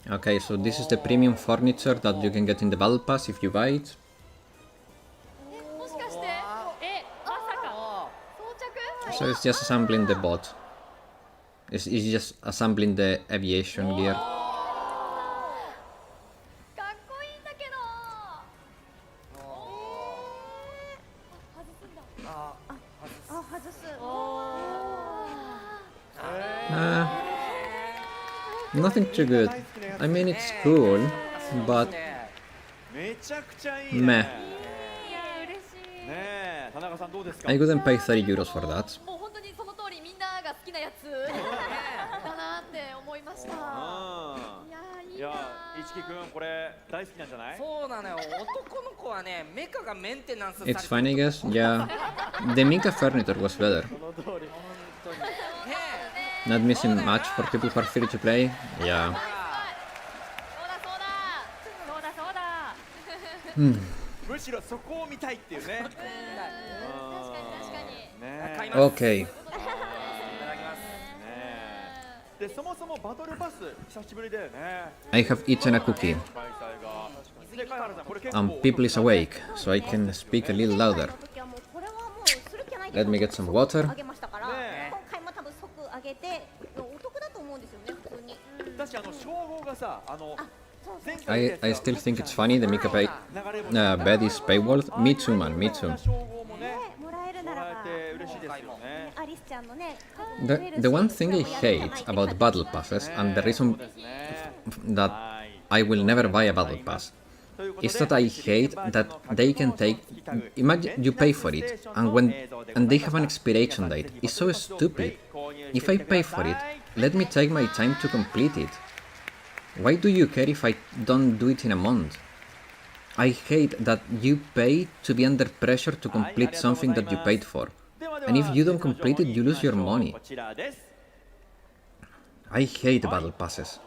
Okay, so this is the premium furniture that you can get in the battle pass if you buy it. もしかしてまさか装着 So it's just assembling the bot. It's just assembling the aviation gear. かっこいいんだけど外すんだ Nothing too good. I mean, it's cool, but めちゃくちゃいい meh. いや嬉しいねえ、田中さんどうですか。 I wouldn't pay 30 euros for that. もう本当にその通りみんなが好きなやつだなって思いました。いやいいな。いや、一木くんこれ大好きなんじゃない？そうなのよ。男の子はね、メカがメンテナンスされて It's fine, I guess. Yeah. The Mika furniture was better. Not missing much for people who are free to play. Yeah. そうだそうだ。むしろそこを見たいっていうね。確かに。ねえ。 Okay. でそもそもバトルパス久しぶりだよね。 I have eaten a cookie. 開催が。で貝原さんこれ結構。 And people is awake, so I can speak a little louder. Let me get some water. あげましたから、今回も多分即上げてお得だと思うんですよね普通に。確か称号がさI still think it's funny the Mika bed is paywalled. Me too, man. Me too. もらえるならば嬉しいですよね。アリスちゃんのね。The one thing I hate about battle passes, and the reason that I will never buy a battle pass, is that I hate that they can take. Imagine you pay for it, and they have an expiration date. It's so stupid. If I pay for it, let me take my time to complete it. Why do you care if I don't do it in a month? I hate that you pay to be under pressure to complete something that you paid for. And if you don't complete it, you lose your money. I hate battle passes.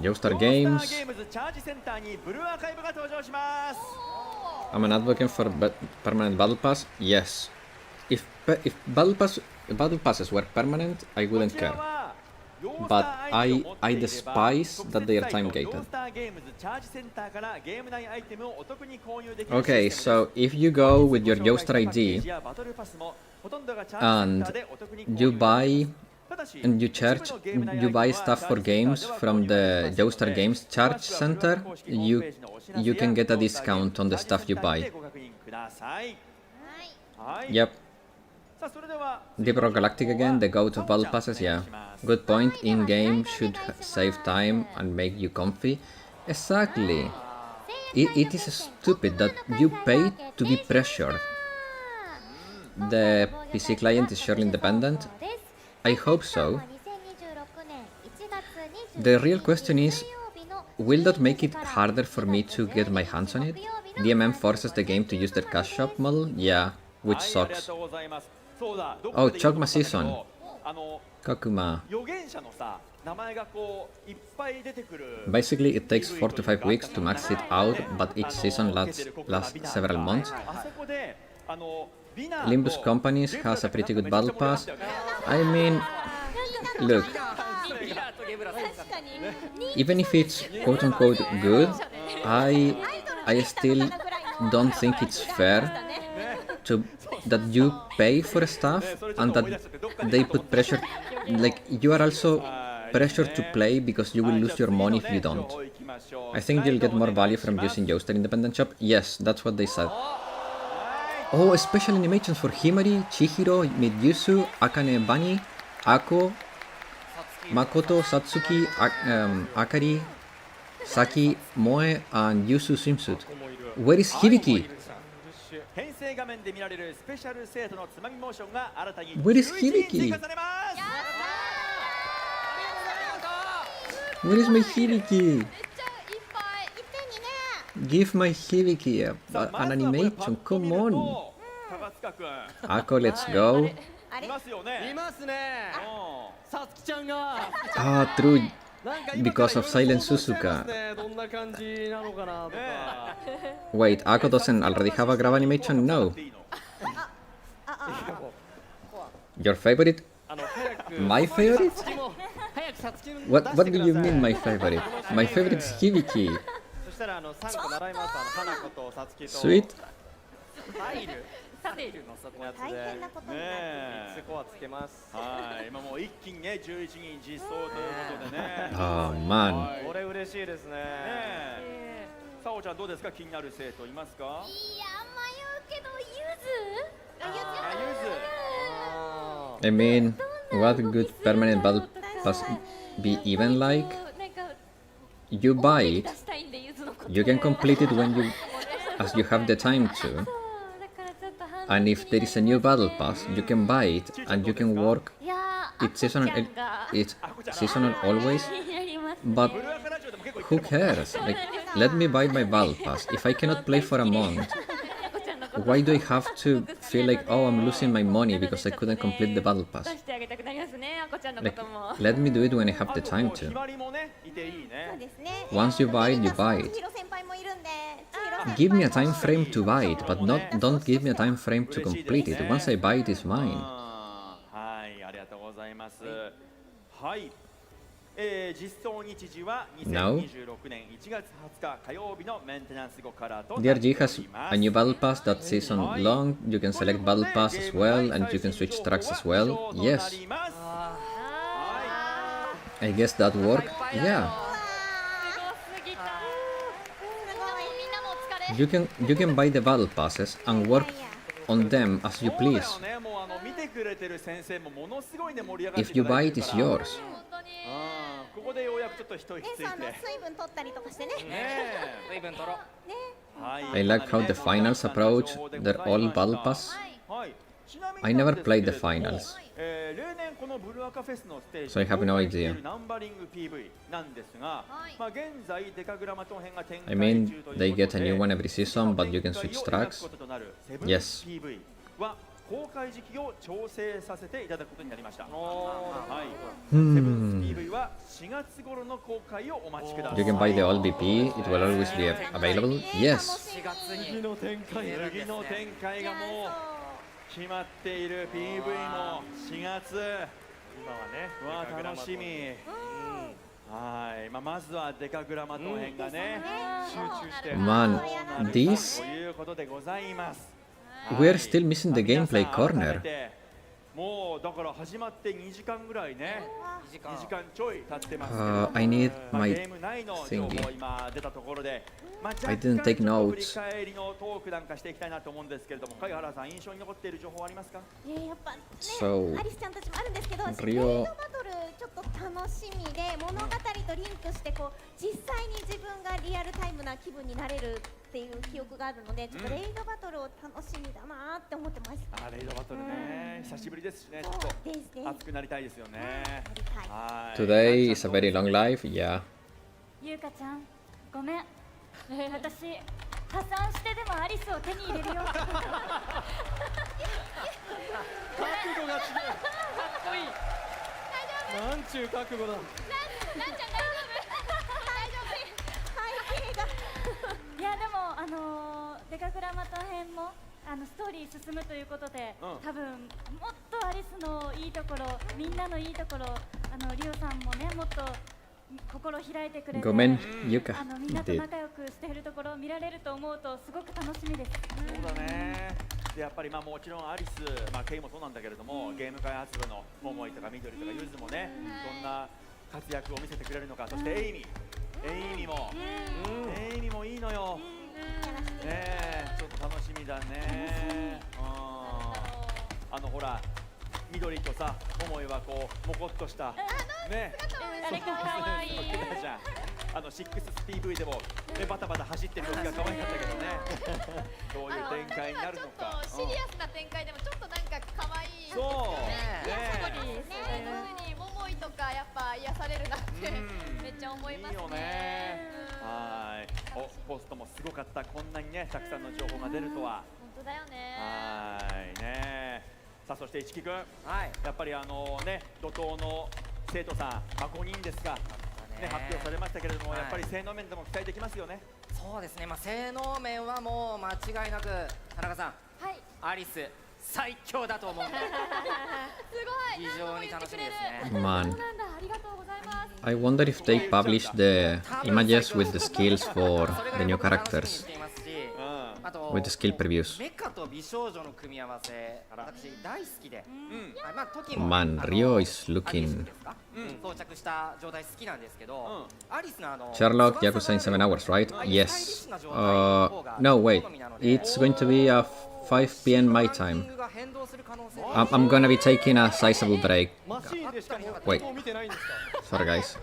Joestar Games. I'm an advocate for permanent battle pass. Yes. if battle passes were permanent, I wouldn't care. But I despise that they are time gated. Okay, so if you go with your Joestar ID and you buy and you buy stuff for games from the Joestar Games Charge Center, you can get a discount on the stuff you buy. Yep. Deep Rock Galactic again, the goat of battle passes, yeah. Good point, in-game should save time and make you comfy. Exactly. It is stupid that you pay to be pressured. The PC client is surely independent. I hope so. The real question is, will that make it harder for me to get my hands on it? DMM forces the game to use their cash shop model? Yeah, which sucks. Oh, Chogma Season. Kakuma. Basically, it takes 4 to 5 weeks to max it out, but each season lasts several months. Limbus Companies has a pretty good battle pass. I mean, look, even if it's quote-unquote good, I still don't think it's fair that you pay for stuff and that they put pressure, like you are also pressured to play because you will lose your money if you don't. I think you'll get more value from using Joestar Independent Shop. Yes, that's what they said. Oh, special animations for Himari, Chihiro, Midyusu, Akane Bani, Ako, Makoto, Satsuki, Akari, Saki, Moe, and Yusu swimsuit. Where is Hibiki? Where is Hibiki? Where is my Hibiki? Give my Hibiki an animation, come on! Ako, let's go. Ah, true. Because of Silent Suzuka. Wait, Ako doesn't already have a grab animation? No. Your favorite? My favorite? What do you mean my favorite? My favorite is Hibiki. Sweet. スコアつけます。はい、今もう一気にね11人実装ということでね。ああ、まあ。これ嬉しいですね。さおちゃんどうですか、気になる生徒いますか？いや迷うけどゆず。I mean, what would permanent battle pass be even like? You buy it, you can complete it as you have the time to. And if there is a new battle pass, you can buy it and you can work. It's seasonal always, but who cares? Like, let me buy my battle pass. If I cannot play for a month, why do I have to feel like, oh, I'm losing my money because I couldn't complete the battle pass? Like, let me do it when I have the time to. Once you buy it, you buy it. Give me a time frame to buy it, but don't give me a time frame to complete it. Once I buy it, it's mine. Now, DRG has a new battle pass that's season long. You can select battle pass as well, and you can switch tracks as well. Yes. I guess that worked. Yeah. You can buy the battle passes and work on them as you please. If you buy it, it's yours. I like how the finals approach their all battle pass. I never played the finals, so I have no idea. I mean, they get a new one every season, but you can switch tracks. Yes. You can buy the all BP, it will always be available. Yes. 決まっている PV も4月。今はね、うわ楽しみ。はい、まずはデカグラマトン編がね、集中して Man, と this いうことでございます。 we're still missing the 皆さん gameplay 改め corner. てもうだから始まって2時間ぐらいね、2時間ちょい経ってますけど、 I need ゲ my ーム内の情報 thingy. 今出たところで、I didn't take 振り notes. 返りのトークなんかしていきたいなと思うんですけれども、貝原さん印象に残っている情報ありますか？やっぱね、 So アリスちゃんたちもあるんですけど、リオレイドバトルちょっと楽しみで、物語とリンクしてこう実際に自分がリアルタイムな気分になれるっていう記憶があるので、ちょっとレイドバトルを楽しみだなって思ってます。レイドバトルね、久しぶりですしね、ちょっとですね。熱くなりたいですよね。はい。 Today is a very long life, yeah. ゆうかちゃんごめん、私破産してでもアリスを手に入れるよ。覚悟が違う。かっこいい。なんちゅう覚悟だ。なんちゃん大丈夫？いやでもデカグラマトン編もストーリー進むということで、多分もっとアリスのいいところ、みんなのいいところ、リオさんもねもっと心開いてくれて、ごめん、ゆか。みんなと仲良くしているところを見られると思うとすごく楽しみです。そうだね。でやっぱりもちろんアリス、ケイもそうなんだけれども、ゲーム開発部の桃井とか緑とかゆずもね、どんな活躍を見せてくれるのか。そしてエイミもいいのよ。ね、ちょっと楽しみだね。ほら緑とさ、桃井はこうモコっとしたね、あれが可愛い。じゃん。6PV でもバタバタ走ってる時が可愛かったけどね。どういう展開になるのか。シリアスな展開でもちょっとなんか可愛い。そう特に桃井とかやっぱ癒されるなってめっちゃ思いますね。いいよね。はい。ポストもすごかった。こんなにねたくさんの情報が出るとは。本当だよね。はいね。さあそして市木君、やっぱりね怒涛の生徒さん、5人ですが、ね、発表されましたけれども、やっぱり性能面でも期待できますよね。そうですね、性能面はもう間違いなく田中さん、アリス最強だと思う。すごい。非常に楽しみですね。Man, I wonder if they publish the images with the skills for the new characters, with the skill previews. メカと美少女の組み合わせ、私大好きで、Man, Rio is looking. 到着した状態好きなんですけど、アリスのSherlock Yakuza in 7 hours, right? Yes. No, wait. It's going to be a 5 p.m. my time. I'm gonna be taking a sizable break. Wait. Sorry, guys.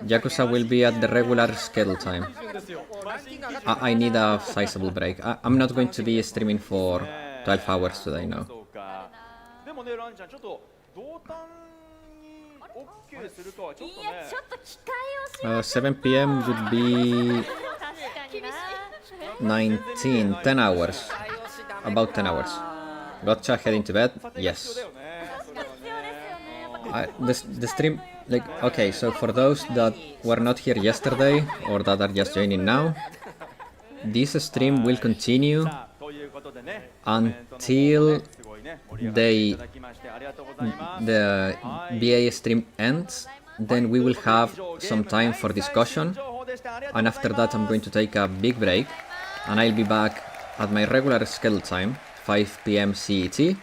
Yakuza will be at the regular schedule time. I need a sizable break. I'm not going to be streaming for 12 hours today, no. でもね、ランちゃん、ちょっと同担に OK するかはちょっとね。いや、ちょっと機会をし7 p.m. would be 19, 10 hours. About 10 hours. Gotcha, heading to bed? Yes. The stream, like, okay, so for those that were not here yesterday or that are just joining now, this stream will continue until the BA stream ends. Then we will have some time for discussion, and after that I'm going to take a big break, and I'll be back at my regular schedule time, 5 p.m. CET,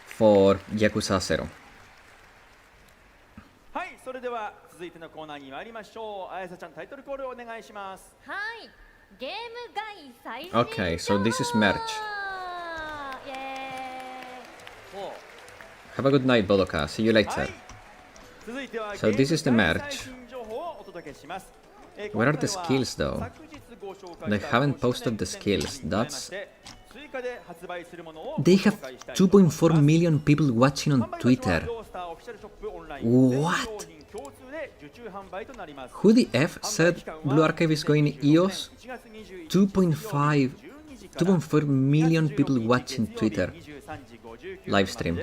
for Yakuza 0. はい、それでは続いてのコーナーに参りましょう。あやさちゃん、タイトルコールをお願いします。はい、ゲーム外最新情報。 Okay, so this is merch. Have a good night, Bodoka. See you later. So this is the merch. Where are the skills though? They haven't posted the skills. That's... They have 2.4 million people watching on Twitter. What? Who the F said Blue Archive is going EOS? 2.4 million people watching Twitter live stream.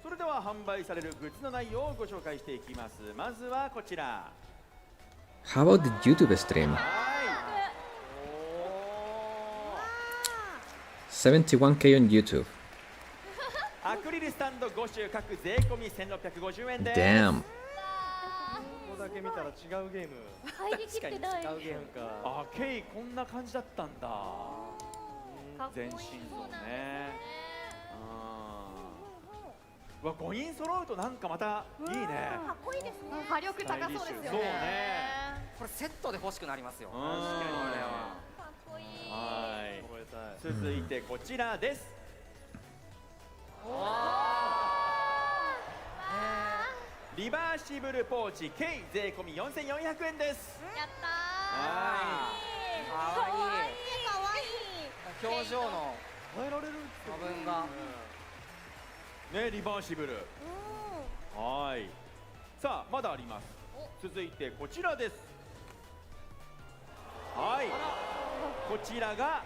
それでは販売されるグッズの内容をご紹介していきます。まずはこちら。 How about the YouTube stream? 71k on YouTube. アクリルスタンド5種各税込み1650円です。 Damn. ここだけ見たら違うゲーム。入りきってない。違うゲームか。あ、ケイこんな感じだったんだ。全身像ね。わ、5人揃うとなんかまたいいね。かっこいいですね。火力高そうですよね。そうね。これセットで欲しくなりますよ。確かにこれは。かっこいい。はい。続いてこちらです。リバーシブルポーチ K 税込み4400円です。やったはかわいい。かわいい。表情の変えられる部分が。ね、リバーシブル。はい。さあ、まだあります。続いてこちらです。はい。こちらが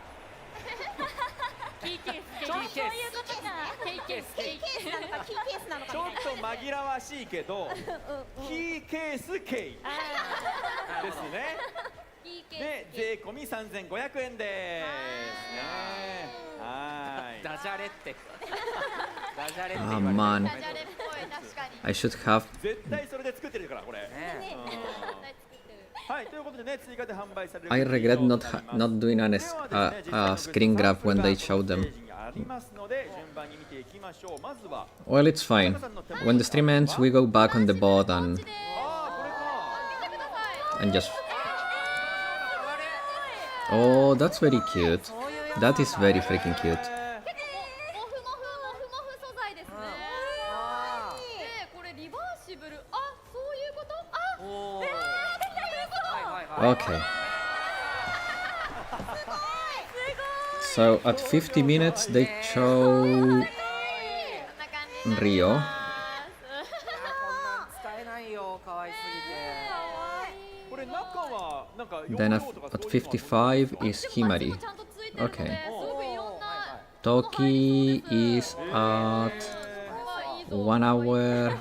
キーケース。そういうことか。キーケース。キーケースなのかキーケースなのか。ちょっと紛らわしいけど、キーケース K ですね。で、税込み3500円ですね。はい。ダジャレって。ダジャレって Ah, man. ダジャレっぽい、確かに。 I should have. 絶対それで作ってるからこれ。はい、ということでね、追加で販売される。 I regret not doing a screen grab when they showed them. ありますので、順番に見ていきましょう。まずは Well, it's fine. When the stream ends, we go back on the board and just. Oh, that's very cute. That is very freaking cute. モフ素材ですね。で、これリバーシブル。あ、そういうこと？あ、Okay. So at 50 minutes, they show Rio. 使えないよ、可愛すぎて。これ中はなんか Then at 55 is Himari. Okay. Toki is at 1 hour.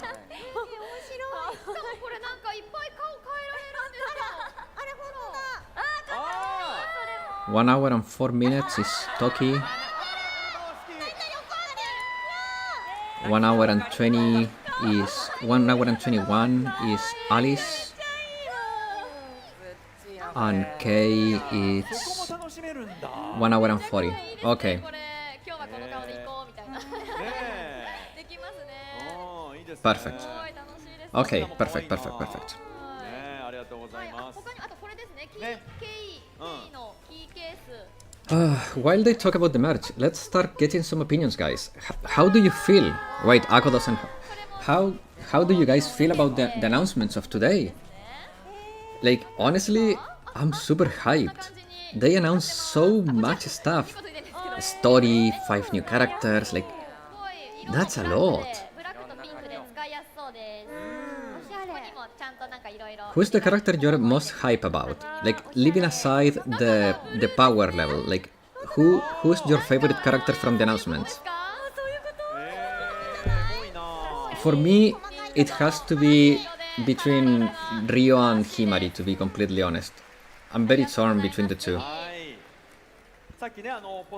1 hour and 4 minutes is Toki. 1 hour and 20 is 1 hour and 21 is Alice. And K is 1 hour and 40. Okay. これ今日はこの顔で行こうみたいな。できますね。 Perfect. すごい楽しいです。 Okay, perfect. ね、ありがとうございます。他にあとこれですね。キーのキーケース。While they talk about the merch, let's start getting some opinions, guys. How do you feel? Wait, Ako doesn't. How do you guys feel about the announcements of today? Like, honestly, I'm super hyped. They announced so much stuff. A story, 5 new characters, like, that's a lot. Who's the character you're most hype about? Like, leaving aside the power level, like, who's your favorite character from the announcements? For me, it has to be between Rio and Himari, to be completely honest. I'm very torn between the two.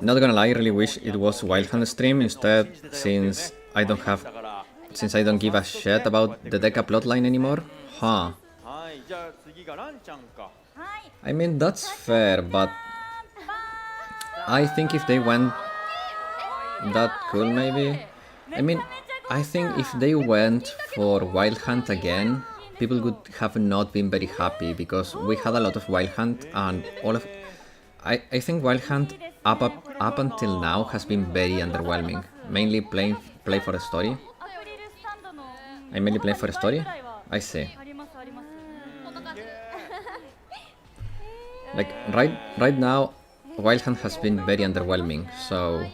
Not gonna lie, I really wish it was Wild Hunt stream instead, since I don't give a shit about the Deca plotline anymore. Huh. I mean, that's fair, but I think if they went that cool, maybe. I mean, I think if they went for Wild Hunt again, people would have not been very happy, because we had a lot of Wild Hunt, and all of... I think Wild Hunt up until now has been very underwhelming. Mainly play for a story. I mainly play for a story? I see. Like, right now, Wild Hunt has been very underwhelming, so...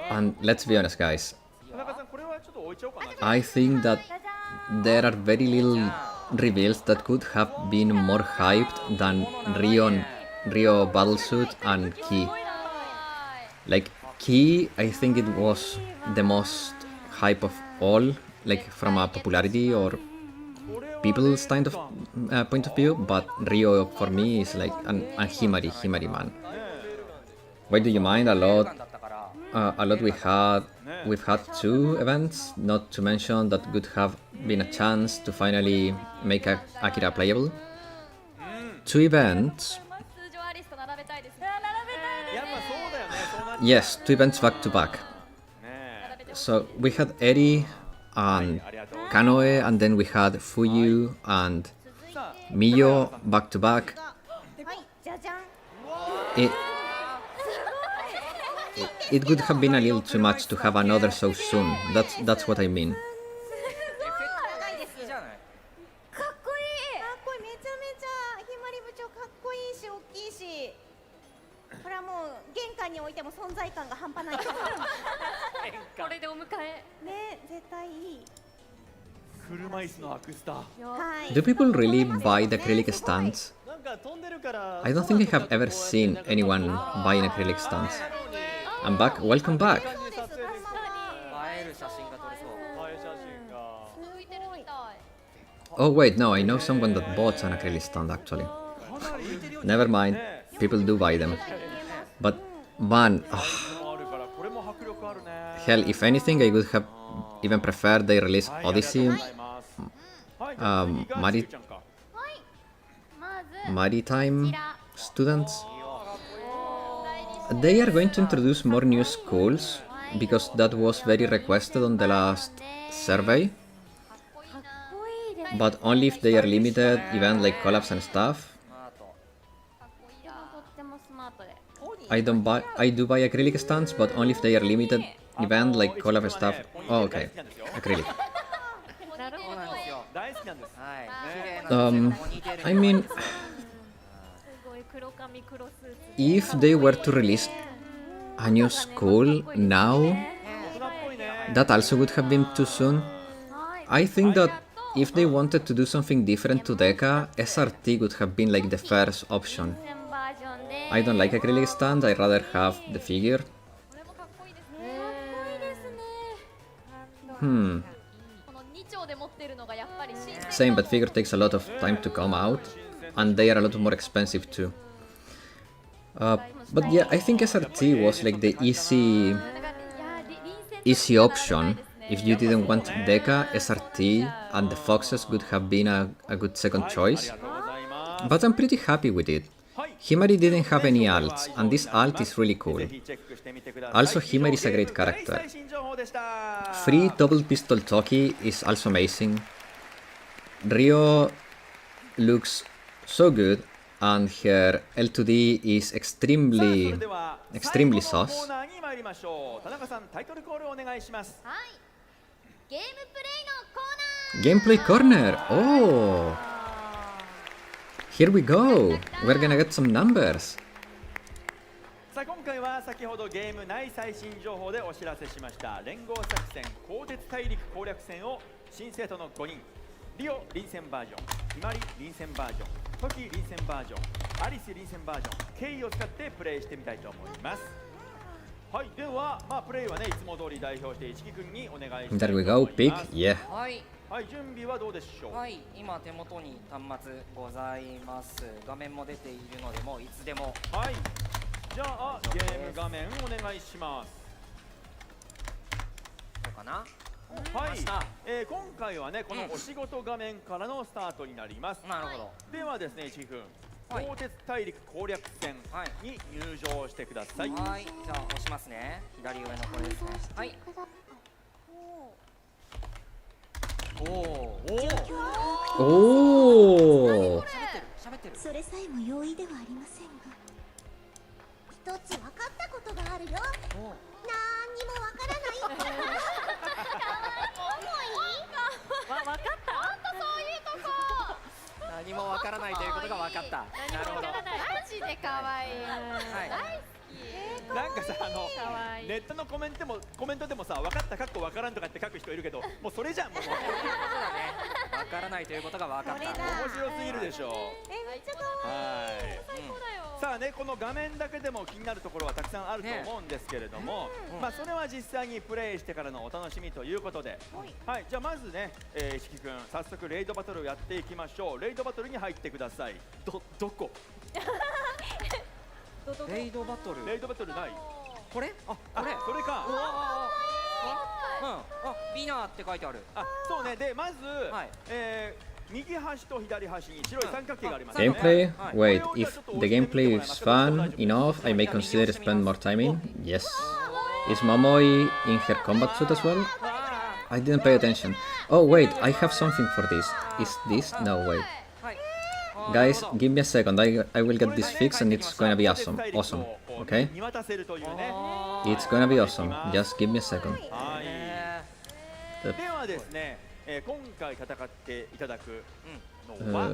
And let's be honest, guys. I think that there are very little reveals that could have been more hyped than Rio Battlesuit and Key. Like, Key, I think it was the most hype of all, like from a popularity or people's kind of point of view, but Rio for me is like a Himari man. Why do you mind? A lot. だったから A lot we've had 2 events, not to mention that would have been a chance to finally make Akira playable. 2 events. 通常アリスと並べたいですね。やっぱそうだよね。そうなっちゃう Yes, 2 events back to back. ね。 So we had Eri and ありがとう。 Kanoe, and then we had Fuyu and さあ Miyo back to back. はいじゃじゃん It would have been a little too much to have another so soon. That's what I mean. エフェクトがいいですじゃないかっこいいかっこいいめちゃめちゃひまり部長かっこいいし大きいしこれはもう玄関に置いても存在感が半端ないねこれでお迎え。絶対いい車椅子のアクスタ。はい Do people really buy the acrylic stands? なんか飛んでるから I don't think I have ever seen anyone buying acrylic stands. I'm back. Welcome back. 映える写真が撮れそう映え写真が浮いてるみたい。 Oh wait, no, I know someone that bought an acrylic stand actually. Never mind. People do buy them. But man, あるからこれも迫力あるね。 hell, if anything, I would have even preferred they release Odyssey, はい、じゃあ次がマリちゅうちゃんか。まず maritime students. They are going to introduce more new schools because that was very requested on the last survey, かっこいいです but only if they are limited event like collabs and stuff. あとかっこいいなとってもスマートで I do buy acrylic stands, but only if they are limited event like collab stuff. Oh, okay. Acrylic. なるほど。大好きなんです。はい綺麗な I mean, すごい黒髪黒スーツ。 if they were to release a new school now, 大人っぽいね。 that also would have been too soon. I think that if they wanted to do something different to Deca, SRT would have been like the first option. 全バージョンで I don't like acrylic stands, I'd rather have the figure. これもかっこいいですかね。っこいいですね Hmm. この2丁で持ってるのがやっぱり新 Same, but figure takes a lot of time to come out, and they are a lot more expensive too. But yeah, I think SRT was like the easy option. If you didn't want Deca, SRT and the Foxes would have been a good second あり choice. がとうございます。 But I'm pretty happy with it. はい。 Himari didn't have any alts, and this alt is really cool. ぜひチェックしてみてください。 Also, Himari is a great character. 最新情報でした。 Free double pistol Toki is also amazing. Ryo looks so good, and her L2D is extremely それでは extremely 最後の sauce. コーナーに参りましょう。田中さんタイトルコールお願いします。はいゲームプレイのコーナー Gameplay corner. Oh, here we go. We're gonna get some numbers. さあ今回は先ほどゲーム内最新情報でお知らせしました連合作戦鋼鉄大陸攻略戦を新生徒の5人リオ臨戦バージョン、ひまり臨戦バージョン、トキ臨戦バージョン、アリス臨戦バージョン、ケイを使ってプレイしてみたいと思います。はい、では、プレイはね、いつも通り代表して市木君にお願いします。 There we go. Pick. Yeah. はいはい、準備はどうでしょう。はい今手元に端末ございます画面も出ているのでもういつでもはい、じゃあゲーム画面お願いします。どうかなはいました、今回はねこのお仕事画面からのスタートになります。なるほどではですね、市木君、はい鋼鉄大陸攻略戦はいに入場してください。はいじゃあ押しますね左上のこれですねはいおおおお Oh. 喋ってるそれさえも容易ではありませんが一つ分かったことがあるよおおなんにもわからないわかった。あんたそういうとこ。何もわからないということが分かったなるほどマジで可愛い。はいなんかさ可愛いネットのコメントでもさ分かったかっこ分からんとかって書く人いるけど、もうそれじゃんもうそういうことだね分からないということが分かったそれだ面白すぎるでしょ。めっちゃ可愛いはい。そうだよ。さあね、この画面だけでも気になるところはたくさんあると思うんですけれども、それは実際にプレイしてからのお楽しみということで、はい、じゃあまずね、しきくん早速レイドバトルをやっていきましょう。レイドバトルに入ってください。どこ？どレイドバトル。レイドバトルない？これ？あ、あ、これ。それか。うん。あ、ビナーって書いてある。あ、そうね。でまず、はい。右端と左端に白い三角形がありますね。 Gameplay? Wait, if the gameplay is fun enough, I may consider spend more time in. Yes. Is Momoi in her combat suit as well? I didn't pay attention. Oh wait, I have something for this. Is this? No, wait. はい。 Guys, give me a second. I will get this fixed and it's gonna be awesome. Awesome. Okay? 見渡せるというね。 It's gonna be awesome. Just give me a second. はい。ではですね、今回戦っていただくのは、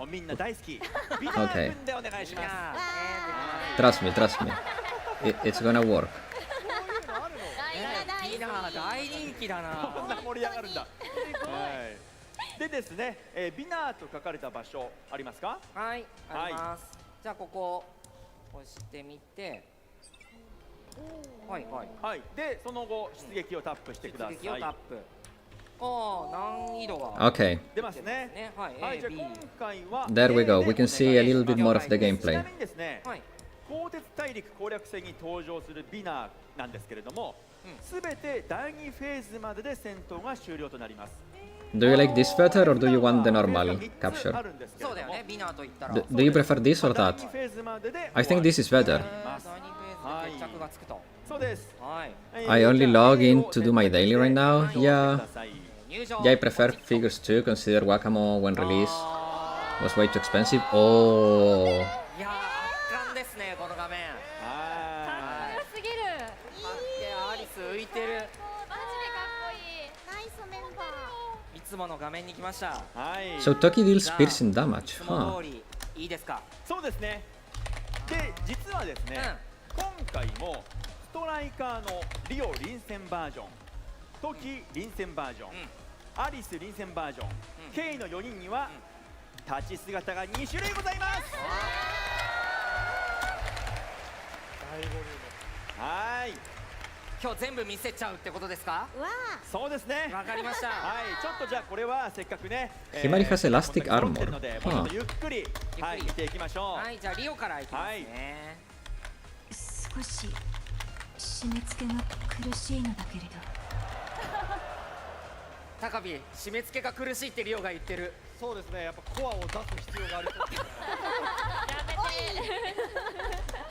みんな大好きビナー君でお願いします。 Trust me, trust me. It's gonna work. ビナー大人気だな。こんな盛り上がるんだ。はい。でですね、ビナーと書かれた場所ありますか？はい、あります。じゃあここ押してみて、はいはいはい。でその後出撃をタップしてください。出撃をタップ。難易度が Okay. 出ますね。はい。はい。じゃあ今回は There we go. We can see a little bit more of the ちな gameplay. みにですね、鋼鉄大陸攻略戦に登場するビナーなんですけれども、すべて第2フェーズまでで戦闘が終了となります。 Do you like this better or do you want the normal capture? そうだよね、ビナーと言ったら。 Do you prefer this or that? I think this is better. 第2フェーズで決着がつくと。そうです。はい。 I only log in to do my daily right now. Yeah. Yeah, I prefer figures too. Consider Wakamo when released was way too expensive. Oh. いや圧巻ですね、この画面。かっこよすぎる。アリス浮いてる。マジでかっこいい。ナイスメンバー。いつもの画面に来ました。はい。 So Toki deals piercing damage. いつも Huh. 通りいいですか。そうですね。で実はですね、今回もストライカーのリオ臨戦バージョン、トキ臨戦バージョン、アリス臨戦バージョン、ケイの4人には立ち姿が2種類ございます。はい。今日全部見せちゃうってことですか？わそうですね。わかりました。はい。ちょっとじゃあこれはせっかくね。 Himari has elastic armor. もうちょっとゆっくりはい見ていきましょう。はい。じゃあリオからいきますね。少し締め付けが苦しいのだけれど。高火締め付けが苦しいってリオが言ってる。そうですね、やっぱコアを出す必要がありそうですね。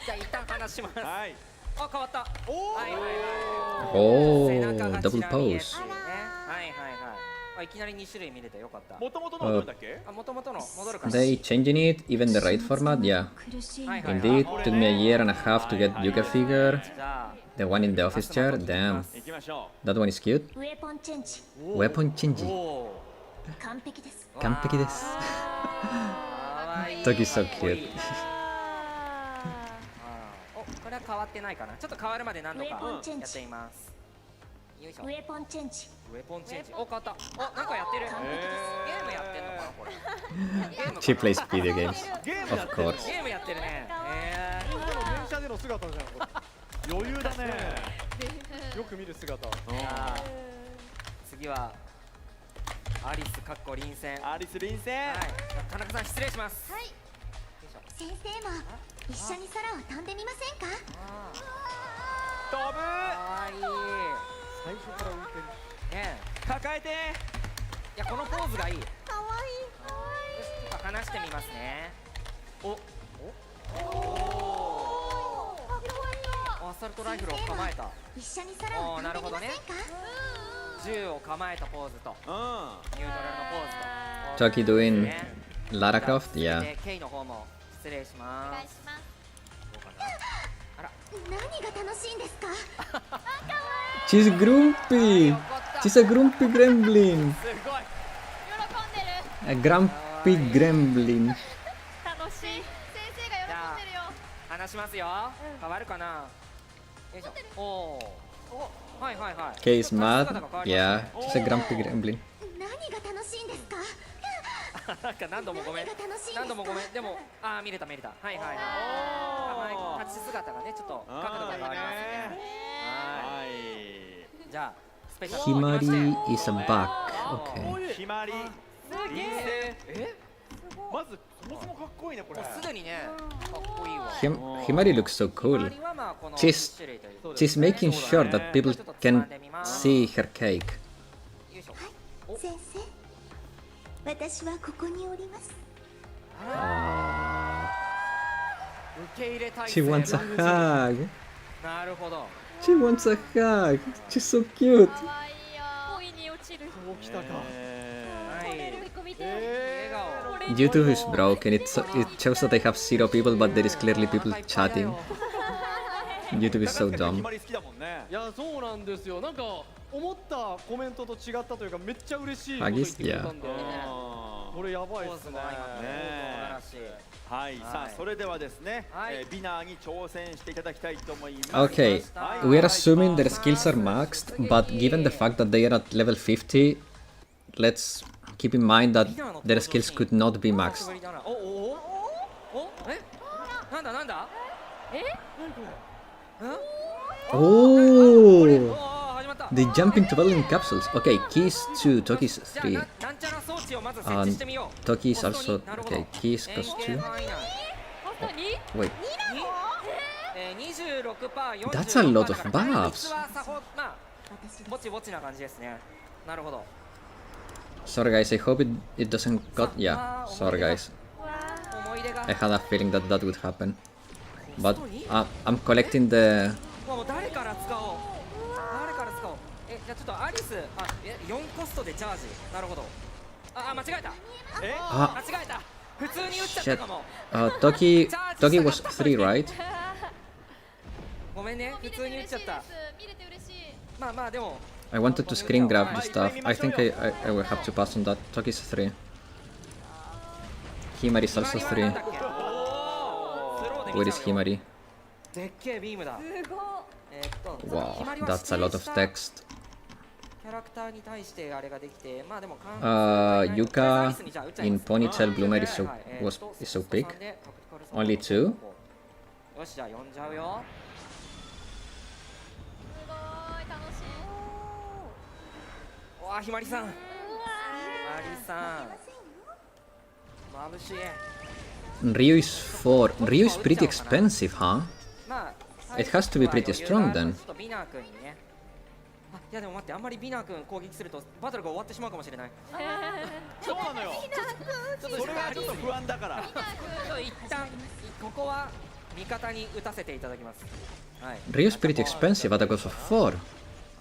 じゃあ一旦話します。はい。あ、変わった。はいはいはい。 Oh, 背中が double ちら見え pose. てね。はいはいはい。あ、いきなり2種類見れてよかった。もともとのどれだっけ？あ、もともとの戻るかな。 They changing it, even the raid format, yeah. Indeed, took me a year and a half to get Yuka figure. じゃあ The one in the office chair, damn. 行きましょ That one is cute. ウェポンチェンジ Weapon change. お完璧です。完璧です。ー。 Toki is so cute. お、これは変わってないかな。ちょっと変わるまで何度かウェポンチェンジやっています。よいしょ。ウェポンチェンジウェポンチェンジ。お、変わった。お、なんかやってる。ゲームやってんのかな、これ。ゲーム She plays video games. う。ゲーム Of やってる。 course. ゲームやってるね。電車での姿じゃん、これ。余裕だね。よく見る姿。じゃあ次はアリスかっこ臨戦。はい。アリス臨戦。田中さん失礼します。はい。先生も一緒に空を飛んでみませんか？飛ぶ。かわいい。最初から浮いてる。ね抱えて。え。いや、このポーズがいい。よかわいい。し、ちょっと離してみますね。お。アサルトライフルを構えた。一緒に空を飛んでみませんか？銃を構えたポーズとニュートラルのポーズ Toki と doing Lara Croft, yeah. ケイの方も失礼しまお願いしす。ます。何が楽しいんですか？ She's grumpy. She's a grumpy gremlin. すごい。A grumpy gremlin. 楽しい。先生が喜んでるよ。話しますよ。変わるかな。よいしょ。おお。はいはいはい。 Kay is mad. Yeah, she's a grumpy gremlin. 何が楽しいんですか？なんか何度もごめん。何度もごめん。でも、ああ、見れた見れた。はいはいはい。はい。立ち姿がね、ちょっと角度が変わりますね。はい。じゃあ、スペシャルに行きまして。 Himari is a bug. Okay. 決まり。臨戦。え？まずそもそもかっこいいねこれ。すでにねかっこいいわ。 Himari looks so cool. She's making sure that people can see her cake. 先生、私はここにおります。 She wants a hug. なるほど。 She wants a hug. She's so cute. 可愛いよ。恋に落ちる。そうきたか。笑顔。 YouTube is broken. It shows that I have 0 people, but there is clearly people chatting. YouTube is so 決 dumb. まり好きだもんね。いやそうなんですよ。なんか思ったコメントと違ったというかめっちゃ嬉しいこと言ってくれたんで、これやばいですね。はい、さあそれではですね、ビナーに挑戦していただきたいと思います。 Okay, we are assuming their skills are maxed, but given the fact that they are at level 50, let's keep in mind that their skills could not be maxed. おおおえなんだなんだえ Oh! 始まった They jump into battling capsules. Okay, keys 2, Toki's 3. なんちゃら装置をまず設置してみよう Toki's also. Okay, keys cost 2. 本当に Wait, 26%、 that's a lot of buffs. まあぼちぼちな感じですね。なるほど。 Sorry guys, I hope it doesn't got. Yeah, sorry guys. 思い出が I had a feeling that that would happen. But I'm collecting the. もう誰から使おう誰から使おうじゃあちょっとアリス4コストでチャージなるほど間違えた間違えた普通に打っちゃったかも Toki was 3, right? ごめんね普通に打っちゃった見れて嬉しい。まあまあでも I wanted to screen grab the stuff. I think I will have to pass on that. Toki's 3. Himari's also 3. Where is Himari? でっけえビームだ Wow, that's a lot of text. キャラクターに対してあれができてまあでも Yuka in Ponytail Bloomer is so big. Only 2? よしじゃあ呼んじゃうよすごい楽しい。わあひまりさんひまりさん眩しい Ryu is 4. Ryu is pretty expensive, huh? まあ It has to be pretty strong then. ちょっとビナー君にねいやでも待ってあんまりビナー君攻撃するとバトルが終わってしまうかもしれないそうなのよ。それがちょっと不安だから。一旦ここは味方に打たせていただきます。はい。 Ryu's pretty expensive at a cost of 4. は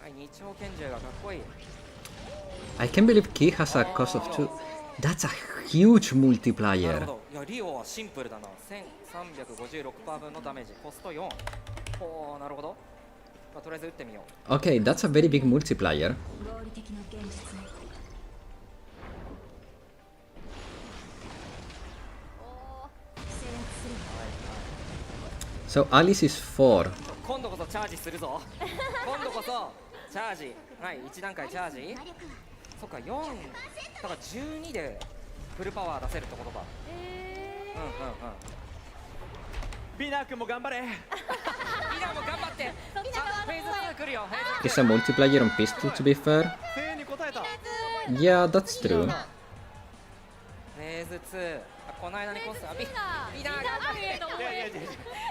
い、二丁拳銃がかっこいい。 I can't believe Ki has a cost of 2. That's a huge なる multiplier. ほど。いやリオはシンプルだな。1356%分のダメージ、コスト4。ほうなるほど。まあ、とりあえず撃ってみよう。 Okay, that's a very big multiplier. So Alice is 4. 今度こそチャージするぞ。今度こそチャージ。はい、1段階チャージ。そっか、4。だから12でフルパワー出せるってことか。うんうんうん。ビナー君も頑張れ。ビナーも頑張って。フェーズ2来るよ。 It's a multiplier on pistol, to be fair. 声援に応えた。 Yeah, that's true. フェーズ2。この間にコストビナーが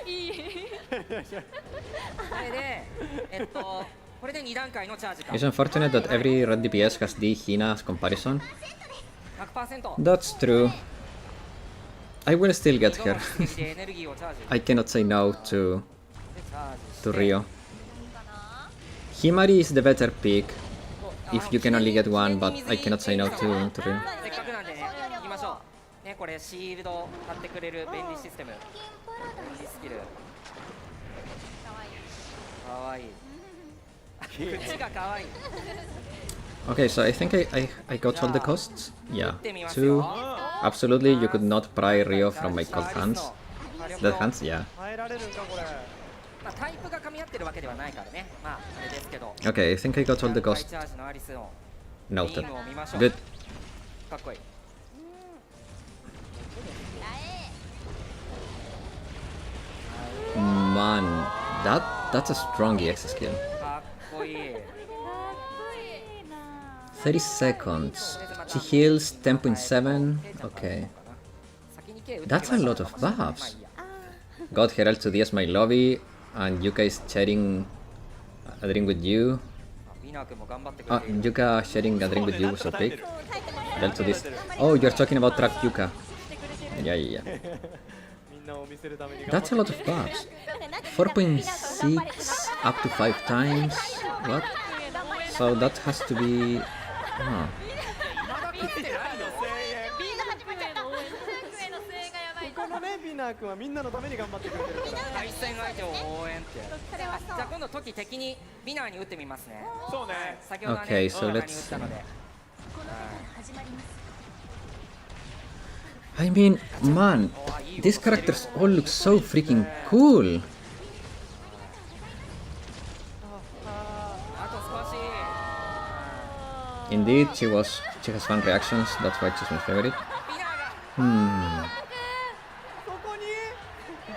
いい。これでこれで2段階のチャージか。 It's unfortunate that every red DPS has D Hina as comparison. 100%。 That's true. I will still get her. エネルギーをチャージ。 I cannot say no to Ryo. Himari is the better pick if you can only get one, but I cannot say no to Ryo. せっかくなんでね、行きましょう。ね、これシールド貼ってくれる便利システム。便利スキル。かわいい。口がかわいい。 Okay, so I think I got all the costs. Yeah, 2. Absolutely, you could not pry Ryo from my cold hands. Dead hands, yeah. 耐えられるんかこれ。まあタイプが噛み合ってるわけではないからね。まああれですけど。 Okay, I think I got all the チ costs ャージのアリスの noted. ビームを見ましょう。 Good. かっこいい。 Man, that's a strong EX skill. かっこいい。 30 seconds. She heals 10.7. Okay. け That's a lot of まあ buffs. いいや God Herald to DS my lobby, and Yuka is sharing a drink with you. ビナー君も頑張ってくれ Ah, ている Yuka sharing a drink with you, so big. Herald to this. Oh, you're talking about Track Yuka. Yeah, yeah, yeah. みんなを見せるために頑張っ That's て a lot of buffs. 4.6 up to 5 times. What? So that has to be. Huh. まだ食ってないのこのねビナー君はみんなのために頑張ってくれてるから対戦相手を応援ってそれはそうじゃあ今度時敵にビナーに打ってみますねそうね先ほどはね Okay, ビ so ナーに打 let's ったので I mean, man, these characters all look so freaking cool. あと少し Indeed, she has fun reactions. That's why she's my favorite. ビナーが Hmm.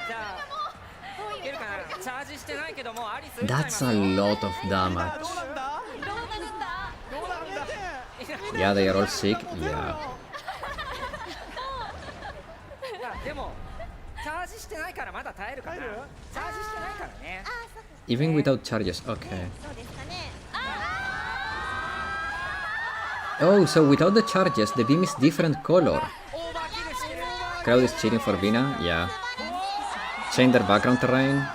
じゃあいけるかなチャージしてないけどもアリス打っちゃいます That's a lot of damage. どうなんだどうなんだ Yeah, they are all sick. Yeah. いやでもチャージしてないからまだ耐えるかなチャージしてないからね Even without charges. Okay. そうですかね Oh, so without the charges, the beam is different color. オーバーキルしてる Crowd is cheating for Vina. Yeah. Change their background terrain. Yeah.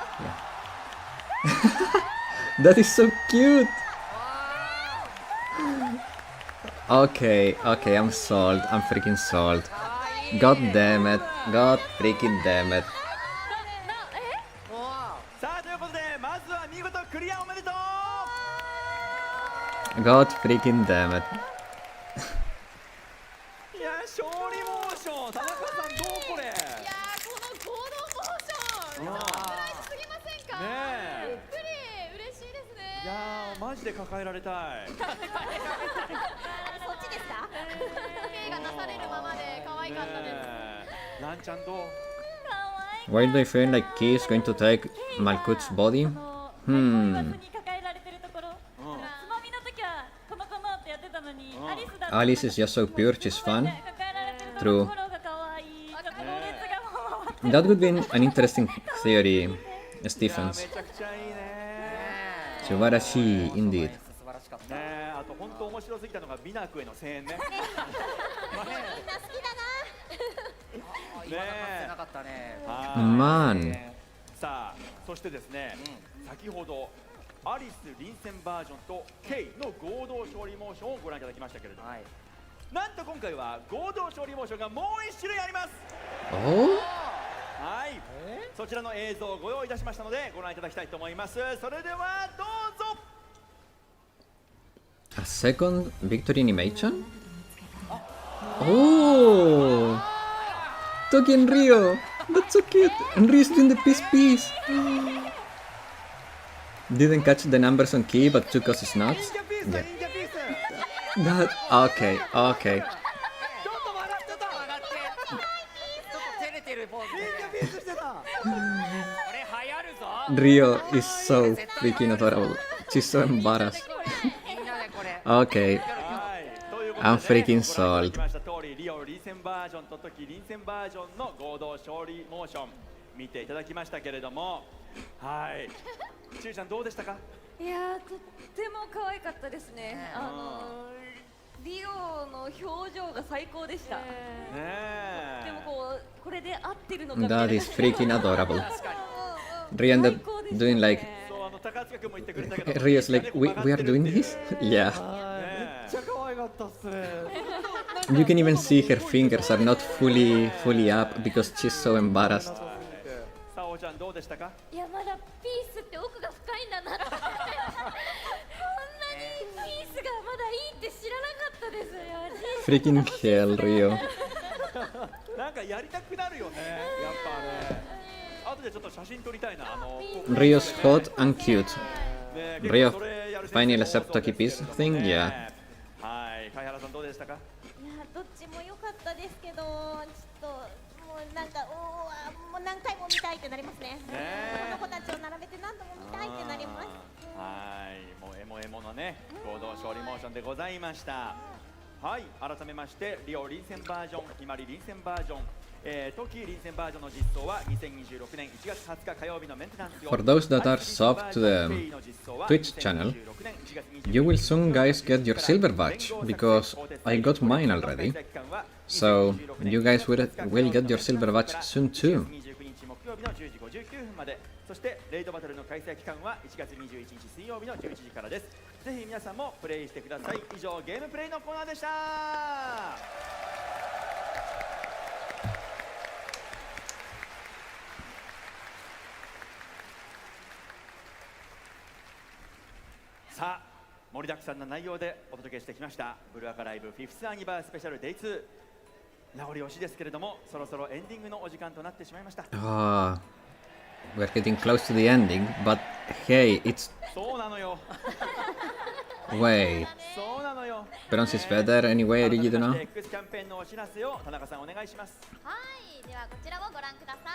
That is so cute. Okay, okay, I'm sold. I'm freaking sold. God damn it. God freaking damn it. さあということでまずは見事クリアおめでとう God freaking damn it. いや勝利モーション田中さんどうこれいやーこの合同モーションうんサプライズすぎませんかねえびっくり嬉しいですねいやーマジで抱えられたいそっちですか手がなされるままで可愛かったですねえランちゃんどう Why do I feel like Key is going to take Malkuth's body? Hmm. に抱えられてるところつまみの時はこの子のってやってたのにアリスだと Alice is just so pure, she's fun. 抱えられてると True. ころが可愛いちょっとろれつがもう回って That would be an interesting theory, いやめ Stephens. ちゃくちゃいいね素晴らしい indeed. 素晴らしかったねえあと本当面白すぎたのが美ナークへの声援ねみんな好きだな今だかつてなかったねはい Man. さあそしてですね、先ほどアリス臨戦バージョンと K の合同勝利モーションをご覧いただきましたけれども、はいなんと今回は合同勝利モーションがもう1種類あります Oh? はい、そちらの映像をご用意いたしましたのでご覧いただきたいと思います。それではどうぞ。 A second victory animation? Oh! Toki and Rio! That's so cute! And Rio's doing the peace. Didn't catch the numbers on Key, but took us his nuts. インキャピースだ、 Yeah. インキャピース。 That. Okay, okay. ちょっと曲がってた。上がってちょっと照れてるポーズインキャピースしてた。これ流行るぞ Rio is so freaking adorable. She's so embarrassed. みんなでこれ Okay. はい、ということで、 I'm freaking ご覧い sold. ただきました通り、リオ臨戦バージョンと時臨戦バージョンの合同勝利モーション見ていただきましたけれども、はい。ちゅうちゃんどうでしたか？いやーとっても可愛かったですねリオの表情が最高でしたねえ。でもこれで合ってるのかみたい That な is freaking adorable. Rio ended doing like. そう高塚君も言ってくれたけど、 Rio's like, we are doing this? Yeah. ねめっちゃ可愛かったっすね You can even see her fingers are not fully up because she's so embarrassed. さおちゃんどうでしたか？いやまだピースって奥が深いんだなってこんなにピースがまだいいって知らなかったですよ Freaking hell, Rio. なんかやりたくなるよね。やっぱね。後でちょっと写真撮りたいな。Rio's hot and cute. ね Rio それやる finally 先生も accept Toki Peace thing? Yeah. はい、貝原さんどうでしたか？いやどっちも良かったですけどちょっともうなんかもう何回も見たいってなりますねこの子たちを並べて何度も見たいってなりますはい、もうエモエモのね、合同勝利モーションでございました。はい、改めましてリオ臨戦バージョン、ひまり臨戦バージョン、冬季臨戦バージョンの実装は2026年1月20日火曜日のメンテナンス業 For those that are sub to the Twitch channel, you will soon guys get your silver badge, because I got mine already. So you guys will get your silver badge soon too. 木曜日の10時59分まで、そしてレイドバトルの開催期間は1月21日水曜日の11時からです。ぜひ皆さんもプレイしてください。以上ゲームプレイのコーナーでした。さあ、盛りだくさんな内容でお届けしてきましたブルーアカライブ 5th アニバースペシャル Day2。名残惜しいですけれども、そろそろエンディングのお時間となってしまいました。We're getting close to the ending, but hey, it's... そうなのよ。Wait. そうなのよ。Bronze is better anyway, did you know? X キャンペーンのお知らせを田中さんお願いします。はい、ではこちらをご覧ください。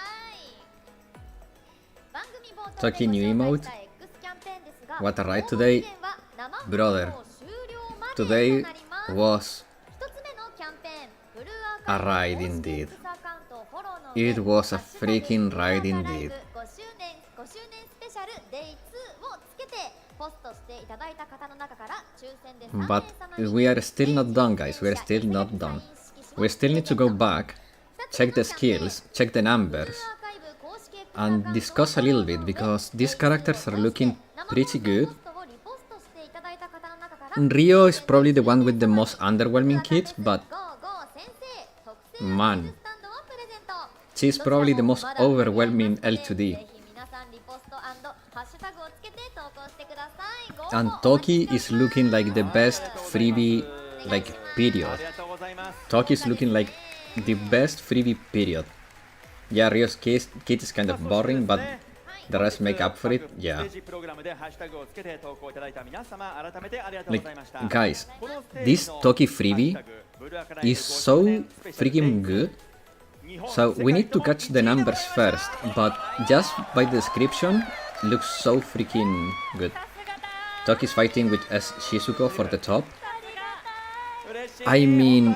番組冒頭で Toki new ご紹 emote. 介した X キャンペーンですが、 What a ride today, brother. Today was 一つ目のキャンペーン、ブルーアー a カイ ride ブ indeed. 公式 X アカウントフォローの It 上 was a ハッシュタグ freaking ride ブルーアーカイブ indeed. 5周年スペシャル Day2 をつけてポストしていただいた方の中から抽選で3名様 But に we are still not done, guys. We are still not done. We still need to go back, check the skills, check the numbers, and discuss a little bit, because these characters are looking pretty good. Rio is probably the one with the most underwhelming kit, but man, she's probably the most overwhelming L2D. And Toki is looking like the best freebie, like, period. Toki is looking like the best freebie, period. Yeah, Rio's kit is kind of boring, but the rest make up for it, yeah. Like, guys, this Toki freebie is so freaking good. So we need to catch the numbers first, but just by the description, looks so freaking good. Toki's fighting with S. Shizuko for the top. I mean,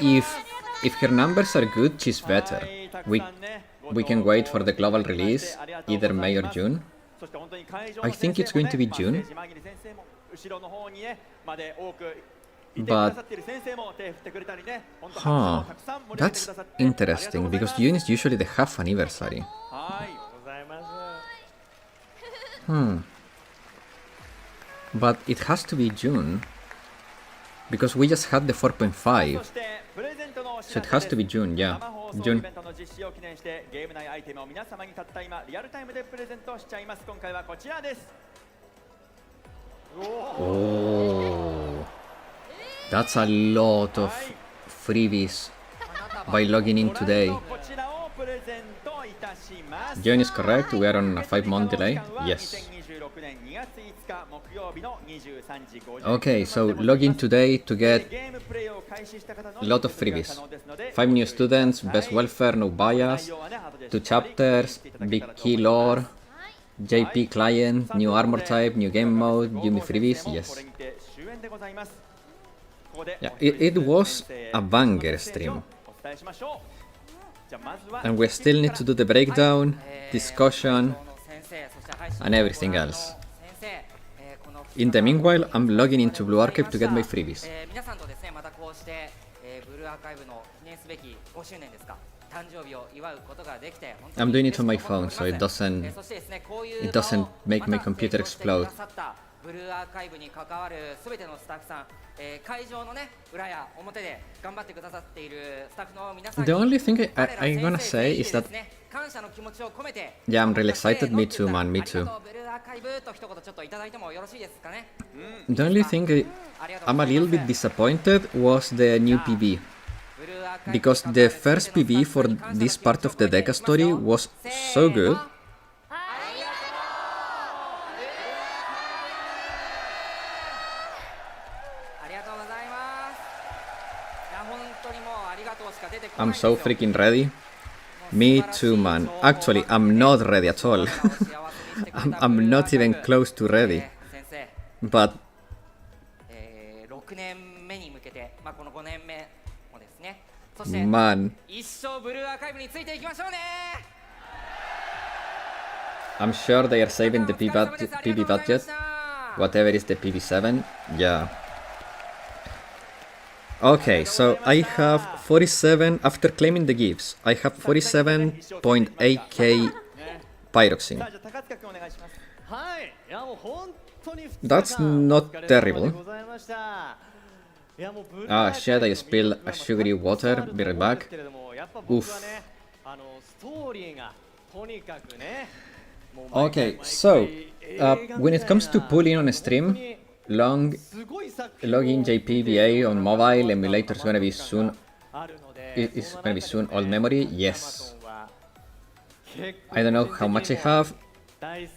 if her numbers are good, she's better. We can wait for the global release, either May or June. I think it's going to be June. But, huh, that's interesting, because June is usually the half anniversary. But it has to be June, because we just had the 4.5, so it has to be June, yeah, June. Oh, that's a lot of freebies by logging in today. June is correct, we are on a 5-month delay, yes. Okay, so log in today to get a lot of freebies. 5 new students, best welfare, no bias, 2 chapters, big key lore, JP client, new armor type, new game mode, Yumi freebies, yes. Yeah, it was a banger stream. And we still need to do the breakdown, discussion, and everything else. In the meanwhile, I'm logging into Blue Archive to get my freebies. I'm doing it on my phone, so it doesn't make my computer explode. The only thing I'm gonna say is that, yeah, I'm really excited, me too, man, me too. The only thing I'm a little bit disappointed was the new PB, because the first PB for this part of the Deca story was so good. I'm so freaking ready. Me too, man. Actually, I'm not ready at all. I'm not even close to ready. But Man, 一生ブルーアーカイブについていきましょうね。 I'm sure they are saving the PB budget. Whatever is the PB7. Yeah. Okay, so I have 47, after claiming the gifts, I have 47.8k Pyroxene. さあじゃあ高塚君お願いします。はい、いやもう本当に That's not terrible. ございました。いやもうブルー Ah, shit, I spilled a sugary water. Be right back. やっぱ僕はね、ストーリーがとにかくね。 Okay, so when it comes to pulling on a stream, login JPVA on mobile emulator is gonna be soon. It's gonna be soon all memory. Yes. I don't know how much I have. I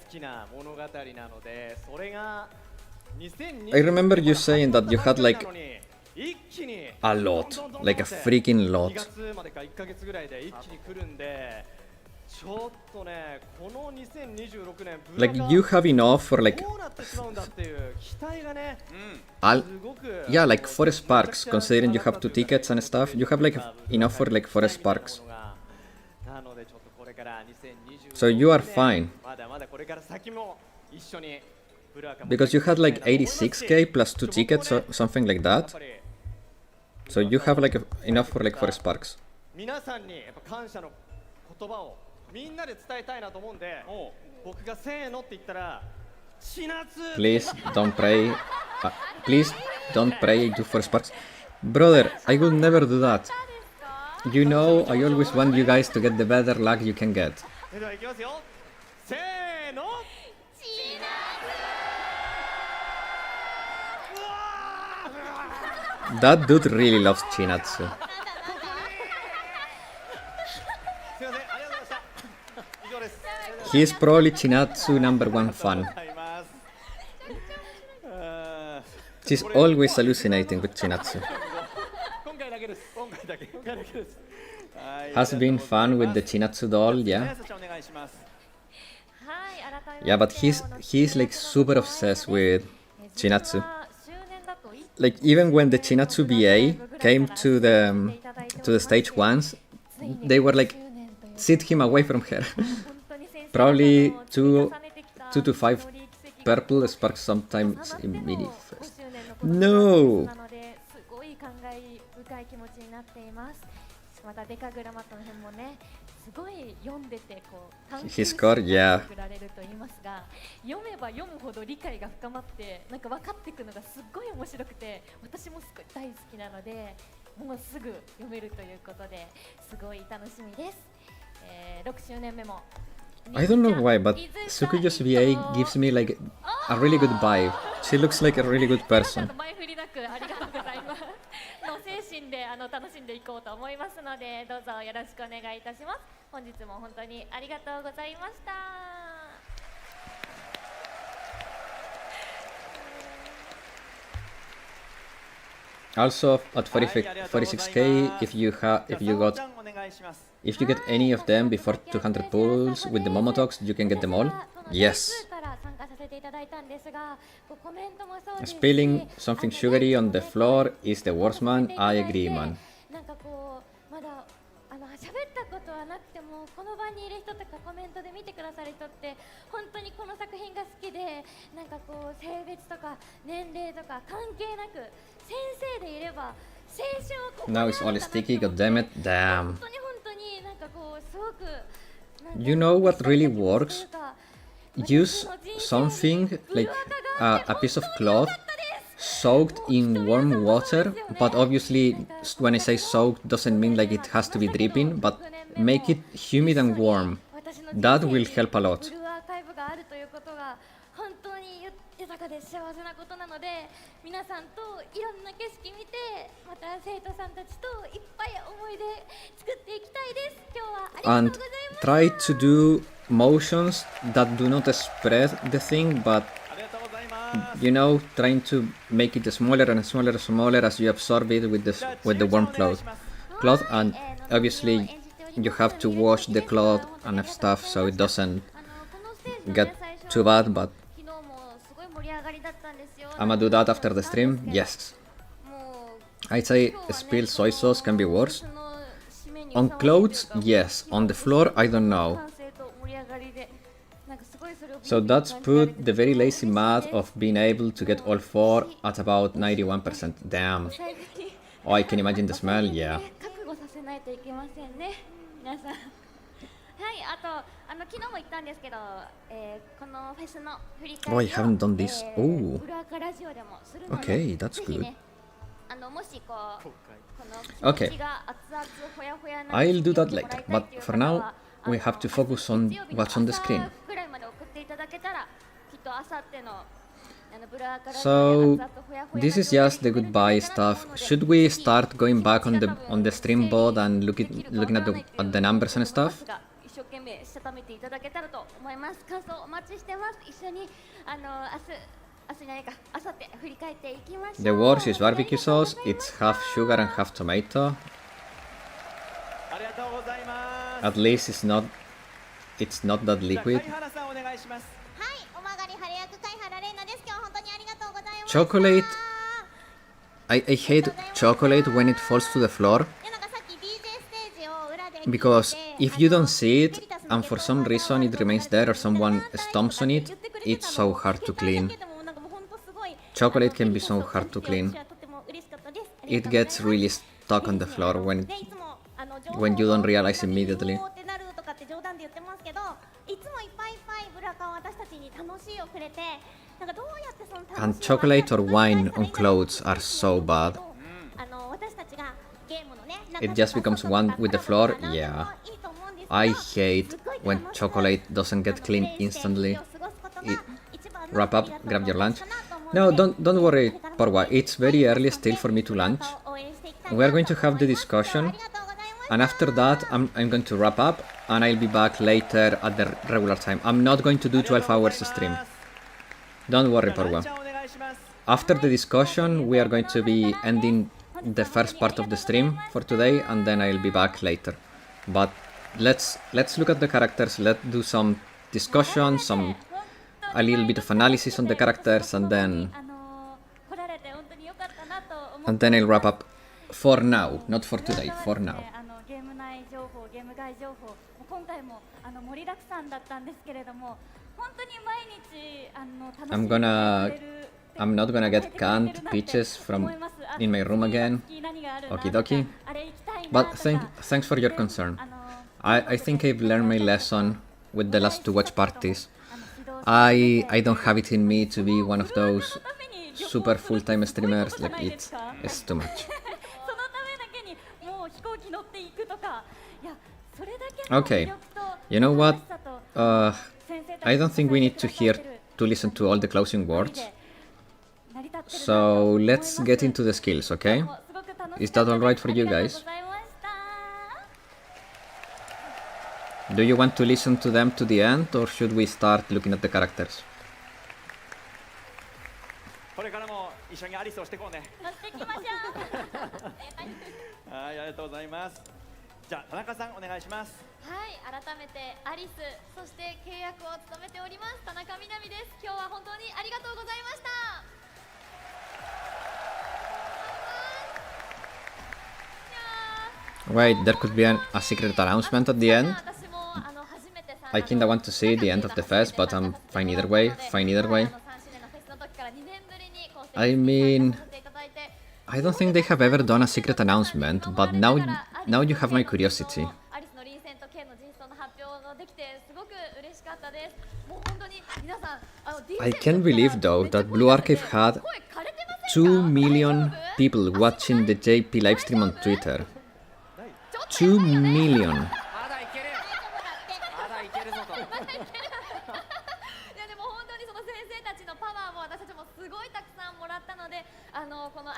remember you saying that you had like a lot, like a freaking lot. Like you have enough for like yeah, like 4 sparks, considering you have 2 tickets and stuff. You have like enough for like 4 sparks. So you are fine. Because you had like 86k plus 2 tickets or something like that. So you have like enough for like 4 sparks. みんなで伝えたいなと思うんで、僕がせーのって言ったら、千夏 Please don't pray. Please don't pray to for sparks. Brother, I will never do that. You know, I always want you guys to get the better luck you can get. それではいきますよ。せーの。 That dude really loves Chinatsu. He's probably Chinatsu #1 fan. She's always hallucinating with Chinatsu. Has been fun with the Chinatsu doll, yeah. Yeah, but he's like super obsessed with Chinatsu. Like even when the Chinatsu BA came to the stage once, they were like, sit him away from her. Probably 2 to 5 purple sparks sometimes immediately first. No! His score, yeah. 読めば読むほど理解が深まってなんか分かっていくのがすっごい面白くて私もすごい大好きなのでもうすぐ読めるということですごい楽しみです、6周年目も I don't know why, but Tsukuyo's VA gives me like a really good vibe. She looks like a really good person. 前振りなくありがとうございますの精神で楽しんでいこうと思いますのでどうぞよろしくお願いいたします本日も本当にありがとうございました Also at 46k, if you get any of them before 200 pulls with the Momotogs, you can get them all. Yes. Spilling something sugary on the floor is the worst, man. I agree, man. 喋ったことはなくてもこの場にいる人とかコメントで見てくださる人って本当にこの作品が好きでなんかこう性別とか年齢とか関係なく先生でいれば青春をここにあるんだなって Now it's all sticky, goddammit. Damn. 本当になんかこうすごく You know what really works? Use something like a piece of cloth soaked in warm water, but obviously when I say soaked doesn't mean like it has to be dripping, but make it humid and warm. That will help a lot. 豊かで幸せなことなので皆さんといろんな景色見てまた生徒さんたちといっぱい思い出作っていきたいです今日はありがとうございます And try to do motions that do not spread the thing, but you know, trying to make it smaller and smaller as you absorb it with the warm cloth, and obviously you have to wash the cloth and stuff so it doesn't get too bad, but I'ma do that after the stream. Yes, I'd say spilled soy sauce can be worse. On clothes, yes. On the floor, I don't know. So that's put the very lazy math of being able to get all 4 at about 91%. Damn. Oh, I can imagine the smell, yeah. 覚悟させないといけませんね皆さんはいあと昨日も言ったんですけど、このフェスの振り返 Oh, り I を haven't done this. Oh. ブルアカラジオでもするので Okay, that's ぜひ good. ねもしこの Okay. 気持ちが熱々ほやほやな I'll do that 聞いてもらい later. たいって But いう for 方 now, は we have to focus on 月曜日の what's on the screen. 朝ぐらいまで送っていただけたらきっと明後日のブルアカラジ So オで熱々ほやほやな this is 状態 just the になるんじゃ goodbye ないかな stuff. と思うので Should we start going back on the stream board and looking at the numbers and stuff? 一生懸命したためていただけたらと思います。感想お待ちしてます。一緒に明日じゃないか、明後日振り返っていきましょう。 The worst is barbecue sauce. It's half sugar and half tomato. ありがとうございます。 At least it's not that じゃ liquid. あ貝原さんお願いします。はいお曲がり晴れ役貝原玲奈です。今日は本当にありがとうございます。 Chocolate. I hate chocolate when it falls to the floor でなんかさっき DJ ステージを裏で because if you don't see it and for some reason it remains there or someone stomps on it, it's so hard to clean. Chocolate can be so hard to clean. It gets really stuck on the floor when you don't realize immediately. ってなるとかって冗談で言ってますけど、いつもいっぱいいっぱいブラカを私たちに楽しいをくれて、なんかどうやってその楽しいを And chocolate or wine on clothes are so bad. 私たちがゲームのね、 It just becomes one with the floor. Yeah. I hate when chocolate doesn't get clean instantly. Wrap up, grab your lunch. No, don't worry, Porwa. It's very early still for me to lunch. We are going to have the discussion, and after that, I'm going to wrap up, and I'll be back later at the regular time. I'm not going to do 12 hours stream. Don't worry, Porwa. After the discussion, we are going to be ending the first part of the stream for today, and then I'll be back later. But let's look at the characters. Let's do some discussion, a little bit of analysis on the characters, and then I'll wrap up. For now, not for today. For now. ゲーム内情報、ゲーム外情報、今回も盛りだくさんだったんですけれども、本当に毎日楽しんでくれる I'm not gonna get canned peaches from in my room again. Okie dokie. But thanks for your concern. I think I've learned my lesson with the last 2 watch parties. I don't have it in me to be one of those super full-time streamers. Like it's too much. Okay, you know what? I don't think we need to listen to all the closing words. So let's get into the skills, okay? Is that alright for you guys? Do you want to listen to them to the end, or should we start looking at the characters? これからも一緒にアリスをしていこうね。していきましょう。はい、ありがとうございます。じゃあ田中さんお願いします。はい、改めてアリス、そして契約を務めております田中みなみです。今日は本当にありがとうございました。Wait, there could be a secret announcement at the end? I kinda want to see the end of the fest, but I'm fine either way. I mean, I don't think they have ever done a secret announcement, but now you have my curiosity. I can't believe though that Blue Archive had 2 million people watching the JP livestream on Twitter. 2 million.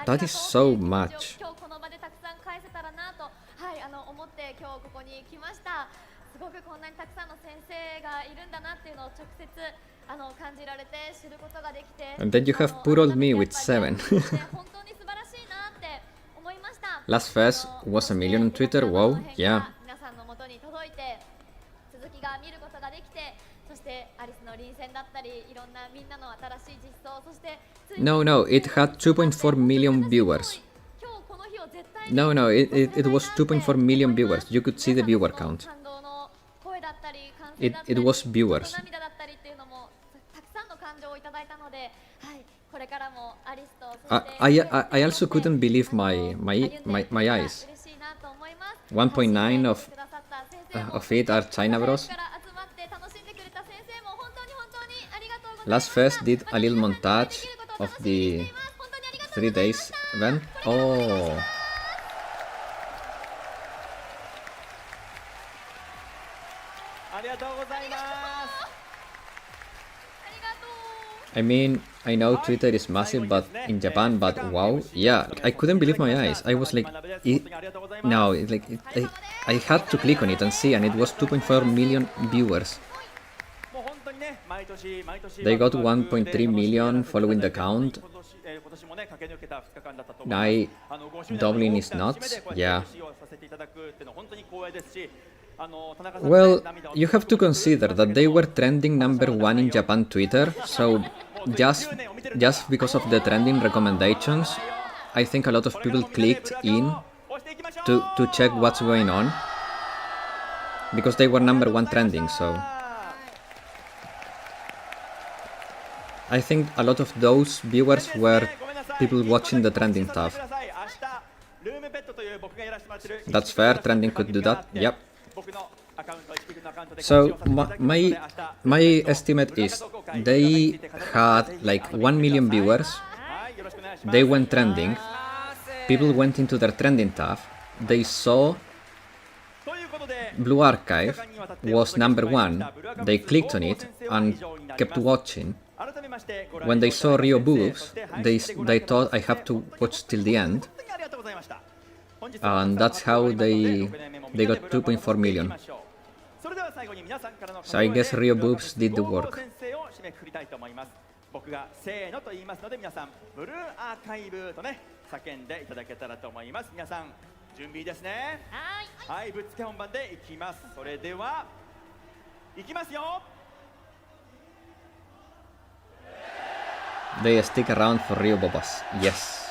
That is so much. 今日この場でたくさん返せたらなと、はい思って今日ここに来ました。すごくこんなにたくさんの先生がいるんだなっていうのを直接感じられて知ることができて。And then you have poor old me with 7. 本当に素晴らしいなって思いました。Last fest was 1 million on Twitter. Wow, yeah. 皆さんの元に届いて続きが見ることができて、そしてアリスの臨戦だったりいろんなみんなの新しい実装、そして No, it had 2.4 million viewers. 今日この日をの絶対 No, no, it was 2.4 million viewers. You could see the viewer count. 感動の声だったり歓声だったり It was viewers. 涙だったりっていうのもたくさんの感情をいただいたので、はい、これからもアリスとそして I also couldn't believe my eyes. 嬉しいなと思います。 1.9 of it are China Bros. から集まって楽しんでくれた先生も本当にありがとうございます。 Last Fest did a little montage of the 3 days event. Oh. ありがとうございます。 I mean, I know Twitter is massive, but in Japan, but wow, yeah, I couldn't believe my eyes. I was like, no, I had to click on it and see, and it was 2.4 million viewers. They got 1.3 million following the count. I doubling is nuts, yeah. Well, you have to consider that they were trending #1 in Japan Twitter, so just because of the trending recommendations, I think a lot of people clicked in to check what's going on, because they were #1 trending, so I think a lot of those viewers were people watching the trending stuff. That's fair, trending could do that, yep. So my estimate is they had like 1 million viewers, they went trending, people went into their trending tab, they saw Blue Archive was #1, they clicked on it and kept watching. When they saw Rio Boobs, they thought I have to watch till the end, and that's how they got 2.4 million. So I guess Rio Boobs did the work. 僕がせーのと言いますので皆さんブルーアーカイブとね叫んでいただけたらと思います。皆さん準備ですね。はい、ぶっつけ本番でいきます。それではいきますよ。 They stick around for Rio Bobas, yes.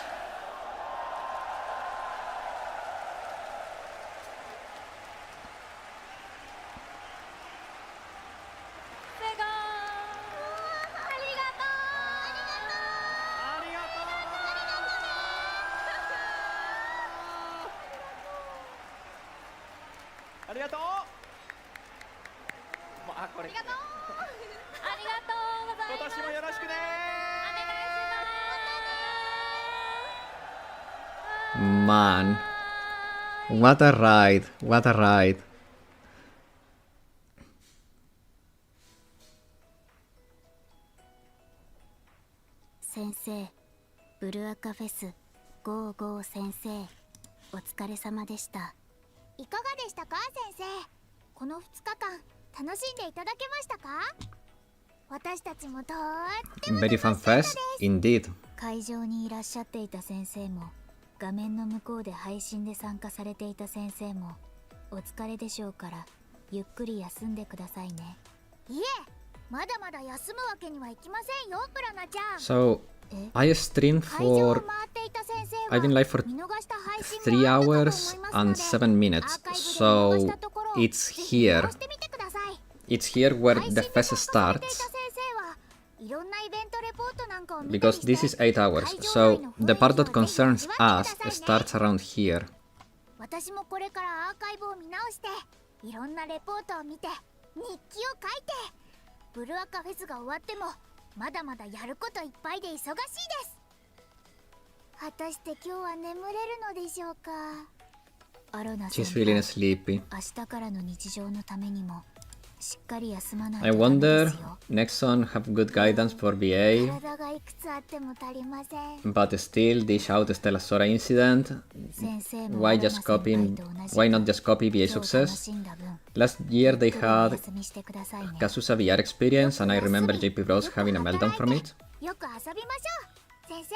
Man, what a ride, what a ride. 先生、ブルアカフェス55先生、お疲れ様でした。いかがでしたか先生。この2日間楽しんでいただけましたか。私たちもとっても Very fun fest, indeed. 会場にいらっしゃっていた先生も画面の向こうで配信で参加されていた先生もお疲れでしょうからゆっくり休んでくださいね。いえ、まだまだ休むわけにはいきませんよ、プラナちゃん。 So I streamed for I've been live for 3 hours and 7 minutes, so it's here. It's here where the fest starts. Because this is 8 hours, so the part that concerns us starts around here. 私もこれからアーカイブを見直していろんなレポートを見て日記を書いてブルアカフェスが終わってもまだまだやることいっぱいで忙しいです。果たして今日は眠れるのでしょうか。アロナさん She's feeling sleepy. 明日からの日常のためにもしっかり休まない I とダメで wonder すよ。 next one have good guidance for BA, 体がいくつあっても足りません。 but still dish out Stella Sora incident. 先生も Why アロナ just 先輩 copying? と同じく Why not just copy BA 今日楽 success? しんだ分 Last year they ゆっくりお had 休みしてくださいね。 Kazusa VR experience, and I remember JP Bros having a meltdown from it. よく遊びましょう先生。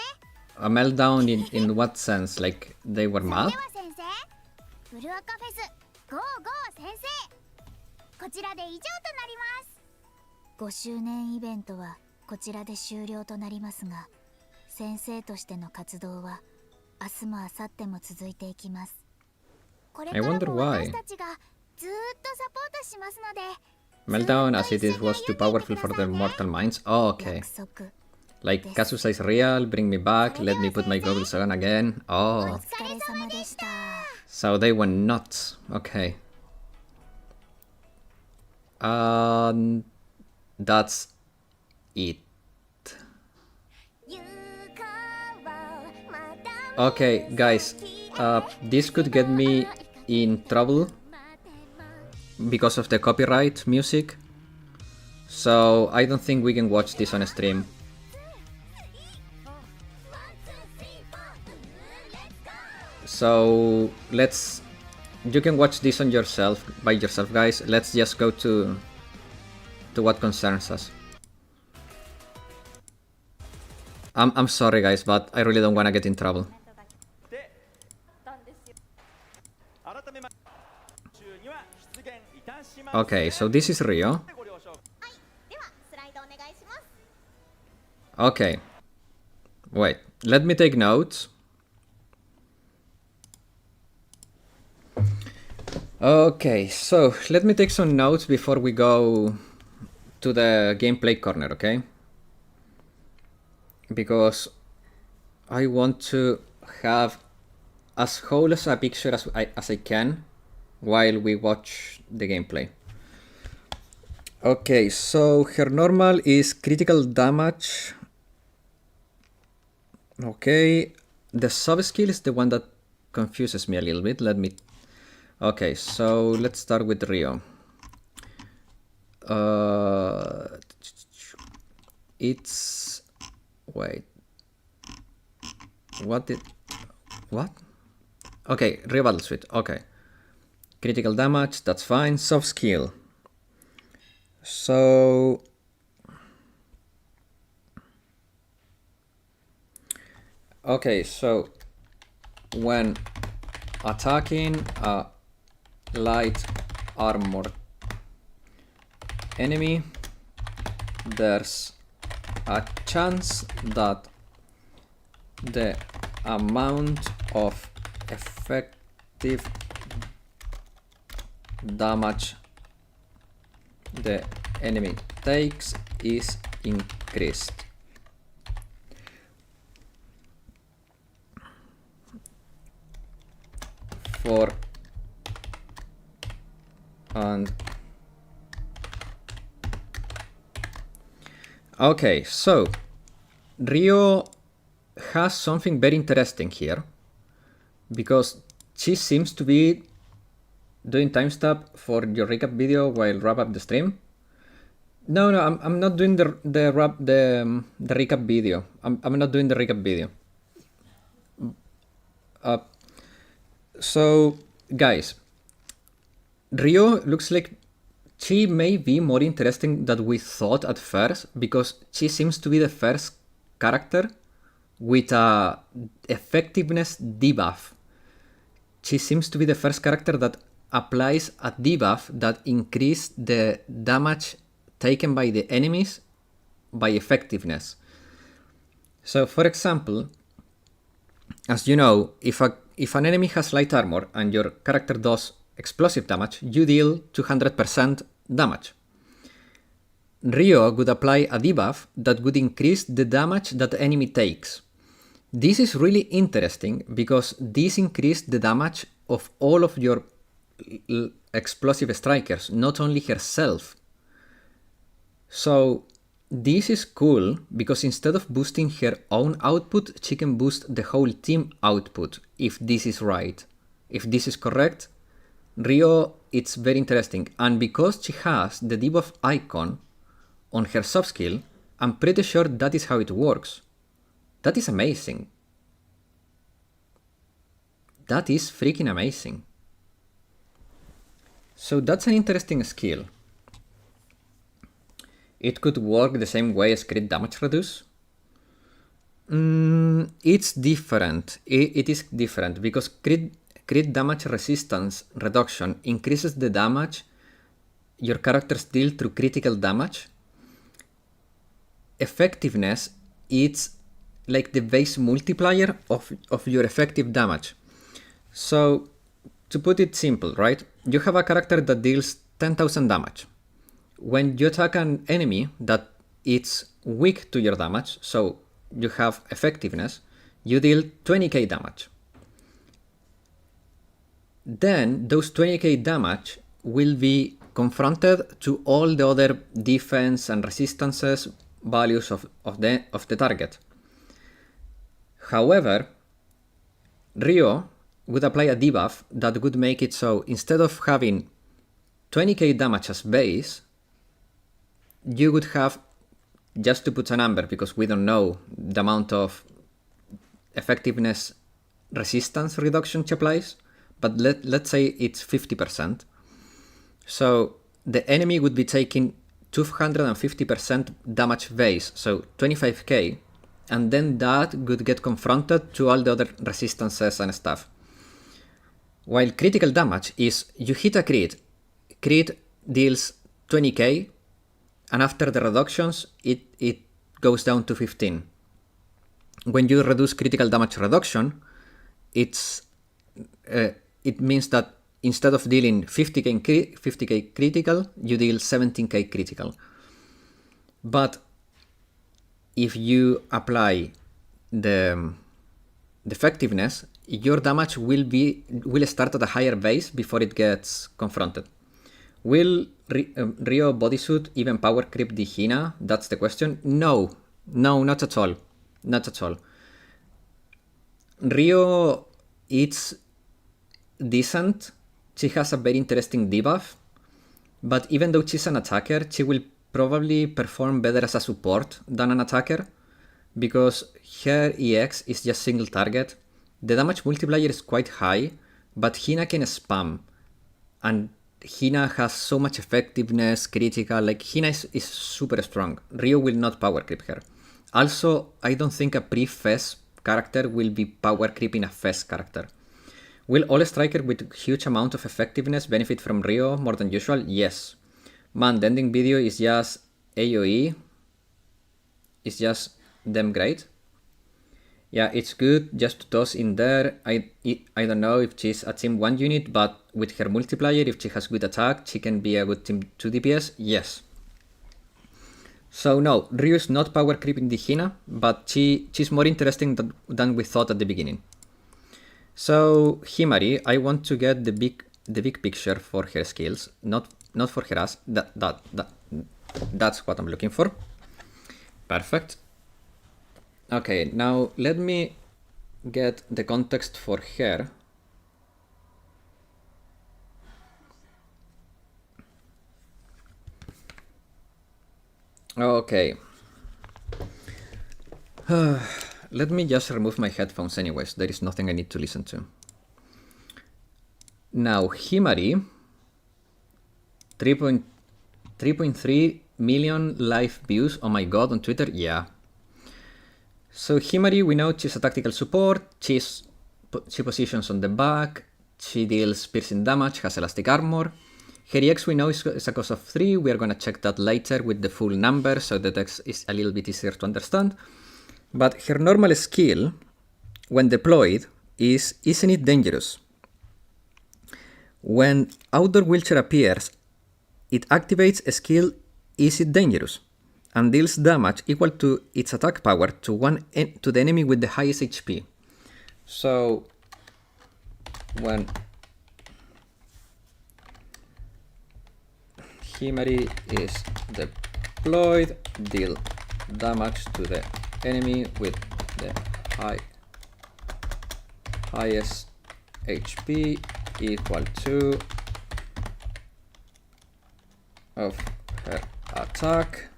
A meltdown in what sense? Like they were それ mad? では先生、ブルアカフェス55先生、こちらで以上となります。5周年イベントはこちらで終了となりますが、先生としての活動は明日も明後日も続いていきます。これからも私たちがずーっとサポートしますので。 Meltdown as it is was too powerful for their mortal minds. Oh, okay. Like Kazusa is real, bring me back, let me put my goggles on again. Oh. So they went nuts. Okay. That's it. Okay, guys. This could get me in trouble because of the copyright music. So I don't think we can watch this on stream. So you can watch this on yourself, by yourself, guys. Let's just go to what concerns us. I'm sorry, guys, but I really don't want to get in trouble. Okay, so this is Ryo. Okay. Wait, let me take notes. Okay, so let me take some notes before we go to the gameplay corner, okay? Because I want to have as whole as a picture as I can while we watch the gameplay. Okay, so her normal is critical damage. Okay, the sub-skill is the one that confuses me a little bit. Okay, so let's start with Ryo. It's... Wait. What? Okay, Ryo Battle Suite. Okay. Critical damage, that's fine. Soft skill. So... Okay, so... When attacking a light armor enemy, there's a chance that the amount of effective damage the enemy takes is increased. Okay, so Ryo has something very interesting here, because she seems to be doing timestamp for your recap video while wrap up the stream. No, I'm not doing the recap video. I'm not doing the recap video. So guys, Ryo looks like she may be more interesting than we thought at first, because she seems to be the first character with a effectiveness debuff. She seems to be the first character that applies a debuff that increases the damage taken by the enemies by effectiveness. So for example, as you know, if an enemy has light armor and your character does explosive damage, you deal 200% damage. Ryo would apply a debuff that would increase the damage that the enemy takes. This is really interesting because this increased the damage of all of your explosive strikers, not only herself. So this is cool because instead of boosting her own output, she can boost the whole team output if this is right. If this is correct, Ryo, it's very interesting. And because she has the debuff icon on her sub-skill, I'm pretty sure that is how it works. That is amazing. That is freaking amazing. So that's an interesting skill. It could work the same way as crit damage reduce. It's different. It is different because crit damage resistance reduction increases the damage your characters deal through critical damage. Effectiveness, it's like the base multiplier of your effective damage. So, to put it simple, right? You have a character that deals 10,000 damage. When you attack an enemy that it's weak to your damage, so you have effectiveness, you deal 20k damage. Then those 20k damage will be confronted to all the other defense and resistances values of the target. However, Ryo would apply a debuff that would make it so instead of having 20k damage as base, you would have, just to put a number because we don't know the amount of effectiveness resistance reduction she applies, but let's say it's 50%. So the enemy would be taking 250% damage base, so 25k, and then that would get confronted to all the other resistances and stuff. While critical damage is you hit a crit deals 20k, and after the reductions, it goes down to 15. When you reduce critical damage reduction, it means that instead of dealing 50k critical, you deal 17k critical. But if you apply the effectiveness, your damage will start at a higher base before it gets confronted. Will Ryo bodysuit even power creep the Hina? That's the question. No, not at all. Not at all. Ryo, it's decent. She has a very interesting debuff. But even though she's an attacker, she will probably perform better as a support than an attacker. Because her EX is just single target. The damage multiplier is quite high, but Hina can spam. And Hina has so much effectiveness, critical, like Hina is super strong. Ryo will not power creep her. Also, I don't think a pre-Fez character will be power creeping a Fez character. Will all striker with huge amount of effectiveness benefit from Ryo more than usual? Yes. Man, the ending video is just AoE. It's just damn great. Yeah, it's good just to toss in there. I don't know if she's a team 1 unit, but with her multiplier, if she has good attack, she can be a good team 2 DPS. Yes. So no, Ryo is not power creeping the Hina, but she's more interesting than we thought at the beginning. So Himari, I want to get the big picture for her skills, not for her ass. That's what I'm looking for. Perfect. Okay, now let me get the context for her. Okay. Let me just remove my headphones anyways. There is nothing I need to listen to. Now, Himari, 3.3 million live views. Oh my god, on Twitter? Yeah. So Himari, we know she's a tactical support. She positions on the back. She deals piercing damage, has elastic armor. Her EX we know is a cost of 3. We are going to check that later with the full number, so the text is a little bit easier to understand. But her normal skill, when deployed, isn't it dangerous? When outdoor wheelchair appears, it activates a skill, is it dangerous? And deals damage equal to its attack power to the enemy with the highest HP. So when Himari is deployed, deal damage to the enemy with the highest HP equal to of her attack.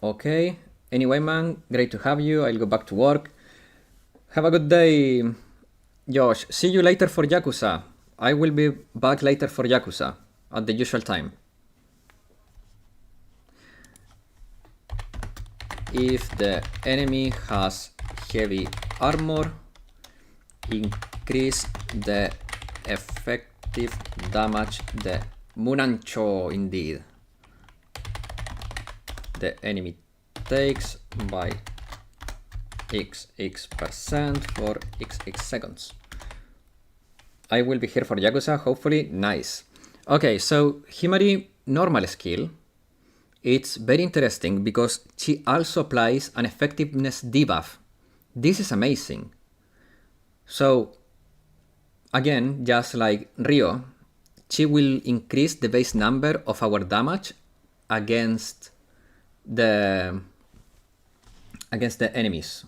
Okay, anyway man, great to have you. I'll go back to work. Have a good day, Josh. See you later for Yakuza. I will be back later for Yakuza at the usual time. If the enemy has heavy armor, increase the effective damage the Munancho indeed the enemy takes by XX% for XX seconds. I will be here for Yakuza, hopefully. Nice. Okay, so Himari normal skill. It's very interesting because she also applies an effectiveness debuff. This is amazing. So, again, just like Ryo, she will increase the base number of our damage against the enemies.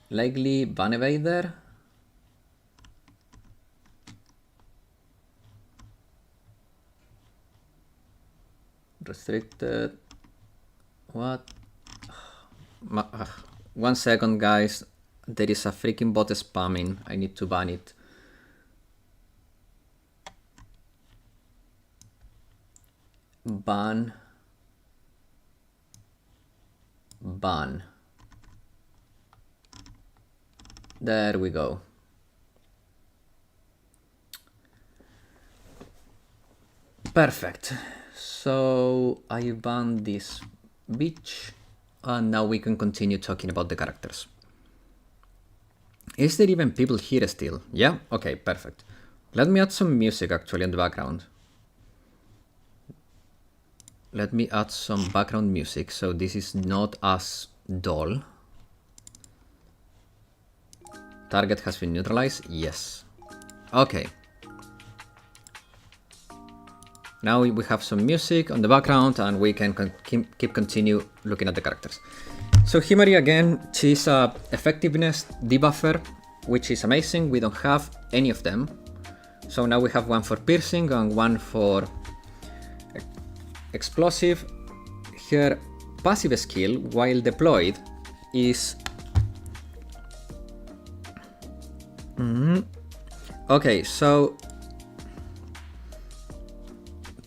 Likely Ban Evader. Restricted. What? 1 second, guys. There is a freaking bot spamming. I need to ban it. Ban. There we go. Perfect. So I banned this bitch, and now we can continue talking about the characters. Is there even people here still? Yeah? Okay, perfect. Let me add some music actually in the background. Let me add some background music so this is not as dull. Target has been neutralized? Yes. Okay. Now we have some music on the background and we can continue looking at the characters. So Himari again, she's a effectiveness debuffer, which is amazing. We don't have any of them. So now we have one for piercing and one for explosive. Her passive skill, while deployed, is... Okay, so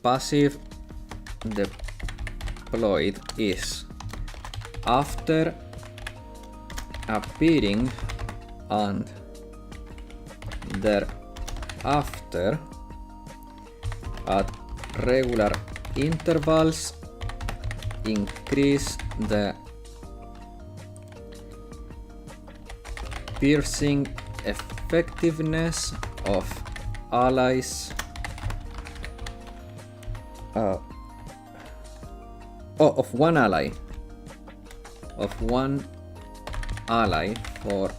passive deployed is after appearing and thereafter at regular intervals increase the piercing effectiveness of allies of one ally for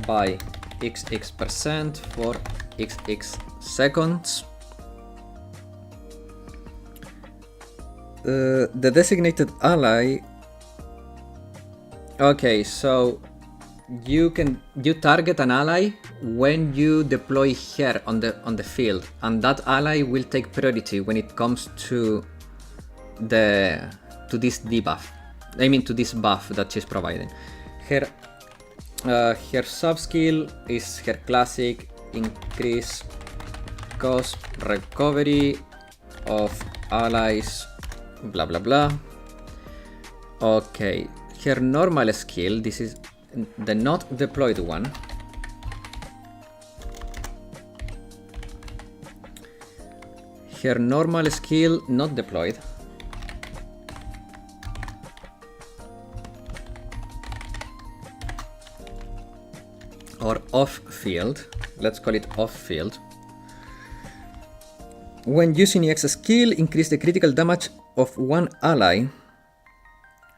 by XX% for XX seconds. The designated ally. Okay, so you target an ally when you deploy her on the field, and that ally will take priority when it comes to this debuff. I mean to this buff that she's providing. Her sub skill is her classic increase cost recovery of allies, blah blah blah. Okay, her normal skill, this is the not deployed one. Her normal skill not deployed. Or off field, let's call it off field. When using EX skill, increase the critical damage of one ally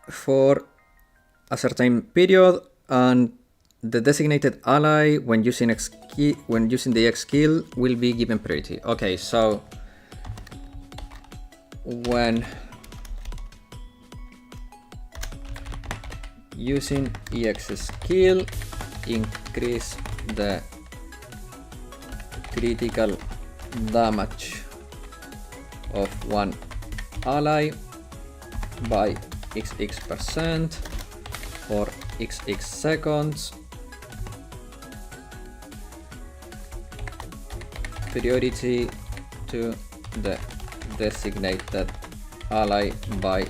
for a certain period, and the designated ally when using the EX skill will be given priority. Okay, so when using EX skill, increase the critical damage of one ally by XX% for XX seconds. Priority to the designated ally by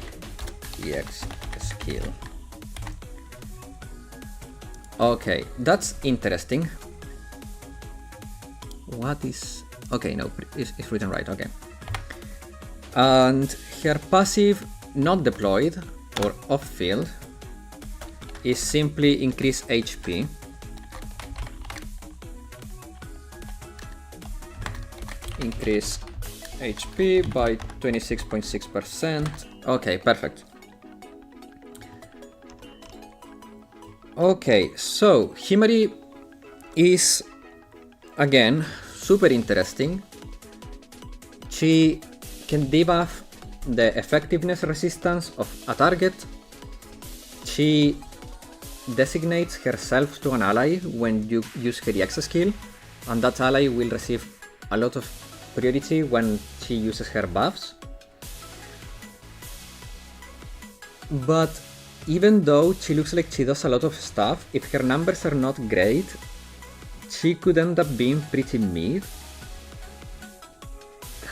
EX skill. Okay, that's interesting. What is... Okay, no, it's written right, okay. And her passive not deployed or off field is simply increase HP. Increase HP by 26.6%. Okay, perfect. Okay, so Himari is again super interesting. She can debuff the effectiveness resistance of a target. She designates herself to an ally when you use her EX skill, and that ally will receive a lot of priority when she uses her buffs. But even though she looks like she does a lot of stuff, if her numbers are not great, she could end up being pretty mid.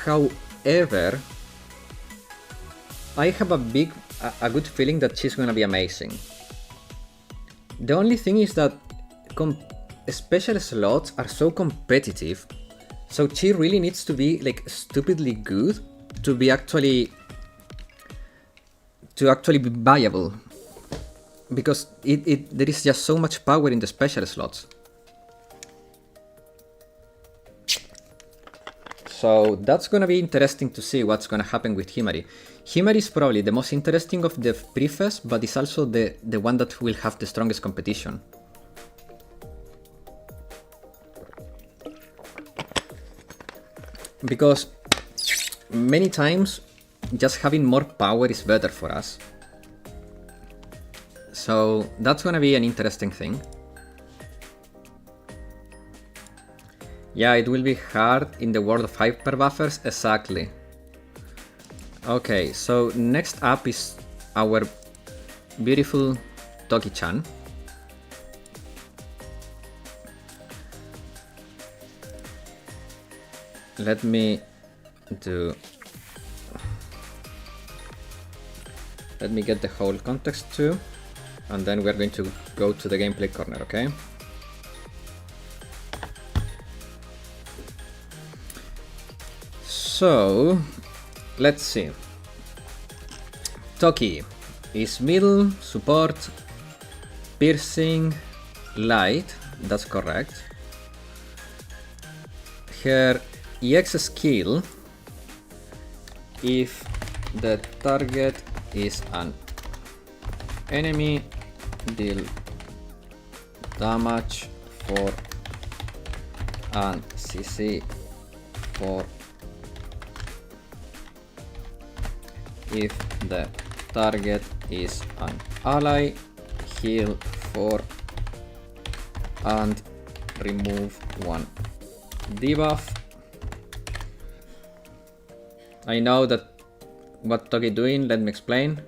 However, I have a good feeling that she's gonna be amazing. The only thing is that special slots are so competitive, so she really needs to be like stupidly good to be actually be viable, because there is just so much power in the special slots. So that's gonna be interesting to see what's gonna happen with Himari. Himari is probably the most interesting of the prefes, but it's also the one that will have the strongest competition. Because many times just having more power is better for us. So that's gonna be an interesting thing. Yeah, it will be hard in the world of hyper buffers, exactly. Okay, so next up is our beautiful Toki-chan. Let me get the whole context too, and then we're going to go to the gameplay corner, okay? So, let's see. Toki is middle, support, piercing, light, that's correct. Her EX skill, if the target is an enemy, deal damage for and CC for. If the target is an ally, heal 4 and remove 1 debuff. I know that what Toki doing, let me explain.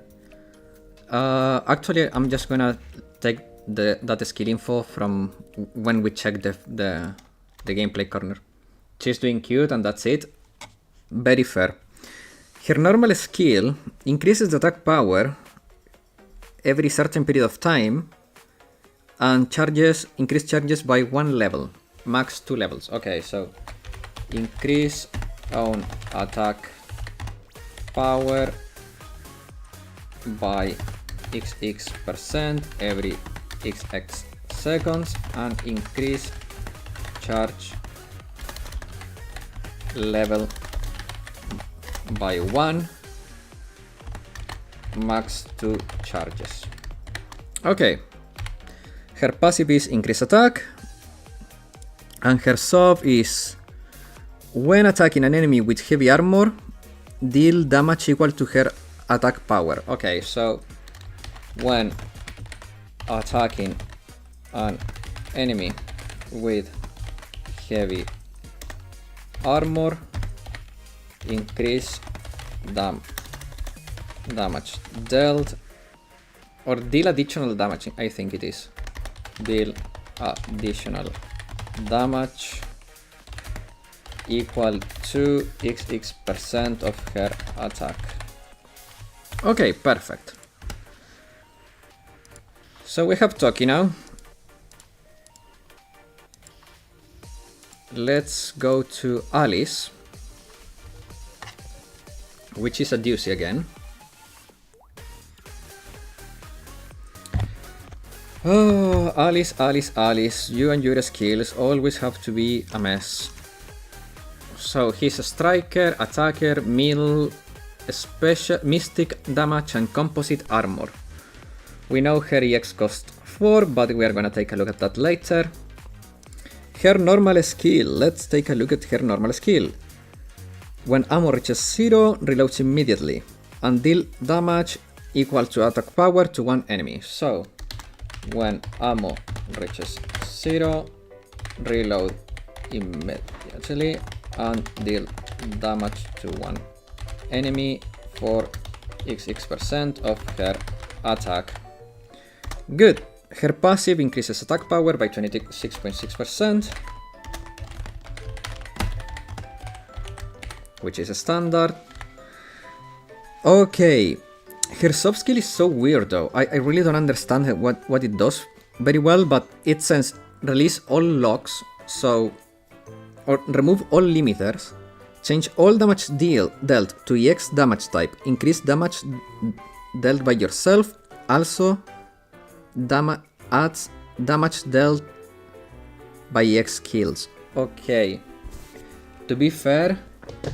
Actually, I'm just gonna take that skill info from when we check the gameplay corner. She's doing cute and that's it. Very fair. Her normal skill increases the attack power every certain period of time and increase charges by 1 level, max 2 levels. Okay, so increase own attack power by XX% every XX seconds and increase charge level by 1, max 2 charges. Okay, her passive is increase attack, and her sub is when attacking an enemy with heavy armor, deal damage equal to her attack power. Okay, so when attacking an enemy with heavy armor, increase damage dealt, or deal additional damage, I think it is. Deal additional damage equal to XX% of her attack. Okay, perfect. So we have Toki now. let's go to Alice, which is a doozy again. Oh, Alice, Alice, Alice, you and your skills always have to be a mess. So he's a striker, attacker, middle, special, mystic damage and composite armor. We know her EX costs 4, but we are gonna take a look at that later. Her normal skill, let's take a look at her normal skill. When ammo reaches 0, reloads immediately, and deal damage equal to attack power to one enemy. So, when ammo reaches 0, reload immediately, and deal damage to one enemy for XX% of her attack. Good. Her passive increases attack power by 26.6%, which is a standard. Okay, her soft skill is so weird though. I really don't understand what it does very well, but it says release all locks, so or remove all limiters, change all damage dealt to EX damage type, increase damage dealt by yourself, also adds damage dealt by EX skills. Okay, to be fair,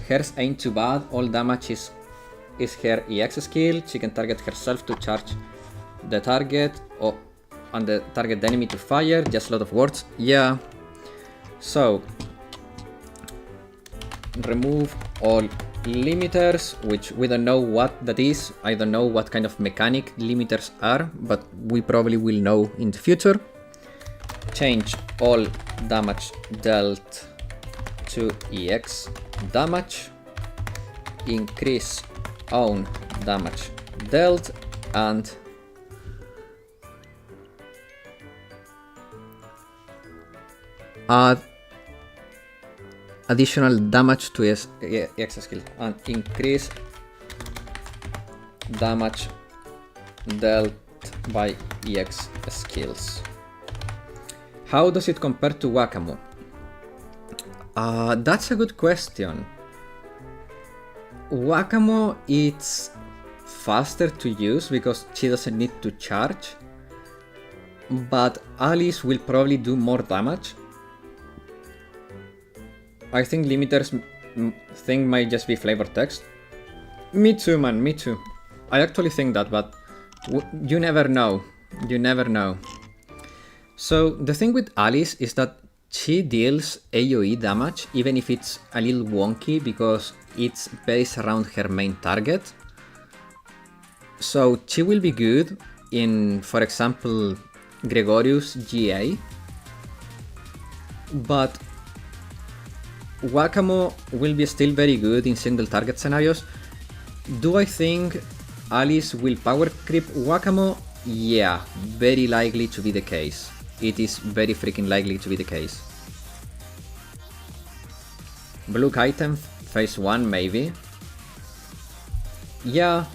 hers ain't too bad. All damage is her EX skill. She can target herself to charge the target and the target enemy to fire. Just a lot of words. Yeah. So remove all limiters, which we don't know what that is. I don't know what kind of mechanic limiters are, but we probably will know in the future. Change all damage dealt to EX damage, increase own damage dealt, and add additional damage to EX skill, and increase damage dealt by EX skills. How does it compare to Wakamo? That's a good question. Wakamo is faster to use because she doesn't need to charge, but Alice will probably do more damage. I think limiters thing might just be flavor text. Me too, man, me too. I actually think that, but you never know. You never know. So the thing with Alice is that she deals AoE damage, even if it's a little wonky because it's based around her main target. So she will be good in, for example, Gregorius GA, but Wakamo will be still very good in single target scenarios. Do I think Alice will power creep Wakamo? Yeah, very likely to be the case. It is very freaking likely to be the case. Blue item phase 1 maybe. Yeah,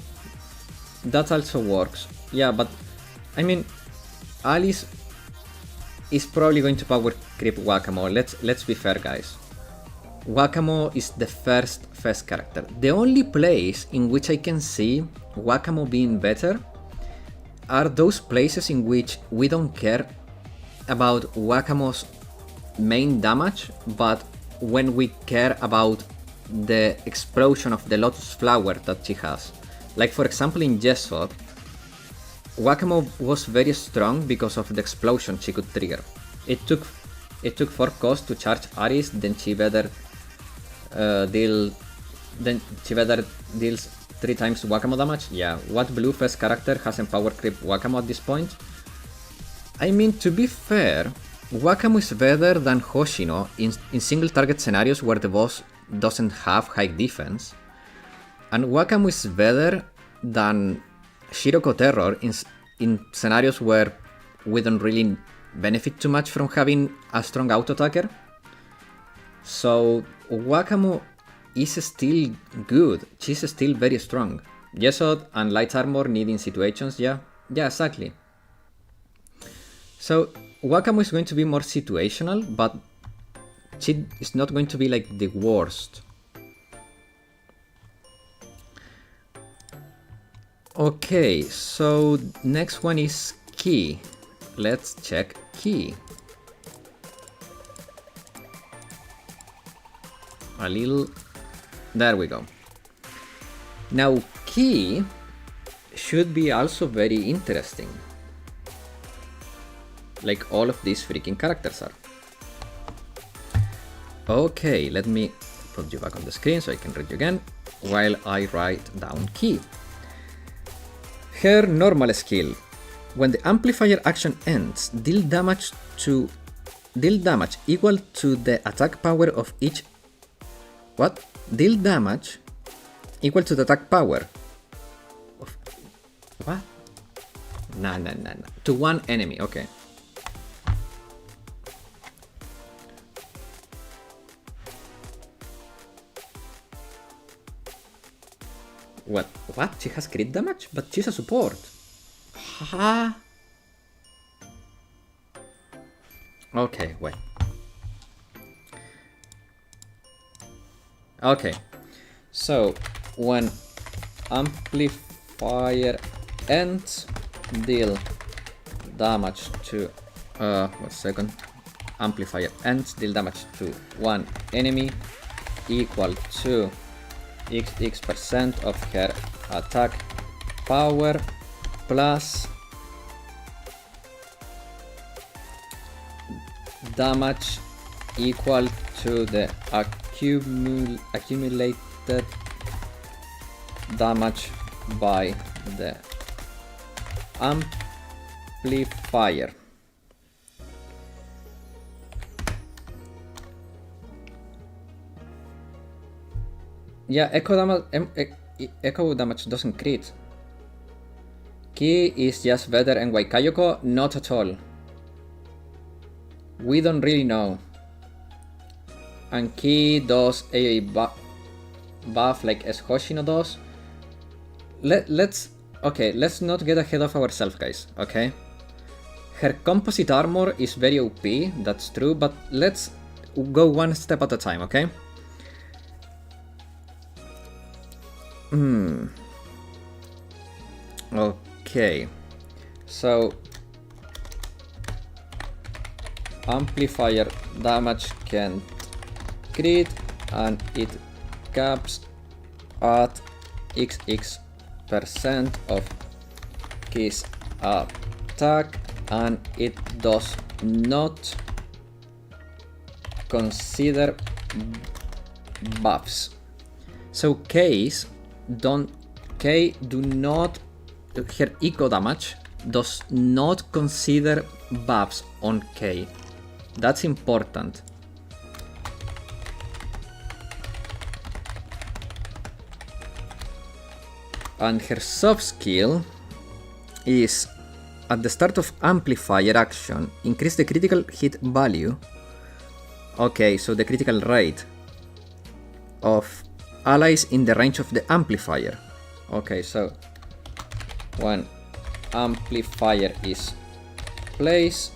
that also works. Yeah, but I mean, Alice is probably going to power creep Wakamo. Let's be fair, guys. Wakamo is the first character. The only place in which I can see Wakamo being better are those places in which we don't care about Wakamo's main damage, but when we care about the explosion of the Lotus Flower that she has. Like for example in Jesod, Wakamo was very strong because of the explosion she could trigger. It took 4 costs to charge Aris, then she better deals 3 times Wakamo damage. Yeah, what blue first character hasn't power creep Wakamo at this point? I mean, to be fair, Wakamo is better than Hoshino in single target scenarios where the boss doesn't have high defense, and Wakamo is better than Shiroko Terror in scenarios where we don't really benefit too much from having a strong auto attacker. So Wakamo is still good, she's still very strong. Jesod and light armor needing situations, yeah, exactly. So Wakamo is going to be more situational, but Chi is not going to be like the worst. Okay, so next one is Ki. Let's check Ki. A little... There we go. Now Ki should be also very interesting. Like all of these freaking characters are. Okay, let me put you back on the screen so I can read you again while I write down Ki. Her normal skill. When the amplifier action ends, deal damage equal to the attack power of each... What? Deal damage equal to the attack power of... What? Nah. To one enemy, okay. What? She has crit damage? But she's a support. Haha. Okay, wait. Okay. So, when amplifier ends, deal damage to... 1 second. Amplifier ends, deal damage to one enemy equal to XX% of her attack power plus damage equal to the accumulated damage by the amplifier. Yeah, echo damage doesn't crit. Ki is just better, and Waikayoko not at all. We don't really know. And Ki does a buff like as Hoshino does. Let's not get ahead of ourselves, guys, okay? Her composite armor is very OP, that's true, but let's go one step at a time, okay? Okay, so amplifier damage can crit and it caps at XX% of Ki's attack, and it does not consider buffs. So her eco damage does not consider buffs on K. That's important. And her soft skill is at the start of amplifier action, increase the critical hit value. Okay, so the critical rate of allies in the range of the amplifier. Okay, so when amplifier is placed,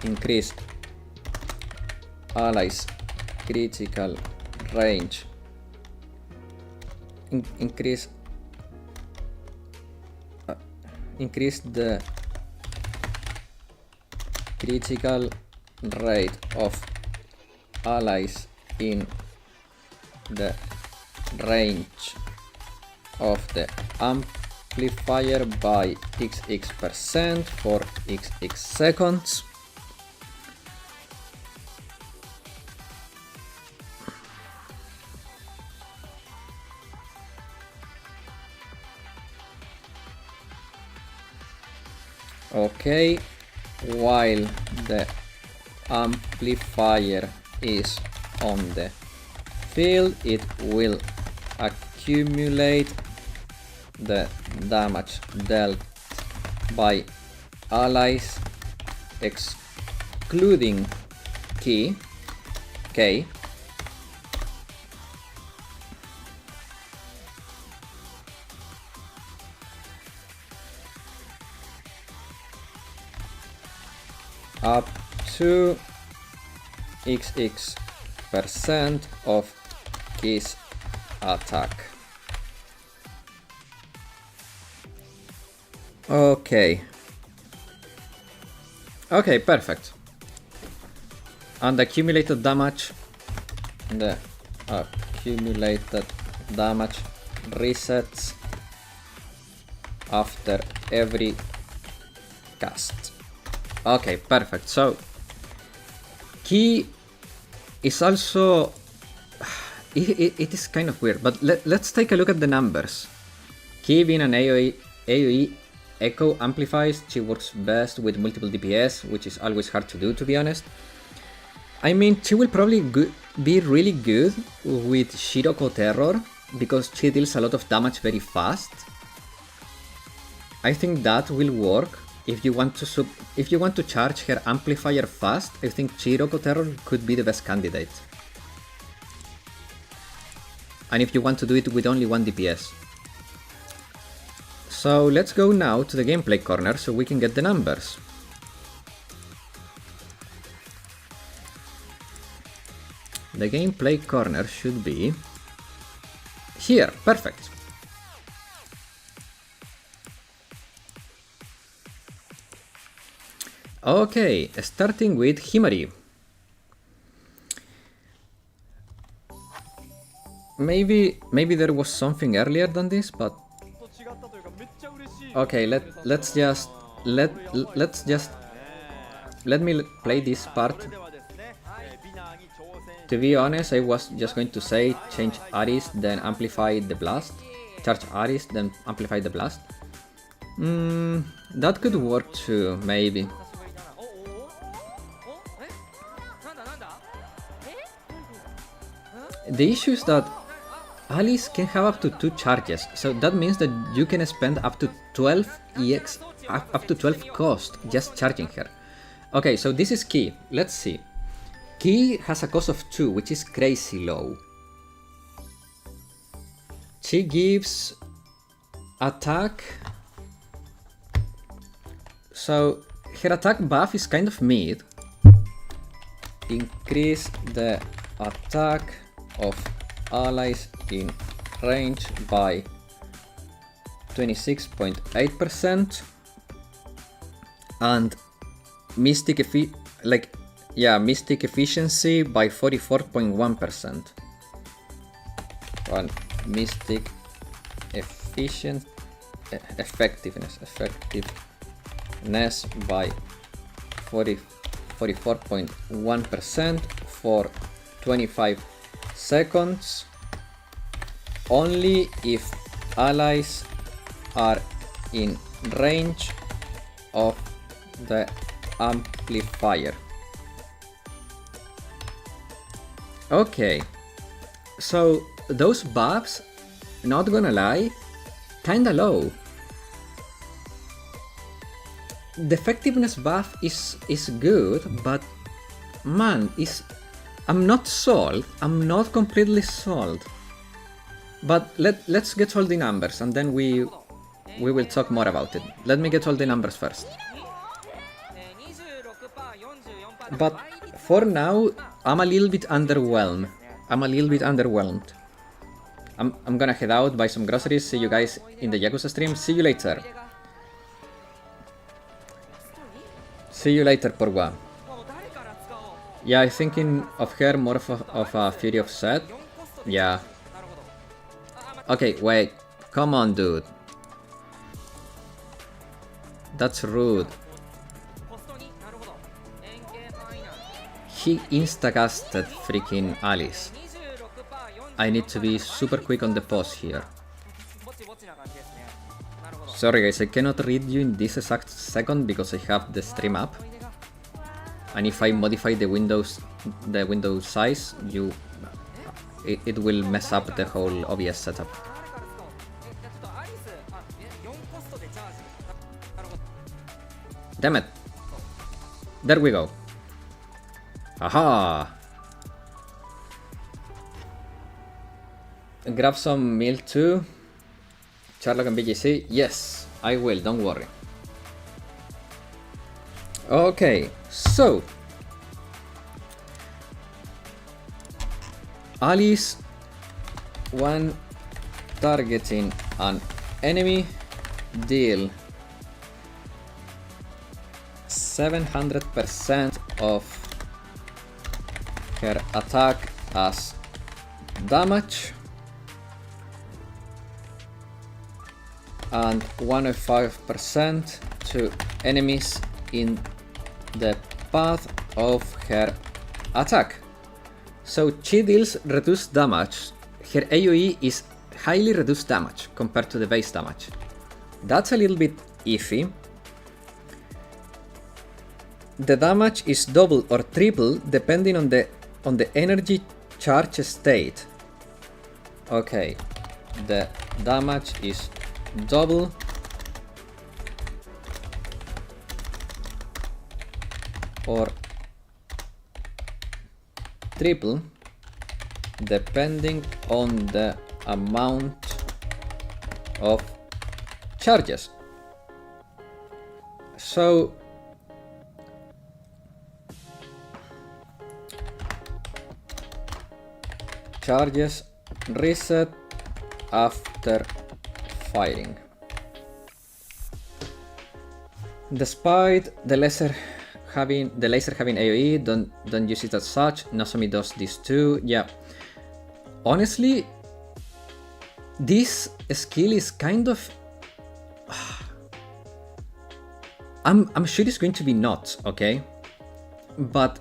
increase allies critical range, increase the critical rate of allies in the range of the amplifier by XX% for XX seconds. Okay, while the amplifier is on the field, it will accumulate the damage dealt by allies excluding K, up to XX% of Ki's attack. Okay. Okay, perfect. And the accumulated damage resets after every cast. Okay, perfect. So Ki is also it is kind of weird, but let's take a look at the numbers. Ki being an AoE echo amplifies, she works best with multiple DPS, which is always hard to do, to be honest. I mean, she will probably be really good with Shiroko Terror, because she deals a lot of damage very fast. I think that will work. If you want to charge her amplifier fast, I think Shiroko Terror could be the best candidate. And if you want to do it with only 1 DPS. So let's go now to the gameplay corner so we can get the numbers. The gameplay corner should be here. Perfect. Okay, starting with Himari. Maybe there was something earlier than this, but okay, let's just let me play this part. To be honest, I was just going to say change Aris, then amplify the blast. Charge Aris, then amplify the blast. That could work too, maybe. The issue is that Alice can have up to 2 charges, so that means that you can spend up to 12 EX, up to 12 cost just charging her. Okay, so this is Ki. Let's see. Ki has a cost of 2, which is crazy low. She gives attack. So her attack buff is kind of mid. Increase the attack of allies in range by 26.8% and mystic efficiency by 44.1%. And mystic effectiveness by 44.1% for 25 seconds, only if allies are in range of the amplifier. Okay, so those buffs, not gonna lie, kinda low. The effectiveness buff is good, but man, I'm not sold. I'm not completely sold. But let's get all the numbers and then we will talk more about it. Let me get all the numbers first. But for now, I'm a little bit underwhelmed. I'm gonna head out, buy some groceries, see you guys in the Yakuza stream. See you later. See you later, Porwa. Yeah, I'm thinking of her more of a Fury of Set. Yeah. Okay, wait. Come on, dude. That's rude. He insta-casted freaking Alice. I need to be super quick on the pause here. Sorry guys, I cannot read you in this exact second because I have the stream up. And if I modify the window size, it will mess up the whole OBS setup. Damn it! There we go. Aha! Grab some meal too. Sherlock and BGC. Yes, I will. Don't worry. Okay, So, Alice, when targeting an enemy, deal 700% of her attack as damage and 105% to enemies in the path of her attack. So she deals reduced damage. Her AoE is highly reduced damage compared to the base damage. That's a little bit iffy. The damage is double or triple depending on the energy charge state. Okay, the damage is double or triple depending on the amount of charges. So charges reset after firing. Despite the laser having AoE, don't use it as such. Nozomi does this too. Yeah. Honestly, this skill is kind of I'm sure it's going to be nuts, okay? But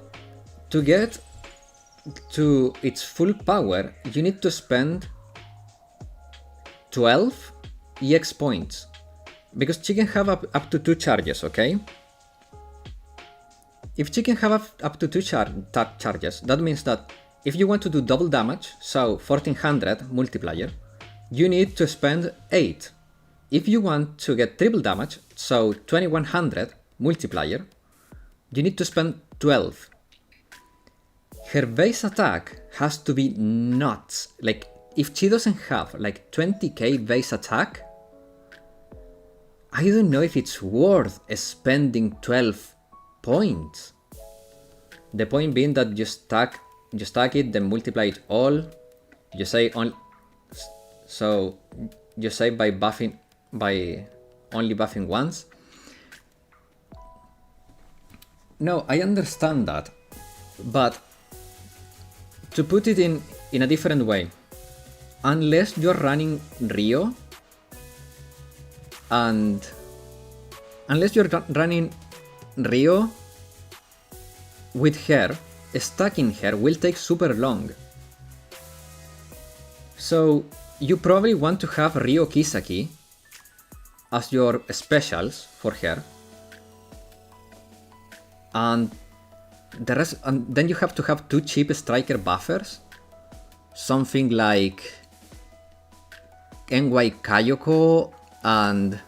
to get to its full power, you need to spend 12 EX points. Because she can have up to 2 charges, okay? If she can have up to 2 charges, that means that if you want to do double damage, so 1400 multiplier, you need to spend 8. If you want to get triple damage, so 2100 multiplier, you need to spend 12. Her base attack has to be nuts. Like, if she doesn't have like 20k base attack, I don't know if it's worth spending 12 points. The point being that you stack it, then multiply it all. You say on, so you say by only buffing once. No, I understand that, but to put it in a different way, unless you're running Rio, and unless you're running Rio with her, stacking her will take super long. So you probably want to have Rio Kisaki as your specials for her, and the rest, and then you have to have 2 cheap striker buffers, something like NY Kayoko and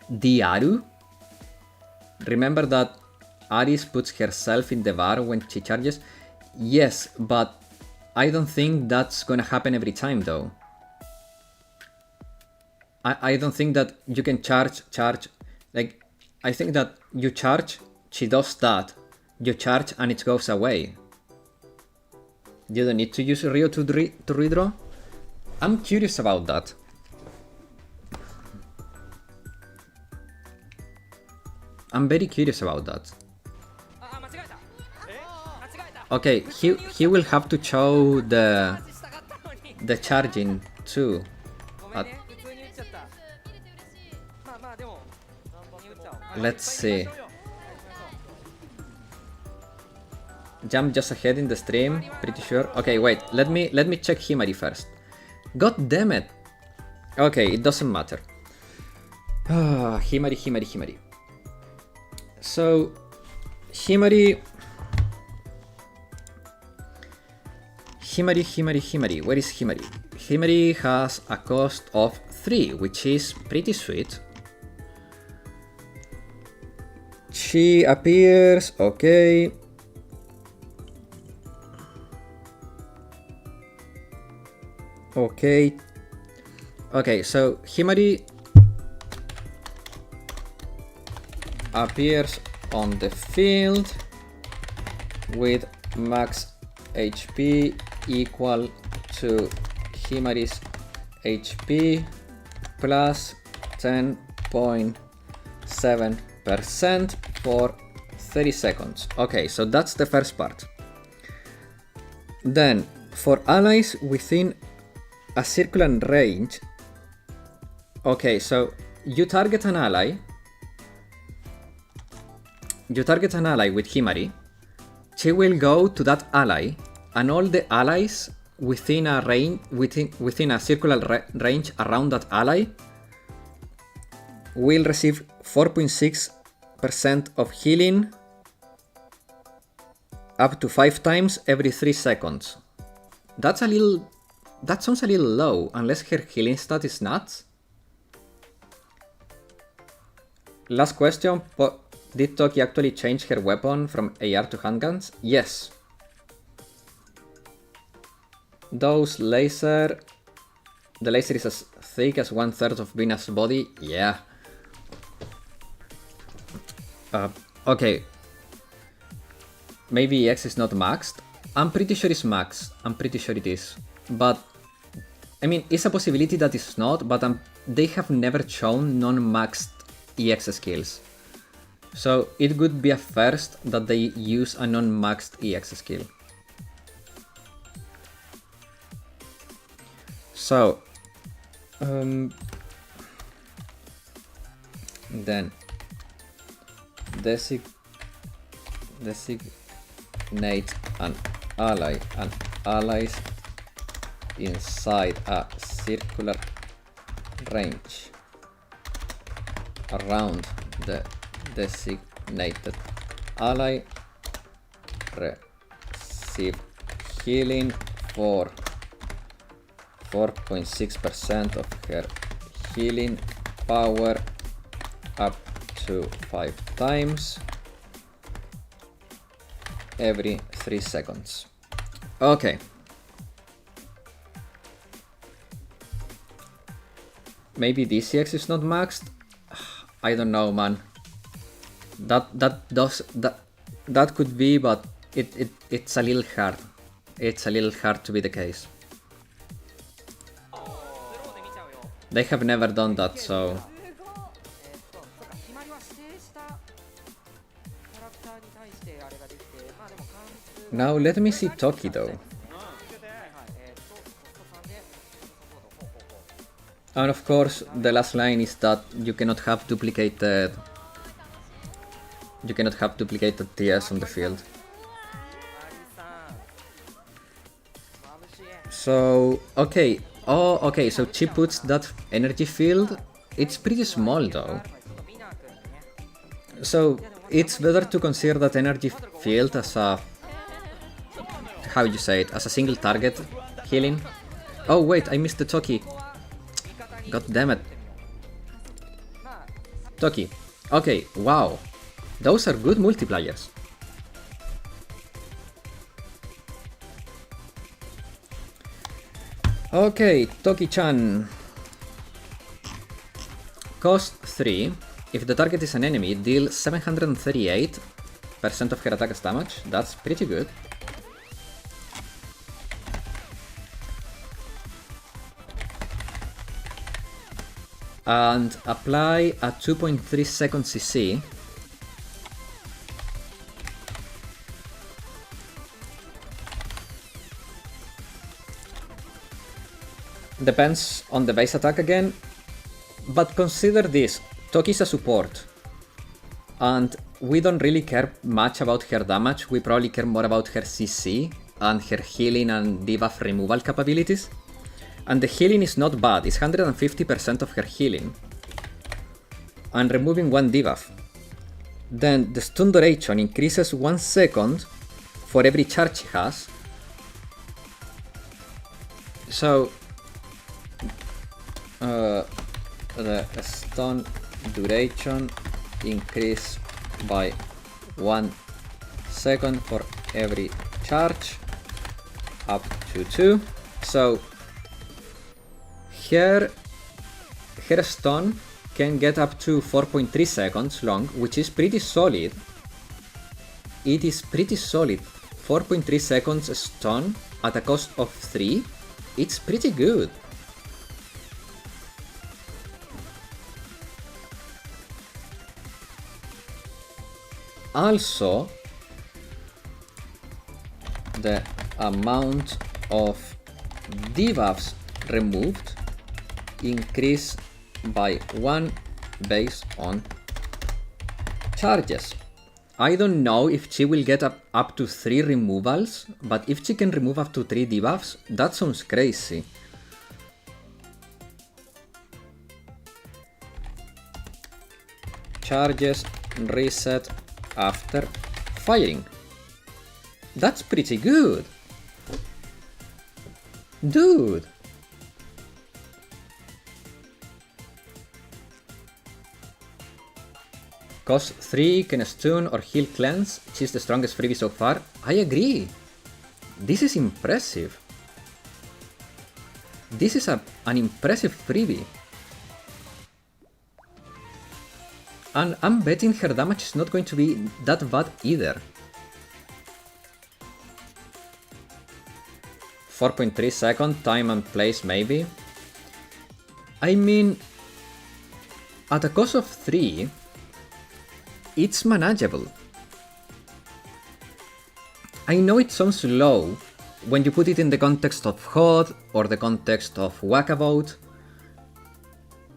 Diaru. Remember that Aris puts herself in the bar when she charges? Yes, but I don't think that's gonna happen every time though. I don't think that you can charge, like, I think that you charge, she does that, you charge and it goes away. You don't need to use Rio to redraw? I'm curious about that. I'm very curious about that. Okay, he will have to show the charging too. Let's see. Jump just ahead in the stream, pretty sure. Okay, wait, let me check Himari first. God damn it. Okay, it doesn't matter. Himari. So, Himari, where is Himari? Himari has a cost of 3, which is pretty sweet. She appears, okay. Okay, so Himari appears on the field with max HP equal to Himari's HP plus 10.7% for 30 seconds. Okay, so that's the first part. Then, for allies within a circular range, okay, so you target an ally with Himari, she will go to that ally, and all the allies within a range, within a circular range around that ally will receive 4.6% of healing up to 5 times every 3 seconds. That sounds a little low, unless her healing stat is nuts. Last question, did Toki actually change her weapon from AR to handguns? Yes. The laser is as thick as 1/3 of Vina's body. Yeah. Okay. Maybe EX is not maxed. I'm pretty sure it's maxed. I'm pretty sure it is. But, I mean, it's a possibility that it's not, but they have never shown non-maxed EX skills. So it would be a first that they use a non-maxed EX skill. So, then designate an ally and allies inside a circular range around the designated ally receive healing for 4.6% of her healing power up to 5 times every 3 seconds. Okay. Maybe DCX is not maxed? I don't know, man. That could be, but it's a little hard. It's a little hard to be the case. They have never done that, so... Now let me see Toki though. And of course, the last line is that you cannot have duplicated TS on the field. So, okay. Oh, okay, so she puts that energy field. It's pretty small though. So, it's better to consider that energy field as a... how you say it? As a single target healing. Oh wait, I missed the Toki. God damn it. Toki. Okay, wow. Those are good multipliers. Okay, Toki-chan. Cost 3. If the target is an enemy, deal 738% of her attack's damage. That's pretty good. And apply a 2.3 second CC. Depends on the base attack again, but consider this, Toki's a support, and we don't really care much about her damage, we probably care more about her CC and her healing and debuff removal capabilities. And the healing is not bad, it's 150% of her healing. And removing 1 debuff. Then the stun duration increases 1 second for every charge she has. So the stun duration increase by 1 second for every charge up to 2. So her stun can get up to 4.3 seconds long, which is pretty solid it is pretty solid. 4.3 seconds stun at a cost of 3. It's pretty good. Also, the amount of debuffs removed increase by 1 based on charges. I don't know if she will get up to 3 removals, but if she can remove up to 3 debuffs, that sounds crazy. Charges reset after firing. That's pretty good. Dude. Cost 3, can stun or heal cleanse. She's the strongest freebie so far. I agree. This is impressive. This is an impressive freebie. And I'm betting her damage is not going to be that bad either. 4.3 second, time and place maybe. I mean, at a cost of 3, it's manageable. I know it sounds low when you put it in the context of HOD or the context of Walkabout,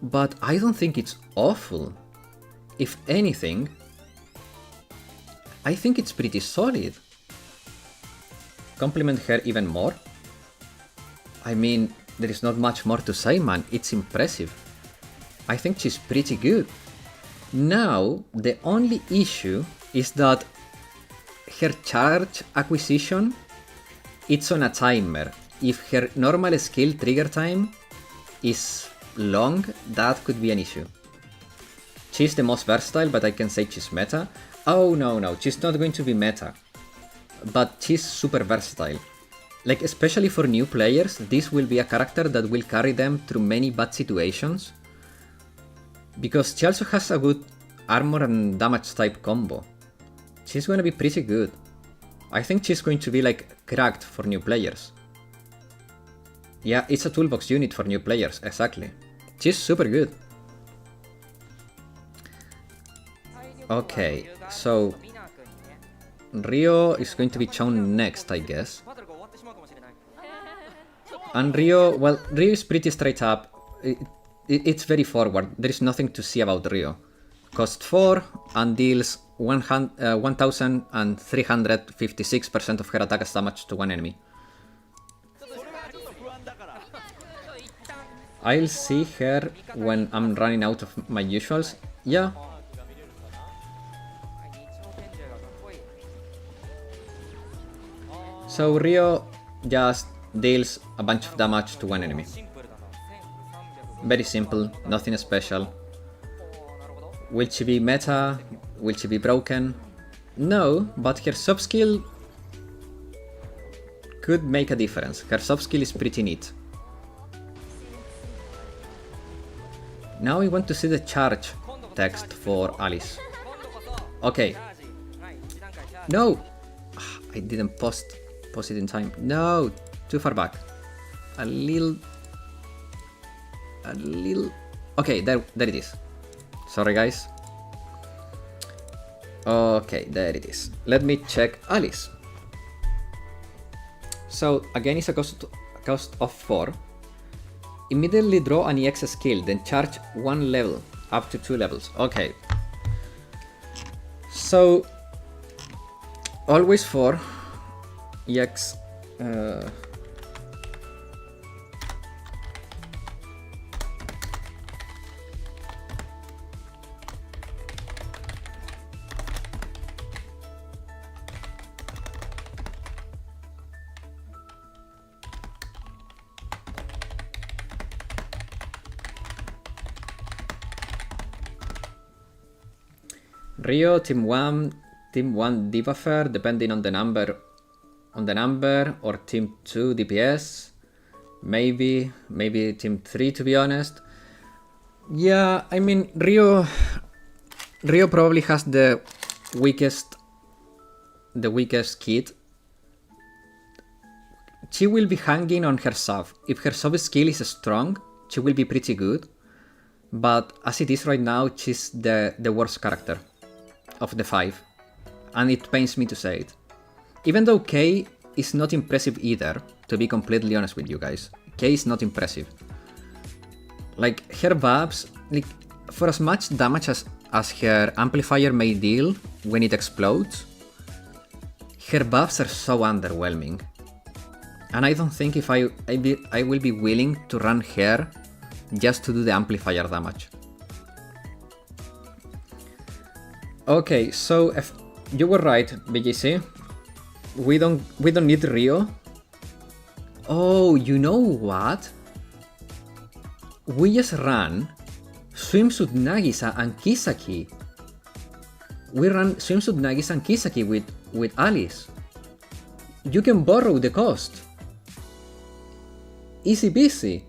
but I don't think it's awful. If anything, I think it's pretty solid. Compliment her even more. I mean, there is not much more to say, man. It's impressive. I think she's pretty good. Now, the only issue is that her charge acquisition, it's on a timer. If her normal skill trigger time is long, that could be an issue. She's the most versatile, but I can say she's meta. Oh no, she's not going to be meta. But she's super versatile. Like, especially for new players, this will be a character that will carry them through many bad situations. Because she also has a good armor and damage type combo. She's gonna be pretty good. I think she's going to be like cracked for new players. Yeah, it's a toolbox unit for new players, exactly. She's super good. Okay, so Rio is going to be shown next, I guess. And Rio, well, Rio is pretty straight up. It's very forward. There is nothing to see about Rio. Cost 4 and deals 1356% of her attack as damage to one enemy. I'll see her when I'm running out of my usuals. Yeah. So Rio just deals a bunch of damage to one enemy. Very simple, nothing special. Will she be meta? Will she be broken? No, but her sub-skill could make a difference. Her sub-skill is pretty neat. Now I want to see the charge text for Alice. Okay. No! I didn't post it in time. No! Too far back. A little... Okay, there it is. Sorry guys. Okay, there it is. Let me check Alice. So again, it's a cost of 4. Immediately draw an EX skill, then charge 1 level up to 2 levels. Okay. So always 4 EX. Rio, Team 1 debuffer, depending on the number, or Team 2 DPS, maybe Team 3 to be honest. Yeah, I mean Rio probably has the weakest the weakest kid, she will be hanging on her sub. If her sub skill is strong, she will be pretty good. But as it is right now, she's the worst character of the 5. And it pains me to say it. Even though Kay is not impressive either, to be completely honest with you guys. Kay is not impressive. Like, her buffs, like, for as much damage as her amplifier may deal when it explodes, her buffs are so underwhelming. And I don't think if I will be willing to run her just to do the amplifier damage. Okay, so if you were right, BGC. We don't need Rio. Oh, you know what? We just ran Swimsuit Nagisa and Kisaki. We ran Swimsuit Nagisa and Kisaki with Alice. You can borrow the cost. Easy peasy.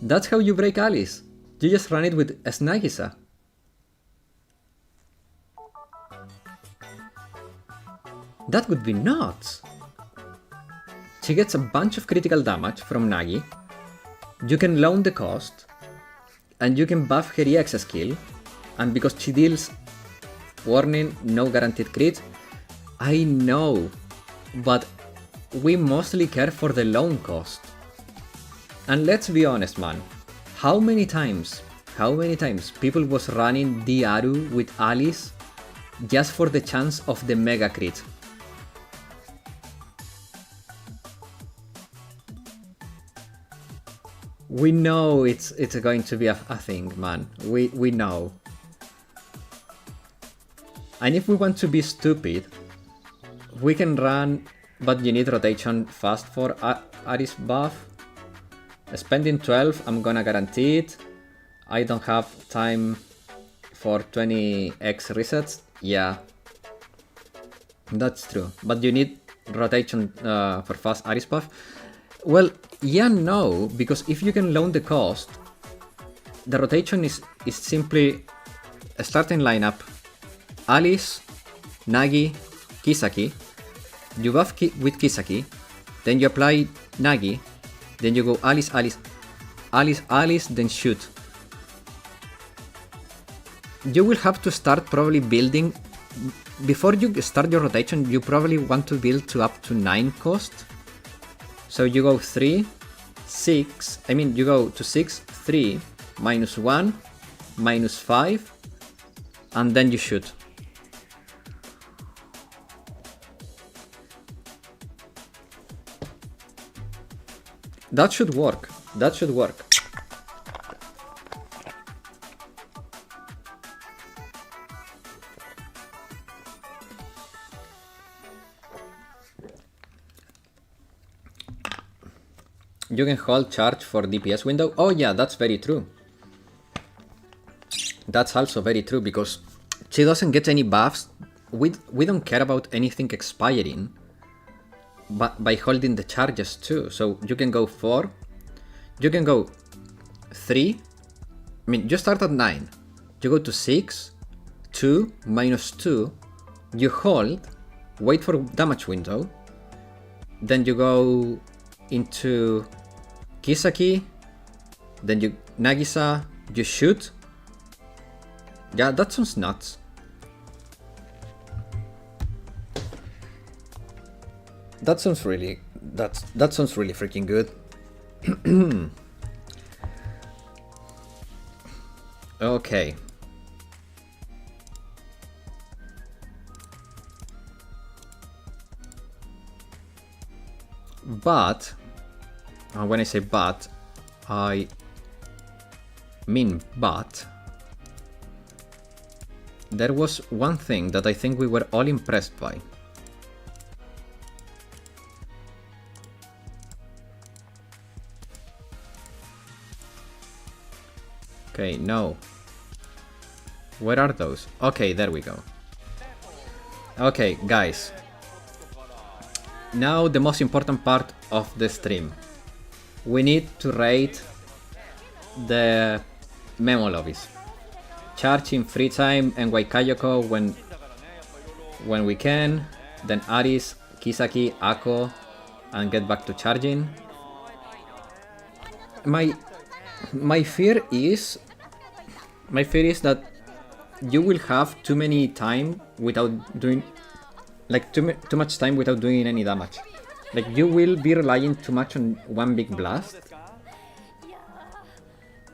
That's how you break Alice. You just run it with Nagisa. That would be nuts. She gets a bunch of critical damage from Nagi. You can loan the cost. And you can buff her EX skill. And because she deals warning, no guaranteed crit. I know. But we mostly care for the loan cost. And let's be honest, man. How many times people was running Diaru with Alice just for the chance of the mega crit? We know it's going to be a thing, man. We know. And if we want to be stupid, we can run, but you need rotation fast for Aris buff. Spending 12, I'm gonna guarantee it. I don't have time for 20x resets. Yeah, that's true. But you need rotation for fast Aris buff. Well, yeah, no, because if you can loan the cost, the rotation is simply a starting lineup. Alice, Nagi, Kisaki. You buff with Kisaki, then you apply Nagi, then you go Alice, Alice, Alice, Alice, then shoot. You will have to start probably building. Before you start your rotation, you probably want to build to up to 9 cost. So you go 3, 6, you go to 6, 3, -1, -5, and then you shoot. That should work. That should work. You can hold charge for DPS window. Oh yeah, that's very true. That's also very true because she doesn't get any buffs. We don't care about anything expiring. But by holding the charges too. So you can go 4. You can go 3. You start at 9. You go to 6. 2. -2. You hold. Wait for damage window. Then you go into Kisaki. Then you Nagisa. You shoot. Yeah, that sounds nuts. That sounds really freaking good. Okay. But when I say but, I mean but. There was one thing that I think we were all impressed by. Okay, no. Where are those? Okay, there we go. Okay, guys. Now the most important part of the stream. We need to rate the memo lobbies. charge in free time and Waikayoko when we can, then Aris, Kisaki, Ako, and get back to charging. My fear is that you will have too many time without doing, like too much time without doing any damage. Like you will be relying too much on one big blast.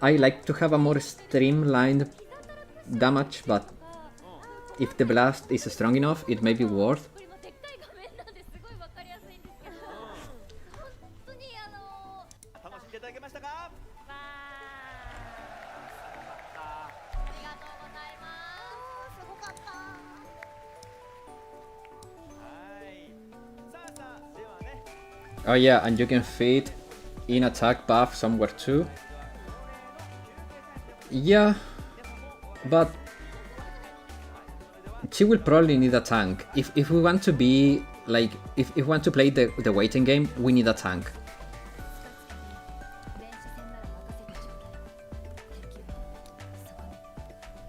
I like to have a more streamlined damage, but if the blast is strong enough, it may be worth. Oh yeah, and you can fit in attack buff somewhere too. Yeah, but she will probably need a tank. If we want to be like, if we want to play the waiting game, we need a tank.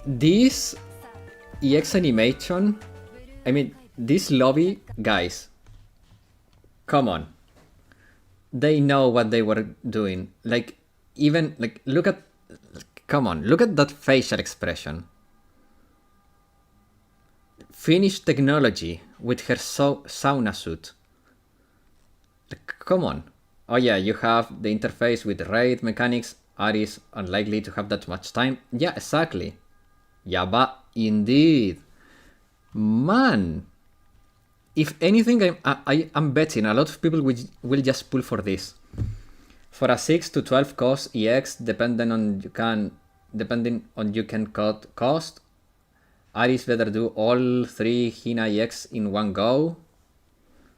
This EX animation, I mean, this lobby, guys, come on. They know what they were doing. Like, even, like, look at, come on, look at that facial expression. Finnish technology with her sauna suit. Like, come on. Oh yeah, you have the interface with the raid mechanics. Aris unlikely to have that much time. Yeah, exactly. Yeah, but indeed. Man. If anything, I'm betting a lot of people will just pull for this. For a 6 to 12 cost EX, depending on you can cut cost, Aris better do all 3 Hina EX in one go.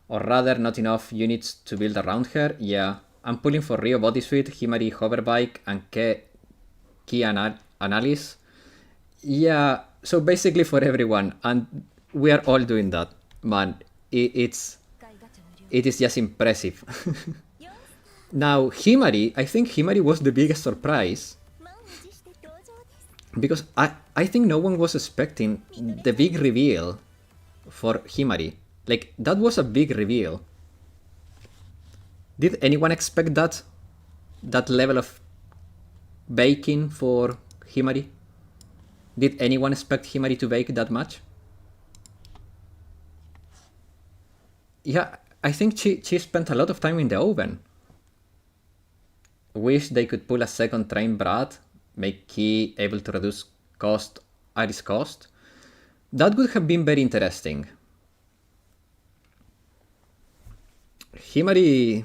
Or rather, not enough units to build around her. Yeah, I'm pulling for Rio Bodysuit, Himari Hoverbike, and Ki and Alice. Yeah, so basically for everyone, and we are all doing that. Man, it is just impressive. Now, Himari, I think Himari was the biggest surprise. Because I think no one was expecting the big reveal for Himari. Like, that was a big reveal. Did anyone expect that level of baking for Himari? Did anyone expect Himari to bake that much? Yeah, I think she spent a lot of time in the oven. Wish they could pull a second train brat, make Ki able to reduce cost, Aris cost. That would have been very interesting. Himari,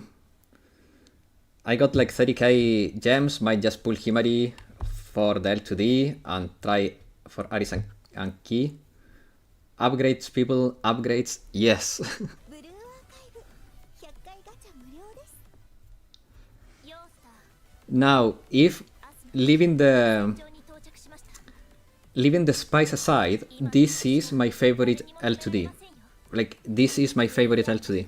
I got like 30k gems, might just pull Himari for the L2D and try for Aris and Ki. Upgrades, people, upgrades, yes. Now, if leaving the spice aside, this is my favorite L2D. Like, this is my favorite L2D.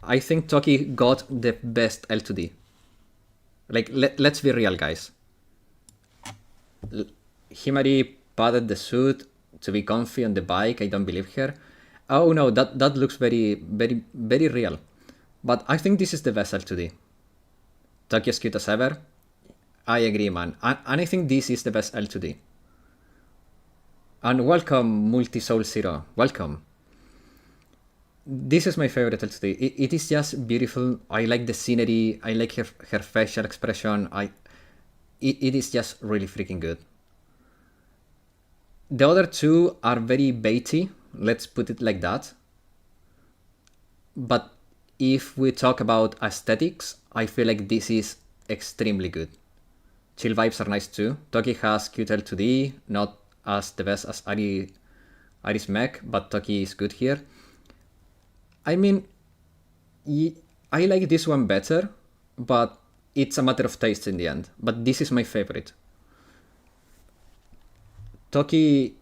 I think Toki got the best L2D. Like, let's be real, guys. Himari padded the suit to be comfy on the bike. I don't believe her. Oh no, that looks very, very, very real. But I think this is the best L2D. Toki as cute as ever. I agree, man. And I think this is the best L2D. And welcome, Multi-Soul Zero. Welcome. This is my favorite L2D. It is just beautiful. I like the scenery. I like her facial expression. It is just really freaking good. The other two are very baity. Let's put it like that. But if we talk about aesthetics, I feel like this is extremely good. Chill vibes are nice too. Toki has cute L2D, not as the best as Aris mech, but Toki is good here. I mean, I like this one better, but it's a matter of taste in the end. But this is my favorite. Toki,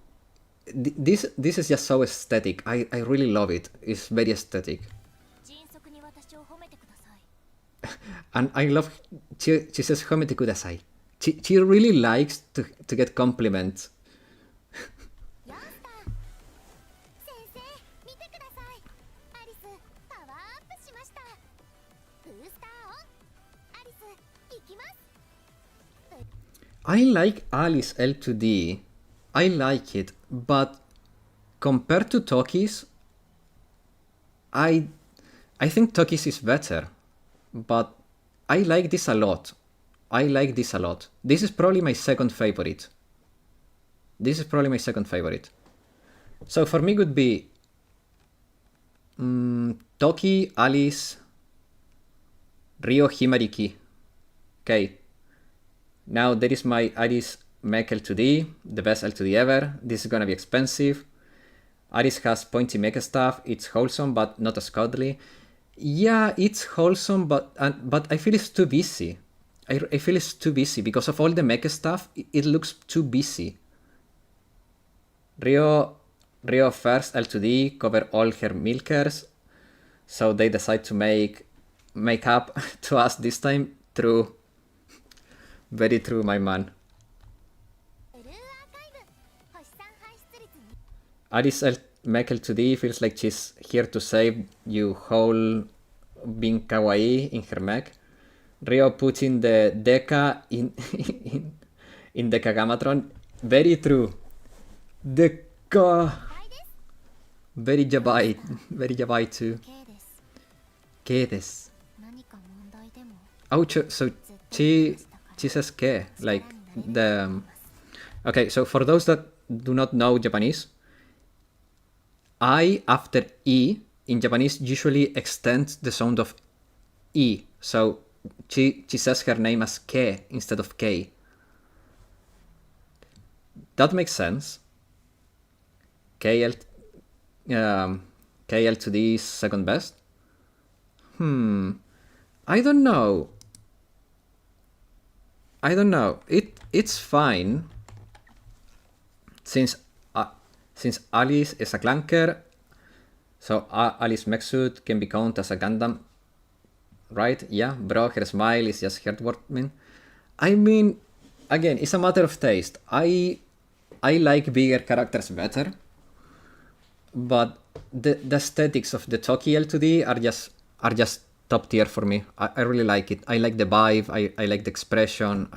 this is just so aesthetic. I really love it. It's very aesthetic. And I love, she says, homete kudasai. She really likes to get compliments いきます。 I like Alice L2D. I like it, but compared to Toki's, I think Toki's is better. But I like this a lot. I like this a lot. This is probably my second favorite. So for me would be Toki, Alice, Ryo, Himari, Ki. Okay. Now there is my Alice mech L2D, the best L2D ever. This is gonna be expensive. Alice has pointy mecha stuff. It's wholesome, but not as cuddly. Yeah, it's wholesome, but I feel it's too busy. I feel it's too busy because of all the mecha stuff. It looks too busy. Ryo first L2D cover all her milkers, so they decide to make up to us this time. True, very true, my man. Alice Mech L2D feels like she's here to save you whole being kawaii in her mech. Ryo putting the Deca in Deca Gamatron. Very true. Deca. Very yabai too. Kedes. Ouch, so she says ke, like the... Okay, so for those that do not know Japanese, I after E in Japanese usually extends the sound of E. So she says her name as Ke instead of K. That makes sense. KL2D is second best. I don't know. It's fine. Since Alice is a clunker, so Alice mech suit can be counted as a Gundam, right? Yeah, bro, her smile is just heartwarming. I mean, again, it's a matter of taste. I like bigger characters better, but the aesthetics of the Toki L2D are just top tier for me. I really like it. I like the vibe. I like the expression.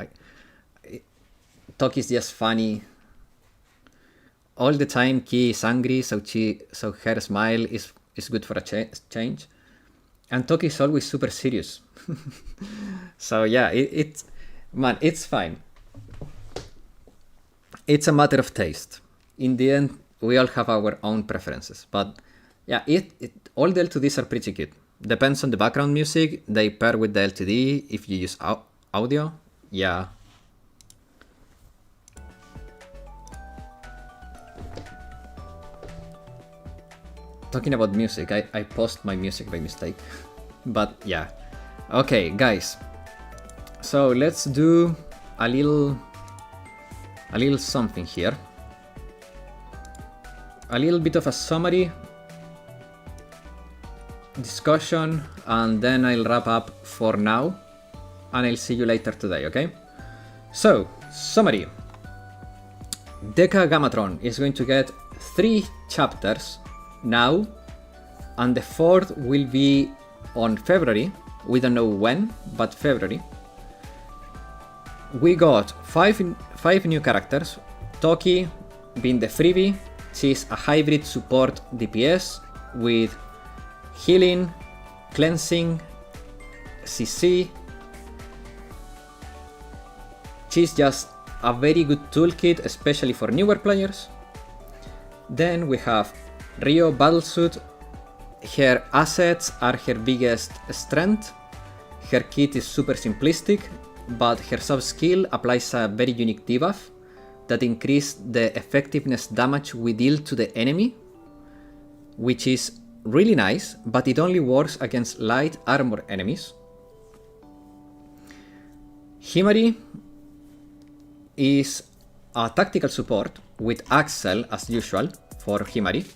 Toki is just funny. All the time Ki is angry, so her smile is good for a change. And Toki is always super serious. So yeah, it's fine. It's a matter of taste. In the end, we all have our own preferences. But yeah, all the L2Ds are pretty good. Depends on the background music. They pair with the L2D. If you use audio, yeah. Talking about music, I paused my music by mistake. But yeah. Okay, guys. So let's do a little something here. A little bit of a summary, discussion, and then I'll wrap up for now. And I'll see you later today, okay? So, summary. Deca Gamatron is going to get 3 chapters now, and the 4th will be on February. We don't know when, but February. We got 5 new characters. Toki being the freebie. She's a hybrid support DPS with healing, cleansing, CC. She's just a very good toolkit, especially for newer players. Then we have Ryo Battlesuit. Her assets are her biggest strength. Her kit is super simplistic, but her sub-skill applies a very unique debuff that increases the effectiveness damage we deal to the enemy, which is really nice, but it only works against light armor enemies. Himari is a tactical support with Axel as usual for Himari.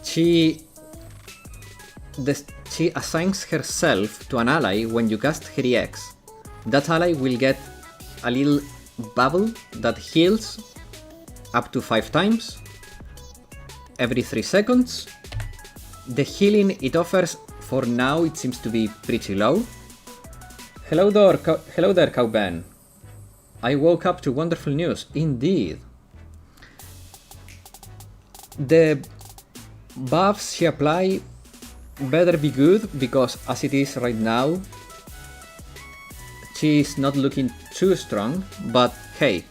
She assigns herself to an ally when you cast her EX. That ally will get a little bubble that heals up to 5 times every 3 seconds. The healing it offers for now it seems to be pretty low. Hello there, Cowben. I woke up to wonderful news. Indeed. The buffs she apply better be good, because as it is right now, she is not looking too strong, but hey,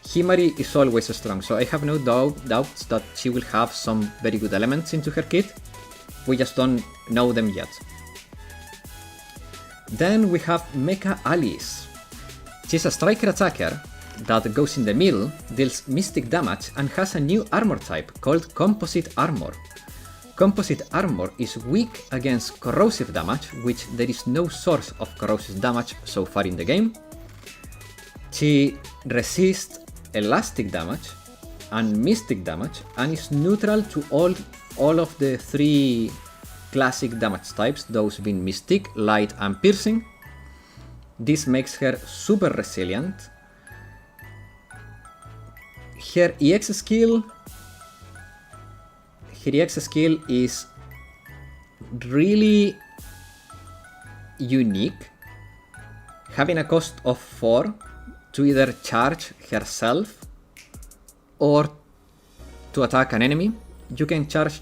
Himari is always strong, so I have no doubts that she will have some very good elements into her kit. We just don't know them yet. Then we have Mecha Alice. She's a striker attacker that goes in the middle, deals mystic damage, and has a new armor type called Composite Armor. Composite Armor is weak against corrosive damage, which there is no source of corrosive damage so far in the game. She resists elastic damage and mystic damage, and is neutral to all of the 3 classic damage types, those being Mystic, Light and Piercing. This makes her super resilient. Her EX skill is really unique, having a cost of 4 to either charge herself or to attack an enemy. You can charge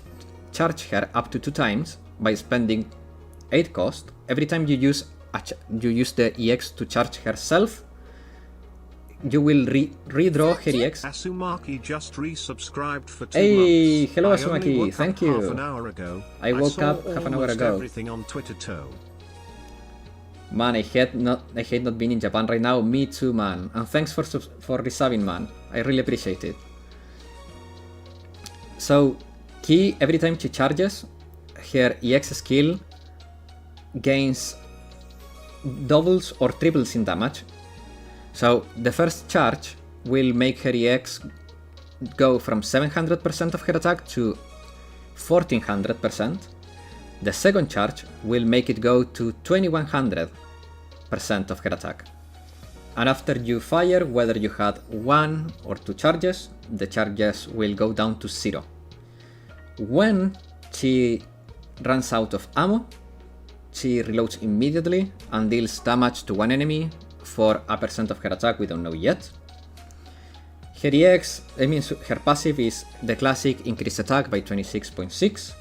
her up to 2 times by spending 8 cost. Every time you use the EX to charge herself, you will redraw her EX. Asumaki just resubscribed for 2 hey, months. hello Asumaki, thank you. Half an hour ago. I woke up half an hour ago. Everything on Twitter too. Man, I hate not being in Japan right now. Me too, man. And thanks for resubbing, man. I really appreciate it. So, Ki, every time she charges, her EX skill gains doubles or triples in damage. So the first charge will make her EX go from 700% of her attack to 1400%. The second charge will make it go to 2100% of her attack. And after you fire, whether you had 1 or 2 charges, the charges will go down to 0. When she runs out of ammo, she reloads immediately and deals damage to one enemy for a percent of her attack, we don't know yet. Her EX, her passive is the classic increased attack by 26.6,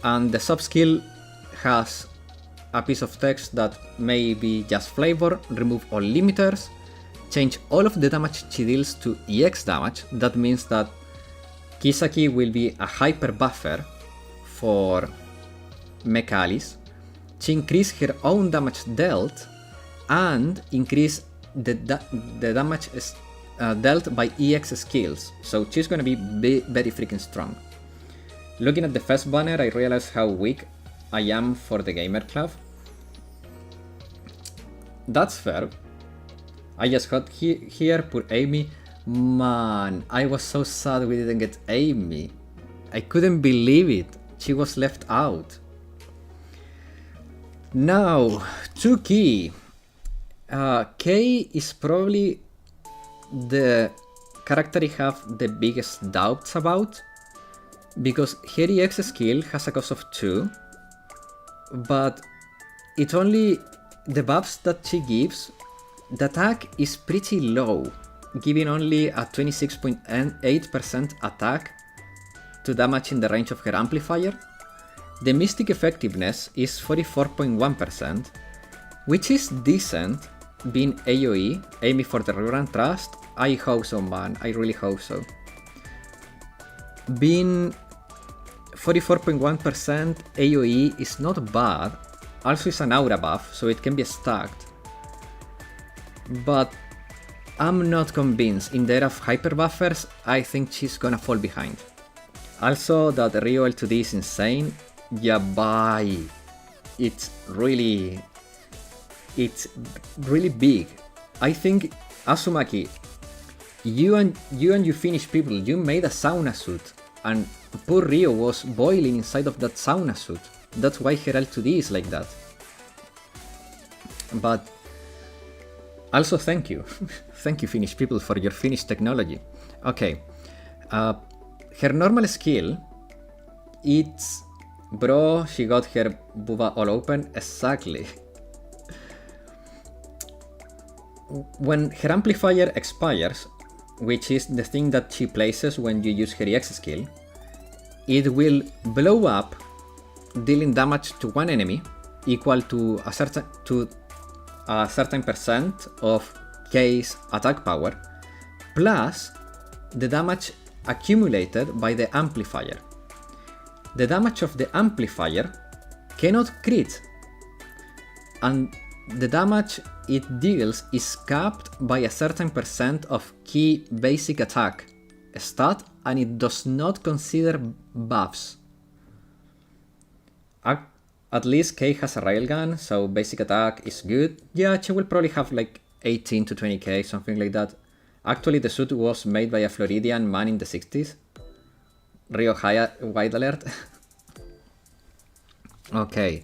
and the sub-skill has a piece of text that may be just flavor, remove all limiters, change all of the damage she deals to EX damage. That means that Kisaki will be a hyper buffer for Mecha Alice. She increased her own damage dealt and increase the damage dealt by EX skills, so she's gonna be very freaking strong. Looking at the first banner, I realized how weak I am for the Gamer Club. That's fair. I just got here, poor Amy. Man, I was so sad we didn't get Amy. I couldn't believe it. She was left out. Now, to Ki. Kei is probably the character I have the biggest doubts about, because her EX skill has a cost of 2, but it's only the buffs that she gives. The attack is pretty low, giving only a 26.8% attack to damage in the range of her amplifier. The mystic effectiveness is 44.1%, which is decent, being AoE, aiming for the Rerun Trust. I hope so, man, I really hope so. Being 44.1% AoE is not bad, also it's an aura buff, so it can be stacked. But I'm not convinced. In the era of hyper buffers, I think she's gonna fall behind. Also, that Rio L2D is insane. Yeah, bye. It's really big. I think, Asumaki, you and you Finnish people, you made a sauna suit, and poor Rio was boiling inside of that sauna suit. That's why her L2D is like that. But also, thank you. Thank you, Finnish people, for your Finnish technology. Okay. Her normal skill, it's... Bro, she got her booba all open. Exactly. when her amplifier expires, which is the thing that she places when you use her EX skill, it will blow up, dealing damage to one enemy equal to a certain percent of Kei's attack power, plus the damage accumulated by the amplifier. The damage of the amplifier cannot crit, and the damage it deals is capped by a certain percent of Kei basic attack stat, and it does not consider buffs. At least Kei has a railgun, so basic attack is good. Yeah, she will probably have like 18 to 20k, something like that. Actually, the suit was made by a Floridian man in the 60s. Rio wide alert. Okay.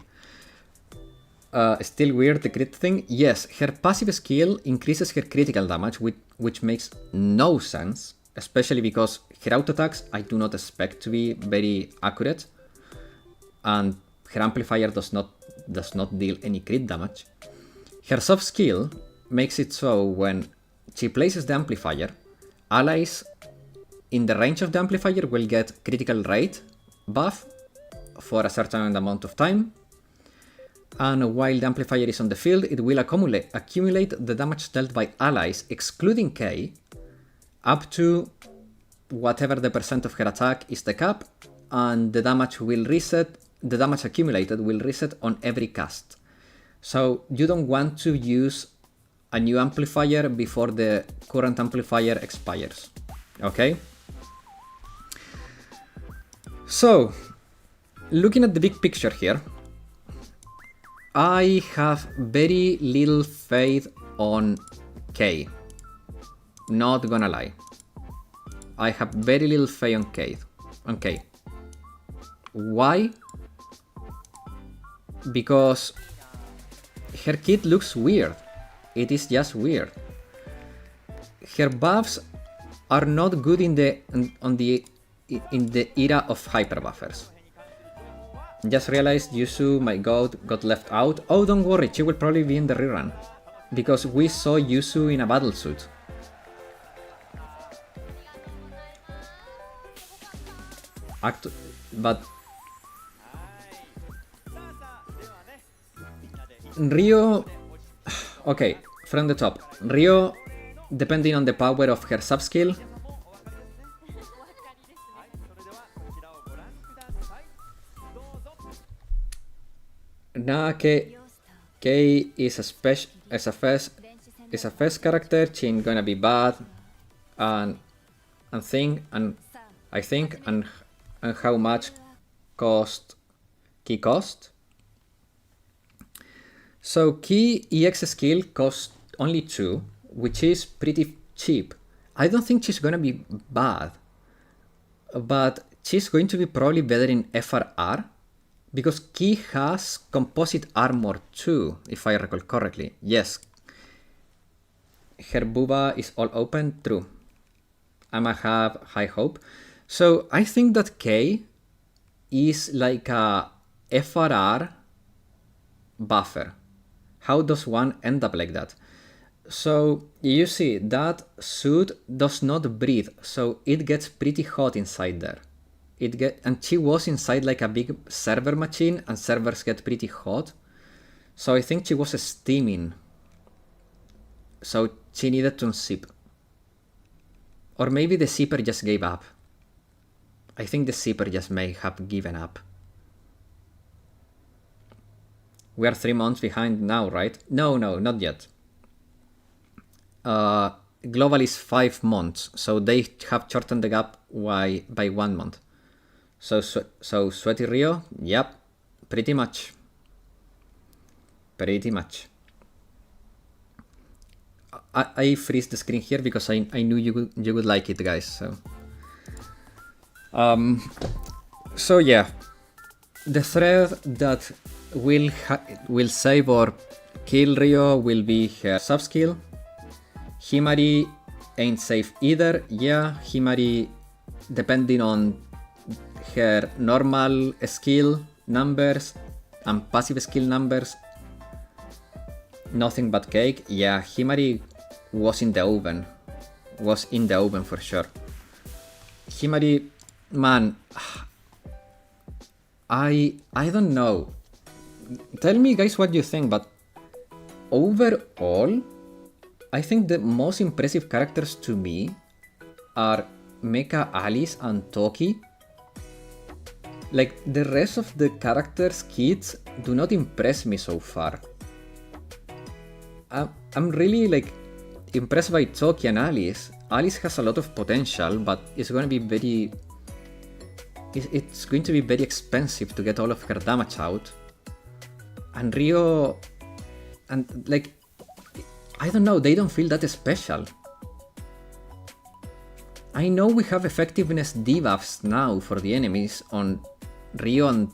Still weird, the crit thing. Yes, her passive skill increases her critical damage, which makes no sense. Especially because her auto attacks I do not expect to be very accurate. And her amplifier does not deal any crit damage. Her soft skill makes it so when she places the amplifier, allies in the range of the amplifier will get critical rate buff for a certain amount of time. And while the amplifier is on the field, it will accumulate the damage dealt by allies, excluding Kei, up to whatever the percent of her attack is the cap, and the damage will reset. The damage accumulated will reset on every cast. So you don't want to use a new amplifier before the current amplifier expires. Okay? So, looking at the big picture here, I have very little faith on Kei. Not gonna lie. I have very little faith on Kei. Why? Because her kit looks weird. It is just weird. Her buffs are not good in the era of hyper buffers. Just realized Yuzu, my god, got left out. Oh, don't worry, she will probably be in the rerun, because we saw Yuzu in a battle suit. But Rio, okay, from the top, Rio, depending on the power of her sub-skill, Kei is a first character. She ain't gonna be bad, and I think how much Kei cost. So Kei EX skill costs only 2, which is pretty cheap. I don't think she's gonna be bad, but she's going to be probably better in FRR, because Kei has composite armor too, if I recall correctly. Yes. Her booba is all open, true. I'ma have high hope. So I think that Kei is like a FRR buffer. How does one end up like that? So you see, that suit does not breathe, so it gets pretty hot inside there. And she was inside like a big server machine, and servers get pretty hot. So I think she was steaming. So she needed to unzip. Or maybe the zipper just gave up. I think the zipper just may have given up. We are 3 months behind now, right? No, not yet. Global is 5 months, so they have shortened the gap by 1 month. So Sweaty Rio, yep, pretty much. I freeze the screen here because I knew you would like it, guys. So yeah, the thread that will save or kill Rio will be her sub skill. Himari ain't safe either. Yeah, Himari, depending on her normal skill numbers and passive skill numbers, nothing but cake. Yeah, Himari was in the oven. Was in the oven for sure. Himari, man, I don't know. Tell me guys what you think, but overall, I think the most impressive characters to me are Mecha Alice and Toki. Like, the rest of the characters' kits do not impress me so far. I'm really, like, impressed by Toki and Alice. Alice has a lot of potential, but it's going to be very... It's going to be very expensive to get all of her damage out. And Rio... And, like... I don't know, they don't feel that special. I know we have effectiveness debuffs now for the enemies on Rio and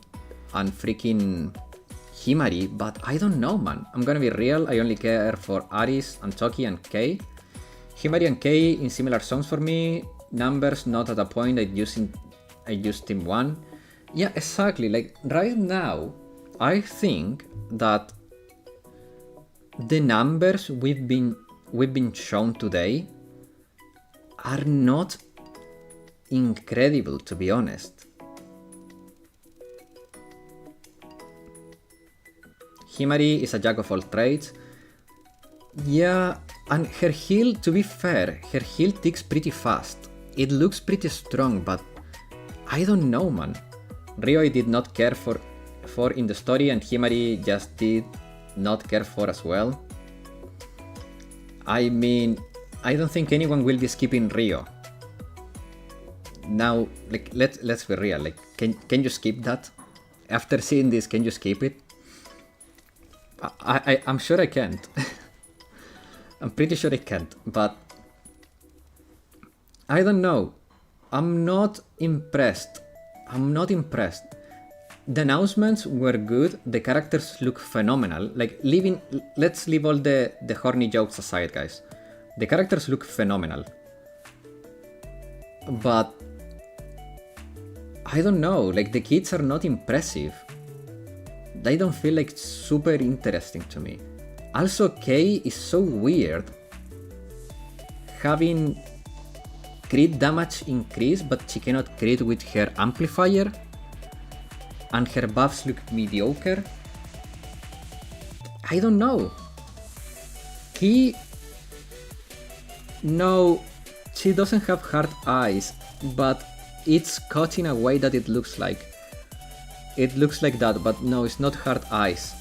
freaking Himari, but I don't know, man. I'm gonna be real, I only care for Aris and Toki and Kei. Himari and Kei in similar songs for me, numbers not at a point I used Team 1. Yeah, exactly, like right now, I think that the numbers we've been shown today are not incredible, to be honest. Himari is a jack of all trades. Yeah, and her heal, to be fair, her heal ticks pretty fast. It looks pretty strong, but I don't know, man. Rio I did not care for in the story, and Himari just did not care for as well. I mean, I don't think anyone will be skipping Rio. Now, like, let's be real. Like, can you skip that? After seeing this, can you skip it? I'm sure I can't. I'm pretty sure I can't, but I don't know. I'm not impressed. The announcements were good. The characters look phenomenal. Like, let's leave all the horny jokes aside, guys. The characters look phenomenal. But I don't know, like the kits are not impressive. They don't feel like super interesting to me. Also, Kei is so weird. Having crit damage increase, but she cannot crit with her amplifier. And her buffs look mediocre. I don't know. No, she doesn't have hard eyes, but it's cut in a way that it looks like. It looks like that, but no, it's not hard eyes.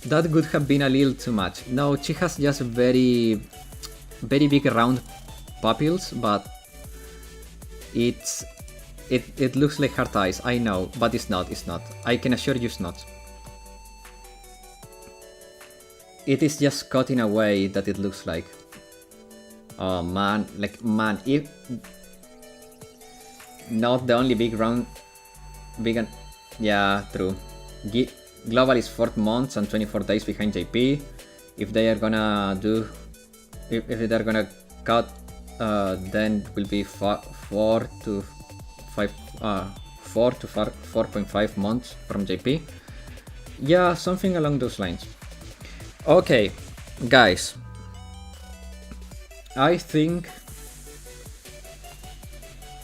That would have been a little too much. No, she has just very big round pupils, but it looks like hard eyes. I know, but it's not. I can assure you it's not. It is just cut in a way that it looks like. Oh man, if not the only big round, yeah, true. Global is 4 months and 24 days behind JP. If they are gonna do, if they're gonna cut, then it will be 4 to 4.5 months from JP. Yeah, something along those lines. Okay, guys. I think...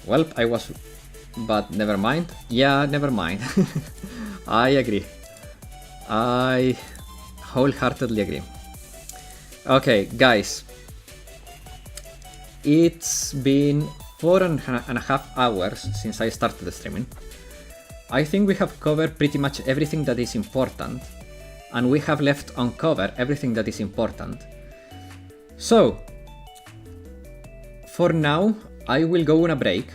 Well, I was... But never mind. Yeah, never mind. I agree. I wholeheartedly agree. Okay, guys. It's been 4.5 hours since I started the streaming. I think we have covered pretty much everything that is important. And we have left uncovered everything that is important. So... For now, I will go on a break,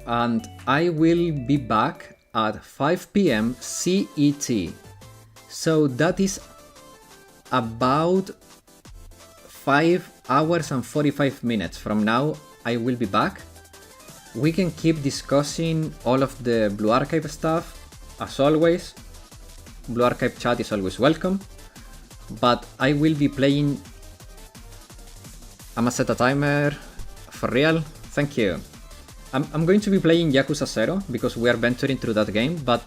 and I will be back at 5 PM CET. So that is about 5 hours and 45 minutes from now. I will be back. We can keep discussing all of the Blue Archive stuff, as always. Blue Archive chat is always welcome, but I will be playing... I'ma set a timer. For real? Thank you. I'm going to be playing Yakuza 0 because we are venturing through that game, but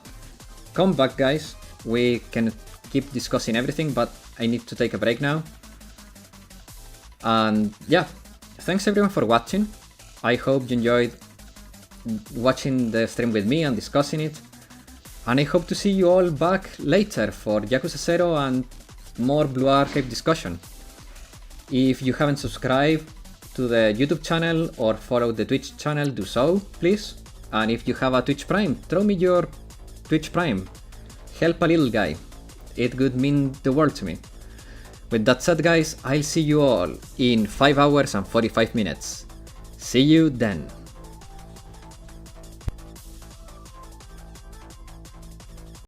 come back, guys. We can keep discussing everything, but I need to take a break now. And yeah, thanks everyone for watching. I hope you enjoyed watching the stream with me and discussing it. And I hope to see you all back later for Yakuza 0 and more Blue Archive discussion. If you haven't subscribed to the YouTube channel or follow the Twitch channel, do so, please. And if you have a Twitch Prime, throw me your Twitch Prime. Help a little guy. It would mean the world to me. With that said, guys, I'll see you all in 5 hours and 45 minutes. See you then.